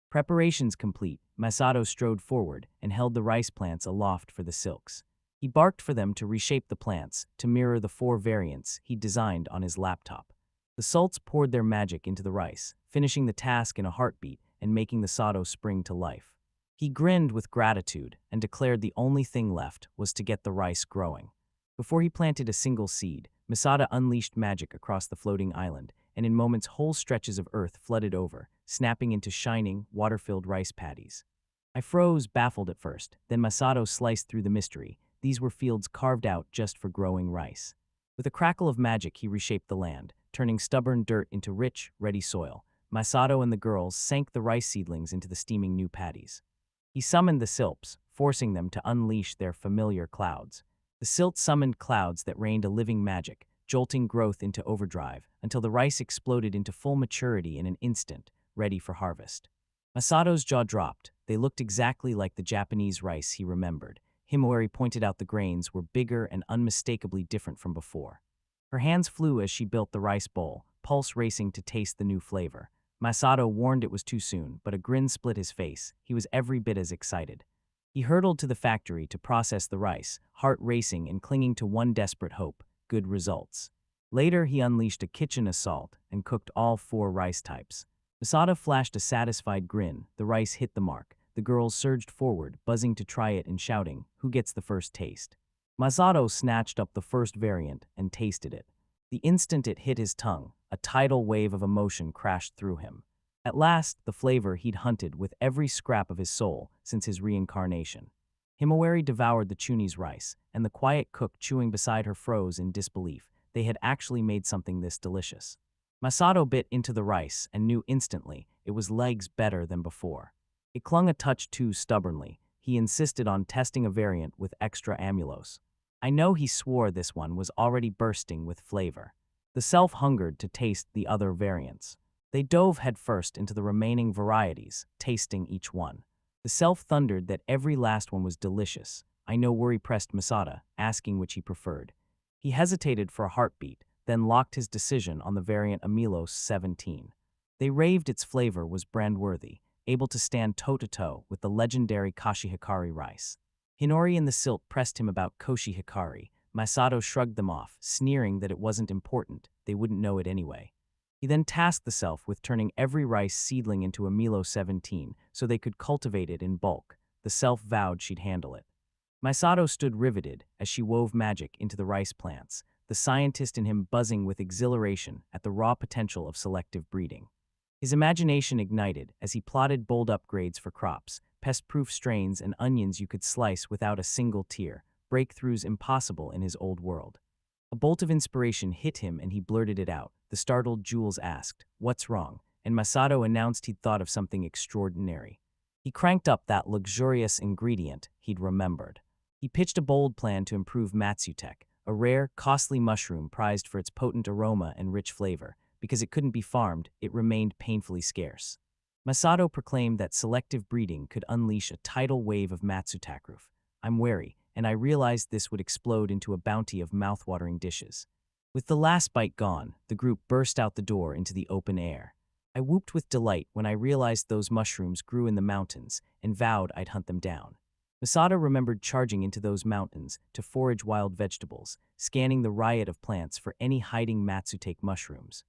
Preparations complete, Masato strode forward and held the rice plants aloft for the silks. He barked for them to reshape the plants to mirror the 4 variants he'd designed on his laptop. The sults poured their magic into the rice, finishing the task in a heartbeat and making the sado spring to life. He grinned with gratitude and declared the only thing left was to get the rice growing. Before he planted a single seed, Masada unleashed magic across the floating island, and in moments whole stretches of earth flooded over, snapping into shining, water-filled rice paddies. I froze, baffled at first, then Masato sliced through the mystery. These were fields carved out just for growing rice. With a crackle of magic, he reshaped the land, turning stubborn dirt into rich, ready soil. Masato and the girls sank the rice seedlings into the steaming new paddies. He summoned the silps, forcing them to unleash their familiar clouds. The silt summoned clouds that rained a living magic, jolting growth into overdrive, until the rice exploded into full maturity in an instant, ready for harvest. Masato's jaw dropped. They looked exactly like the Japanese rice he remembered. Himawari pointed out the grains were bigger and unmistakably different from before. Her hands flew as she built the rice bowl, pulse racing to taste the new flavor. Masato warned it was too soon, but a grin split his face. He was every bit as excited. He hurtled to the factory to process the rice, heart racing and clinging to one desperate hope: good results. Later, he unleashed a kitchen assault and cooked all 4 rice types. Masato flashed a satisfied grin. The rice hit the mark. The girls surged forward, buzzing to try it and shouting, "Who gets the first taste?" Masato snatched up the first variant and tasted it. The instant it hit his tongue, a tidal wave of emotion crashed through him. At last, the flavor he'd hunted with every scrap of his soul since his reincarnation. Himawari devoured the Chuni's rice, and the quiet cook chewing beside her froze in disbelief. They had actually made something this delicious. Masato bit into the rice and knew instantly it was legs better than before. It clung a touch too stubbornly. He insisted on testing a variant with extra amylose. I know he swore this one was already bursting with flavor. The self hungered to taste the other variants. They dove headfirst into the remaining varieties, tasting each one. The self thundered that every last one was delicious. I know Worry pressed Masada, asking which he preferred. He hesitated for a heartbeat, then locked his decision on the variant Amylose 17. They raved its flavor was brand-worthy, able to stand toe-to-toe with the legendary Kashi Hikari rice. Hinori and the Silt pressed him about Koshi Hikari. Masato shrugged them off, sneering that it wasn't important, they wouldn't know it anyway. He then tasked the self with turning every rice seedling into Amilo 17 so they could cultivate it in bulk. The self vowed she'd handle it. Masato stood riveted as she wove magic into the rice plants, the scientist in him buzzing with exhilaration at the raw potential of selective breeding. His imagination ignited as he plotted bold upgrades for crops, pest-proof strains and onions you could slice without a single tear, breakthroughs impossible in his old world. A bolt of inspiration hit him and he blurted it out. The startled Jules asked, "What's wrong?" And Masato announced he'd thought of something extraordinary. He cranked up that luxurious ingredient he'd remembered. He pitched a bold plan to improve Matsutake, a rare, costly mushroom prized for its potent aroma and rich flavor. Because it couldn't be farmed, it remained painfully scarce. Masato proclaimed that selective breeding could unleash a tidal wave of Matsutake. I'm wary, and I realized this would explode into a bounty of mouthwatering dishes. With the last bite gone, the group burst out the door into the open air. I whooped with delight when I realized those mushrooms grew in the mountains and vowed I'd hunt them down. Masato remembered charging into those mountains to forage wild vegetables, scanning the riot of plants for any hiding Matsutake mushrooms.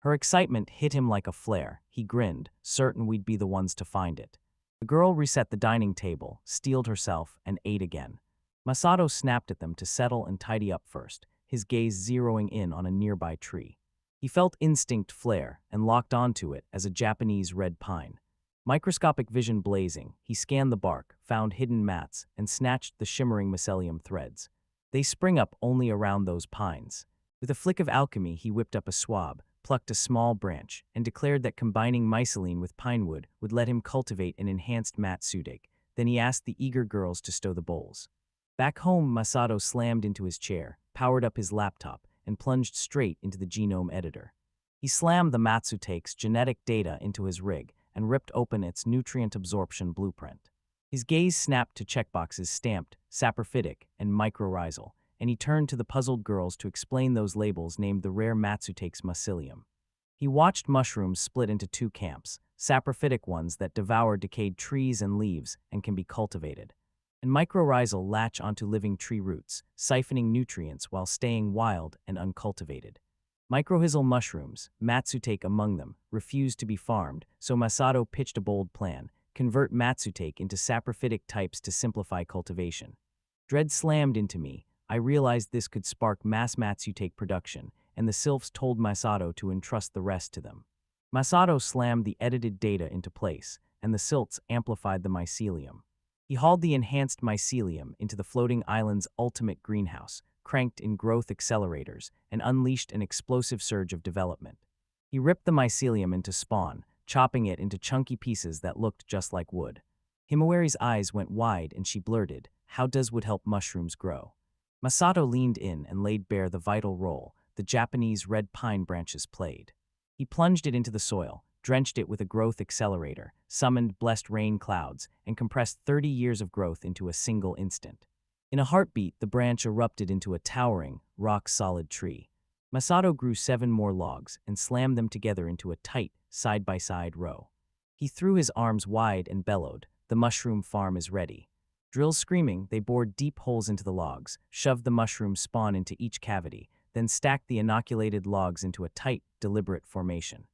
Her excitement hit him like a flare. He grinned, certain we'd be the ones to find it. The girl reset the dining table, steeled herself, and ate again. Masato snapped at them to settle and tidy up first, his gaze zeroing in on a nearby tree. He felt instinct flare and locked onto it as a Japanese red pine. Microscopic vision blazing, he scanned the bark, found hidden mats, and snatched the shimmering mycelium threads. They spring up only around those pines. With a flick of alchemy, he whipped up a swab, plucked a small branch, and declared that combining mycelium with pinewood would let him cultivate an enhanced Matsutake. Then he asked the eager girls to stow the bowls. Back home, Masato slammed into his chair, powered up his laptop, and plunged straight into the genome editor. He slammed the Matsutake's genetic data into his rig and ripped open its nutrient absorption blueprint. His gaze snapped to checkboxes stamped saprophytic and mycorrhizal, and he turned to the puzzled girls to explain those labels named the rare Matsutake's mycelium. He watched mushrooms split into two camps, saprophytic ones that devour decayed trees and leaves and can be cultivated, and mycorrhizal latch onto living tree roots, siphoning nutrients while staying wild and uncultivated. Mycorrhizal mushrooms, Matsutake among them, refused to be farmed, so Masato pitched a bold plan: convert Matsutake into saprophytic types to simplify cultivation. Dread slammed into me. I realized this could spark mass Matsutake production, and the sylphs told Masato to entrust the rest to them. Masato slammed the edited data into place, and the sylphs amplified the mycelium. He hauled the enhanced mycelium into the floating island's ultimate greenhouse, cranked in growth accelerators, and unleashed an explosive surge of development. He ripped the mycelium into spawn, chopping it into chunky pieces that looked just like wood. Himawari's eyes went wide and she blurted, "How does wood help mushrooms grow?" Masato leaned in and laid bare the vital role the Japanese red pine branches played. He plunged it into the soil, drenched it with a growth accelerator, summoned blessed rain clouds, and compressed 30 years of growth into a single instant. In a heartbeat, the branch erupted into a towering, rock-solid tree. Masato grew 7 more logs and slammed them together into a tight, side-by-side row. He threw his arms wide and bellowed, "The mushroom farm is ready." Drills screaming, they bored deep holes into the logs, shoved the mushroom spawn into each cavity, then stacked the inoculated logs into a tight, deliberate formation.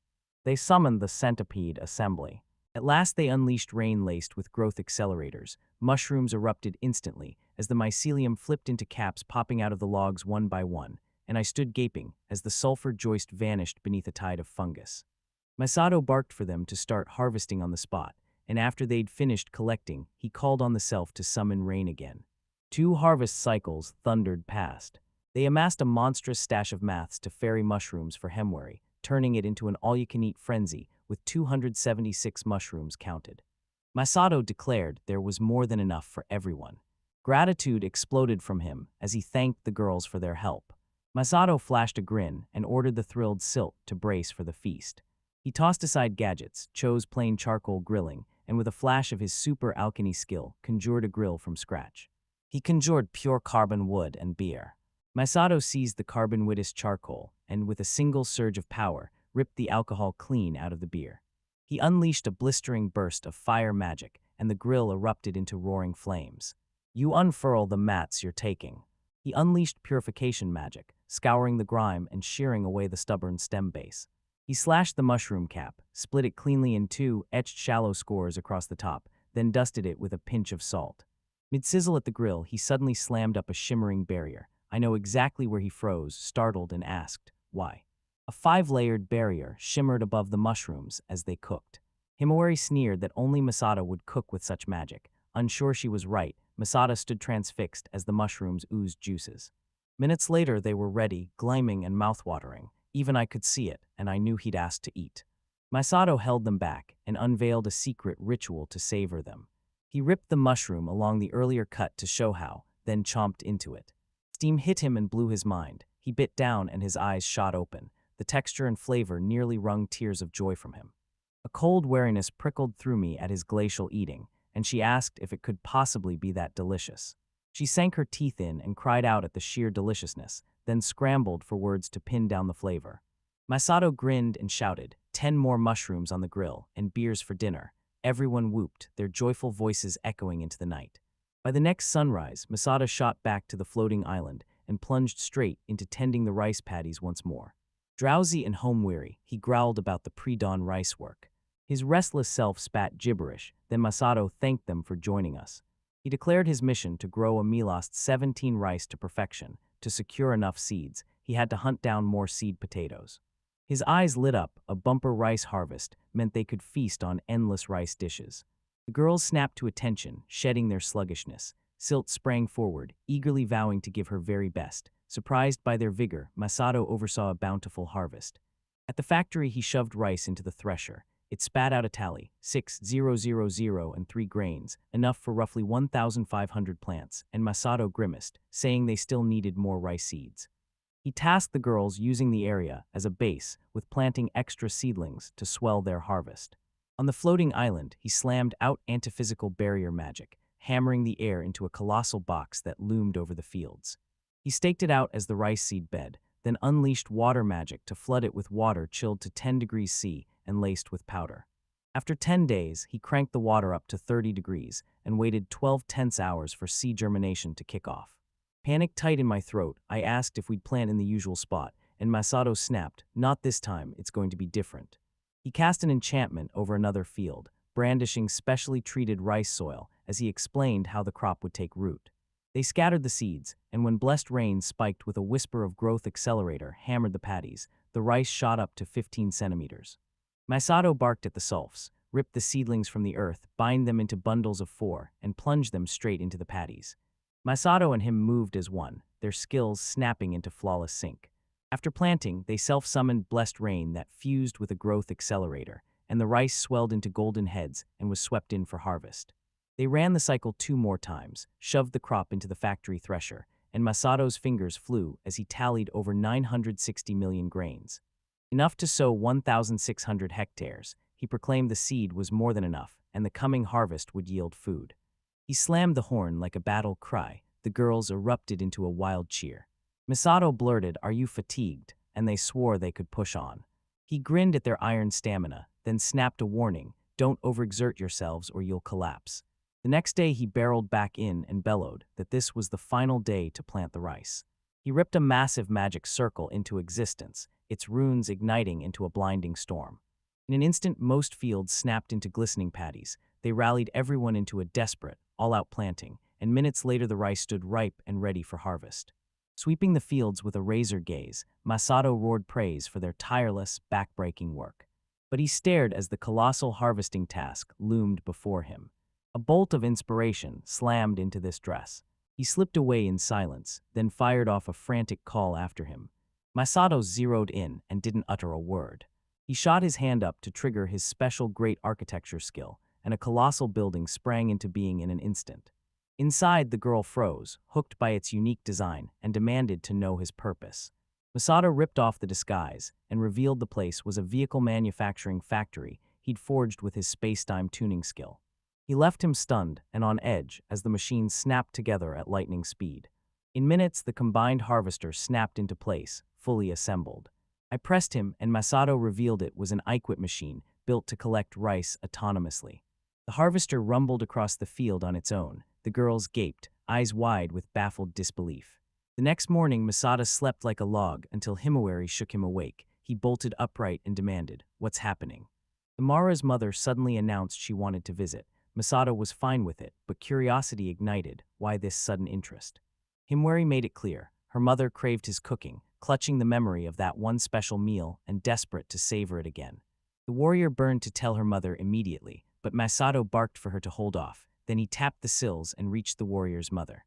They summoned the centipede assembly. At last they unleashed rain laced with growth accelerators. Mushrooms erupted instantly as the mycelium flipped into caps popping out of the logs one by one, and I stood gaping as the sulfur joist vanished beneath a tide of fungus. Masato barked for them to start harvesting on the spot, and after they'd finished collecting, he called on the self to summon rain again. 2 harvest cycles thundered past. They amassed a monstrous stash of maths to ferry mushrooms for Hemwari, turning it into an all-you-can-eat frenzy with 276 mushrooms counted. Masato declared there was more than enough for everyone. Gratitude exploded from him as he thanked the girls for their help. Masato flashed a grin and ordered the thrilled Silt to brace for the feast. He tossed aside gadgets, chose plain charcoal grilling, and with a flash of his super alchemy skill, conjured a grill from scratch. He conjured pure carbon wood and beer. Masato seized the carbon-wittiest charcoal and, with a single surge of power, ripped the alcohol clean out of the beer. He unleashed a blistering burst of fire magic, and the grill erupted into roaring flames. "You unfurl the mats you're taking." He unleashed purification magic, scouring the grime and shearing away the stubborn stem base. He slashed the mushroom cap, split it cleanly in 2, etched shallow scores across the top, then dusted it with a pinch of salt. Mid-sizzle at the grill, he suddenly slammed up a shimmering barrier. I know exactly where he froze, startled, and asked, "Why?" A 5-layered barrier shimmered above the mushrooms as they cooked. Himawari sneered that only Masato would cook with such magic. Unsure she was right, Masato stood transfixed as the mushrooms oozed juices. Minutes later, they were ready, gleaming and mouthwatering. Even I could see it, and I knew he'd asked to eat. Masato held them back and unveiled a secret ritual to savor them. He ripped the mushroom along the earlier cut to show how, then chomped into it. Steam hit him and blew his mind. He bit down and his eyes shot open. The texture and flavor nearly wrung tears of joy from him. A cold wariness prickled through me at his glacial eating, and she asked if it could possibly be that delicious. She sank her teeth in and cried out at the sheer deliciousness, then scrambled for words to pin down the flavor. Masato grinned and shouted, 10 more mushrooms on the grill, and beers for dinner. Everyone whooped, their joyful voices echoing into the night. By the next sunrise, Masato shot back to the floating island and plunged straight into tending the rice paddies once more. Drowsy and home-weary, he growled about the pre-dawn rice work. His restless self spat gibberish, then Masato thanked them for joining us. He declared his mission to grow a Milost 17 rice to perfection. To secure enough seeds, he had to hunt down more seed potatoes. His eyes lit up. A bumper rice harvest meant they could feast on endless rice dishes. The girls snapped to attention, shedding their sluggishness. Silt sprang forward, eagerly vowing to give her very best. Surprised by their vigor, Masato oversaw a bountiful harvest. At the factory, he shoved rice into the thresher. It spat out a tally, 6,000 and 3 grains, enough for roughly 1,500 plants, and Masato grimaced, saying they still needed more rice seeds. He tasked the girls using the area as a base with planting extra seedlings to swell their harvest. On the floating island, he slammed out antiphysical barrier magic, hammering the air into a colossal box that loomed over the fields. He staked it out as the rice seed bed, then unleashed water magic to flood it with water chilled to 10 degrees C and laced with powder. After 10 days, he cranked the water up to 30 degrees and waited 12 tense hours for seed germination to kick off. Panic tight in my throat, I asked if we'd plant in the usual spot, and Masato snapped, "Not this time, it's going to be different." He cast an enchantment over another field, brandishing specially treated rice soil as he explained how the crop would take root. They scattered the seeds, and when blessed rain spiked with a whisper of growth accelerator hammered the paddies, the rice shot up to 15 centimeters. Masato barked at the sulfs, ripped the seedlings from the earth, bind them into bundles of 4, and plunged them straight into the paddies. Masato and him moved as one, their skills snapping into flawless sync. After planting, they self-summoned blessed rain that fused with a growth accelerator, and the rice swelled into golden heads and was swept in for harvest. They ran the cycle 2 more times, shoved the crop into the factory thresher, and Masato's fingers flew as he tallied over 960 million grains. Enough to sow 1,600 hectares, he proclaimed the seed was more than enough, and the coming harvest would yield food. He slammed the horn like a battle cry. The girls erupted into a wild cheer. Masato blurted, "Are you fatigued?" and they swore they could push on. He grinned at their iron stamina, then snapped a warning, "Don't overexert yourselves or you'll collapse." The next day he barreled back in and bellowed that this was the final day to plant the rice. He ripped a massive magic circle into existence, its runes igniting into a blinding storm. In an instant, most fields snapped into glistening paddies. They rallied everyone into a desperate, all-out planting, and minutes later the rice stood ripe and ready for harvest. Sweeping the fields with a razor gaze, Masato roared praise for their tireless, back-breaking work. But he stared as the colossal harvesting task loomed before him. A bolt of inspiration slammed into this dress. He slipped away in silence, then fired off a frantic call after him. Masato zeroed in and didn't utter a word. He shot his hand up to trigger his special great architecture skill, and a colossal building sprang into being in an instant. Inside, the girl froze, hooked by its unique design, and demanded to know his purpose. Masato ripped off the disguise and revealed the place was a vehicle manufacturing factory he'd forged with his space-time tuning skill. He left him stunned and on edge as the machines snapped together at lightning speed. In minutes, the combined harvester snapped into place, fully assembled. I pressed him, and Masato revealed it was an iQuip machine built to collect rice autonomously. The harvester rumbled across the field on its own. The girls gaped, eyes wide with baffled disbelief. The next morning, Masato slept like a log until Himawari shook him awake. He bolted upright and demanded, "What's happening?" Imara's mother suddenly announced she wanted to visit. Masato was fine with it, but curiosity ignited. Why this sudden interest? Himawari made it clear. Her mother craved his cooking, clutching the memory of that one special meal and desperate to savor it again. The warrior burned to tell her mother immediately, but Masato barked for her to hold off. Then he tapped the sills and reached the warrior's mother.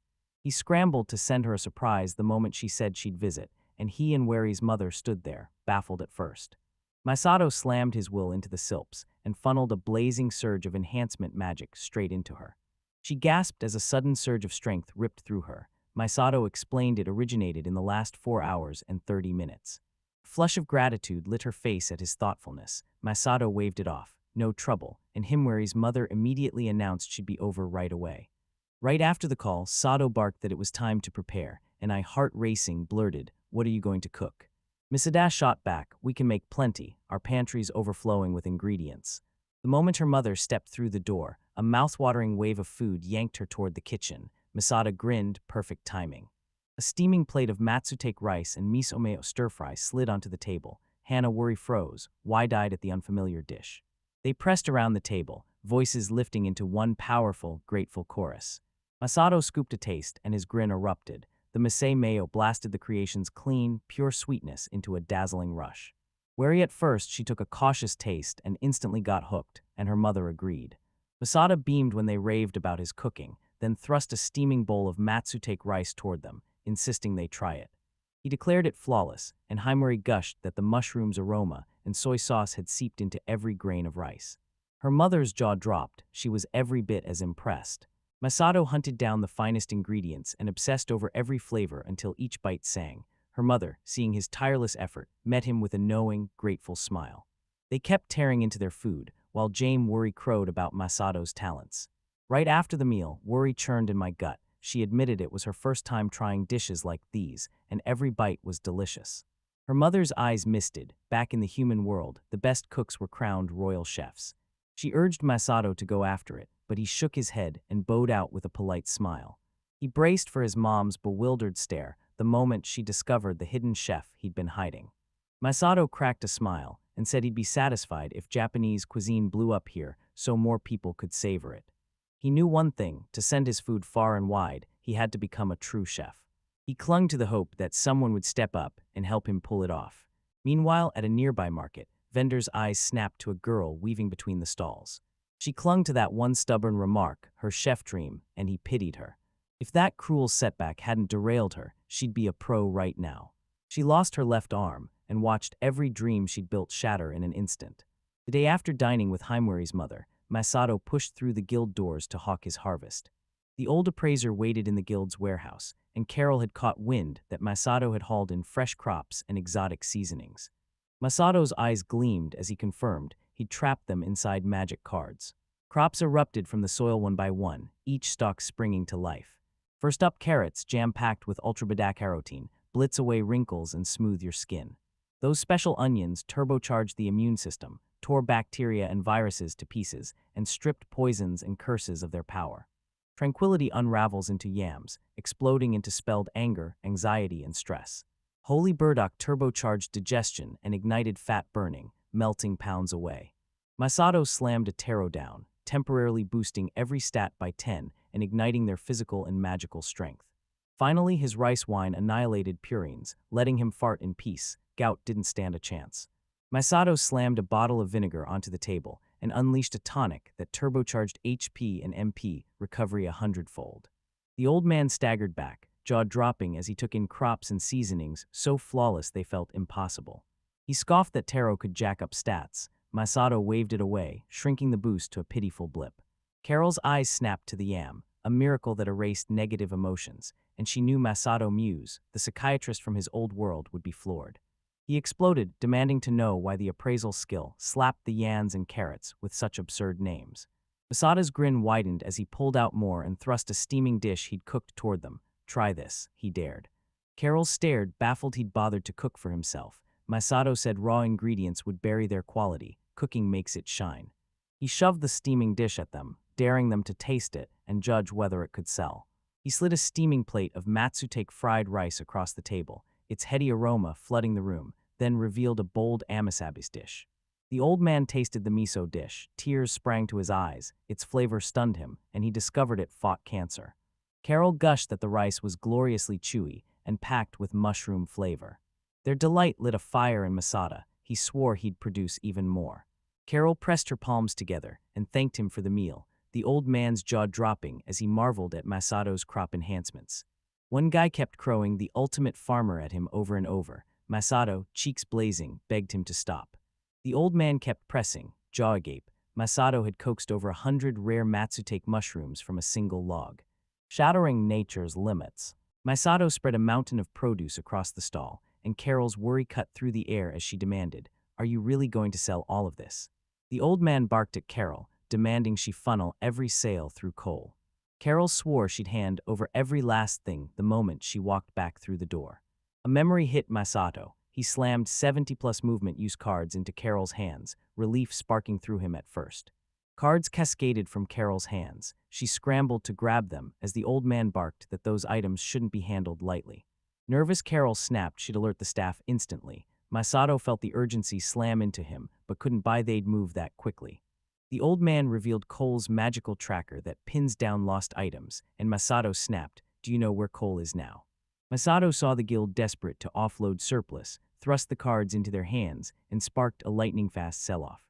He scrambled to send her a surprise the moment she said she'd visit, and he and Wari's mother stood there, baffled at first. Masato slammed his will into the silps and funneled a blazing surge of enhancement magic straight into her. She gasped as a sudden surge of strength ripped through her. Masato explained it originated in the last 4 hours and 30 minutes. A flush of gratitude lit her face at his thoughtfulness. Masato waved it off. No trouble, and Himwari's mother immediately announced she'd be over right away. Right after the call, Sato barked that it was time to prepare, and I, heart racing, blurted, "What are you going to cook?" Misada shot back, "We can make plenty, our pantry's overflowing with ingredients." The moment her mother stepped through the door, a mouth-watering wave of food yanked her toward the kitchen. Misada grinned, perfect timing. A steaming plate of matsutake rice and miso-mayo stir-fry slid onto the table. Hana Wari froze, wide-eyed at the unfamiliar dish. They pressed around the table, voices lifting into one powerful, grateful chorus. Masato scooped a taste, and his grin erupted. The mise mayo blasted the creation's clean, pure sweetness into a dazzling rush. Wary at first, she took a cautious taste and instantly got hooked, and her mother agreed. Masada beamed when they raved about his cooking, then thrust a steaming bowl of matsutake rice toward them, insisting they try it. He declared it flawless, and Himewari gushed that the mushroom's aroma and soy sauce had seeped into every grain of rice. Her mother's jaw dropped. She was every bit as impressed. Masato hunted down the finest ingredients and obsessed over every flavor until each bite sang. Her mother, seeing his tireless effort, met him with a knowing, grateful smile. They kept tearing into their food, while Jame Worry crowed about Masato's talents. Right after the meal, worry churned in my gut. She admitted it was her first time trying dishes like these, and every bite was delicious. Her mother's eyes misted. Back in the human world, the best cooks were crowned royal chefs. She urged Masato to go after it, but he shook his head and bowed out with a polite smile. He braced for his mom's bewildered stare the moment she discovered the hidden chef he'd been hiding. Masato cracked a smile and said he'd be satisfied if Japanese cuisine blew up here so more people could savor it. He knew one thing: to send his food far and wide, he had to become a true chef. He clung to the hope that someone would step up and help him pull it off. Meanwhile, at a nearby market, vendors' eyes snapped to a girl weaving between the stalls. She clung to that one stubborn remark, her chef dream, and he pitied her. If that cruel setback hadn't derailed her, she'd be a pro right now. She lost her left arm and watched every dream she'd built shatter in an instant. The day after dining with Himewari's mother, Masato pushed through the guild doors to hawk his harvest. The old appraiser waited in the guild's warehouse, and Carol had caught wind that Masato had hauled in fresh crops and exotic seasonings. Masato's eyes gleamed as he confirmed he'd trapped them inside magic cards. Crops erupted from the soil one by one, each stalk springing to life. First up, carrots, jam-packed with ultra-beta-carotene, blitz away wrinkles and smooth your skin. Those special onions turbocharged the immune system, tore bacteria and viruses to pieces, and stripped poisons and curses of their power. Tranquility unravels into yams, exploding into spelled anger, anxiety, and stress. Holy burdock turbocharged digestion and ignited fat burning, melting pounds away. Masato slammed a taro down, temporarily boosting every stat by 10 and igniting their physical and magical strength. Finally, his rice wine annihilated purines, letting him fart in peace. Gout didn't stand a chance. Masato slammed a bottle of vinegar onto the table and unleashed a tonic that turbocharged HP and MP recovery 100-fold. The old man staggered back, jaw dropping as he took in crops and seasonings so flawless they felt impossible. He scoffed that taro could jack up stats. Masato waved it away, shrinking the boost to a pitiful blip. Carol's eyes snapped to the yam, a miracle that erased negative emotions, and she knew Masato Muse, the psychiatrist from his old world, would be floored. He exploded, demanding to know why the appraisal skill slapped the yans and carrots with such absurd names. Masato's grin widened as he pulled out more and thrust a steaming dish he'd cooked toward them. "Try this," he dared. Carol stared, baffled he'd bothered to cook for himself. Masato said raw ingredients would bury their quality. Cooking makes it shine. He shoved the steaming dish at them, daring them to taste it and judge whether it could sell. He slid a steaming plate of matsutake fried rice across the table, its heady aroma flooding the room, then revealed a bold amisabis dish. The old man tasted the miso dish. Tears sprang to his eyes. Its flavor stunned him, and he discovered it fought cancer. Carol gushed that the rice was gloriously chewy and packed with mushroom flavor. Their delight lit a fire in Masada. He swore he'd produce even more. Carol pressed her palms together and thanked him for the meal, the old man's jaw dropping as he marveled at Masato's crop enhancements. One guy kept crowing the ultimate farmer at him over and over. Masato, cheeks blazing, begged him to stop. The old man kept pressing, jaw agape. Masato had coaxed over 100 rare matsutake mushrooms from a single log, shattering nature's limits. Masato spread a mountain of produce across the stall, and Carol's worry cut through the air as she demanded, "Are you really going to sell all of this?" The old man barked at Carol, demanding she funnel every sale through coal. Carol swore she'd hand over every last thing the moment she walked back through the door. A memory hit Masato. He slammed 70-plus movement use cards into Carol's hands, relief sparking through him at first. Cards cascaded from Carol's hands. She scrambled to grab them as the old man barked that those items shouldn't be handled lightly. Nervous Carol snapped she'd alert the staff instantly. Masato felt the urgency slam into him, but couldn't buy they'd move that quickly. The old man revealed Cole's magical tracker that pins down lost items, and Masato snapped, "Do you know where Cole is now?" Masato saw the guild desperate to offload surplus, thrust the cards into their hands, and sparked a lightning-fast sell-off.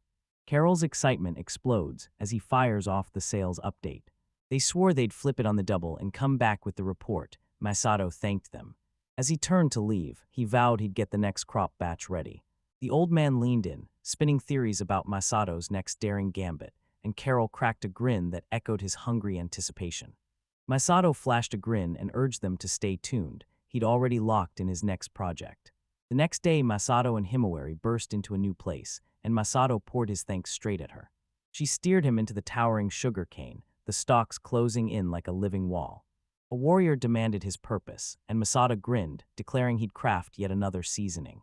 Carol's excitement explodes as he fires off the sales update. They swore they'd flip it on the double and come back with the report. Masato thanked them. As he turned to leave, he vowed he'd get the next crop batch ready. The old man leaned in, spinning theories about Masato's next daring gambit, and Carol cracked a grin that echoed his hungry anticipation. Masato flashed a grin and urged them to stay tuned. He'd already locked in his next project. The next day, Masato and Himawari burst into a new place, and Masato poured his thanks straight at her. She steered him into the towering sugar cane, the stalks closing in like a living wall. A warrior demanded his purpose, and Masato grinned, declaring he'd craft yet another seasoning.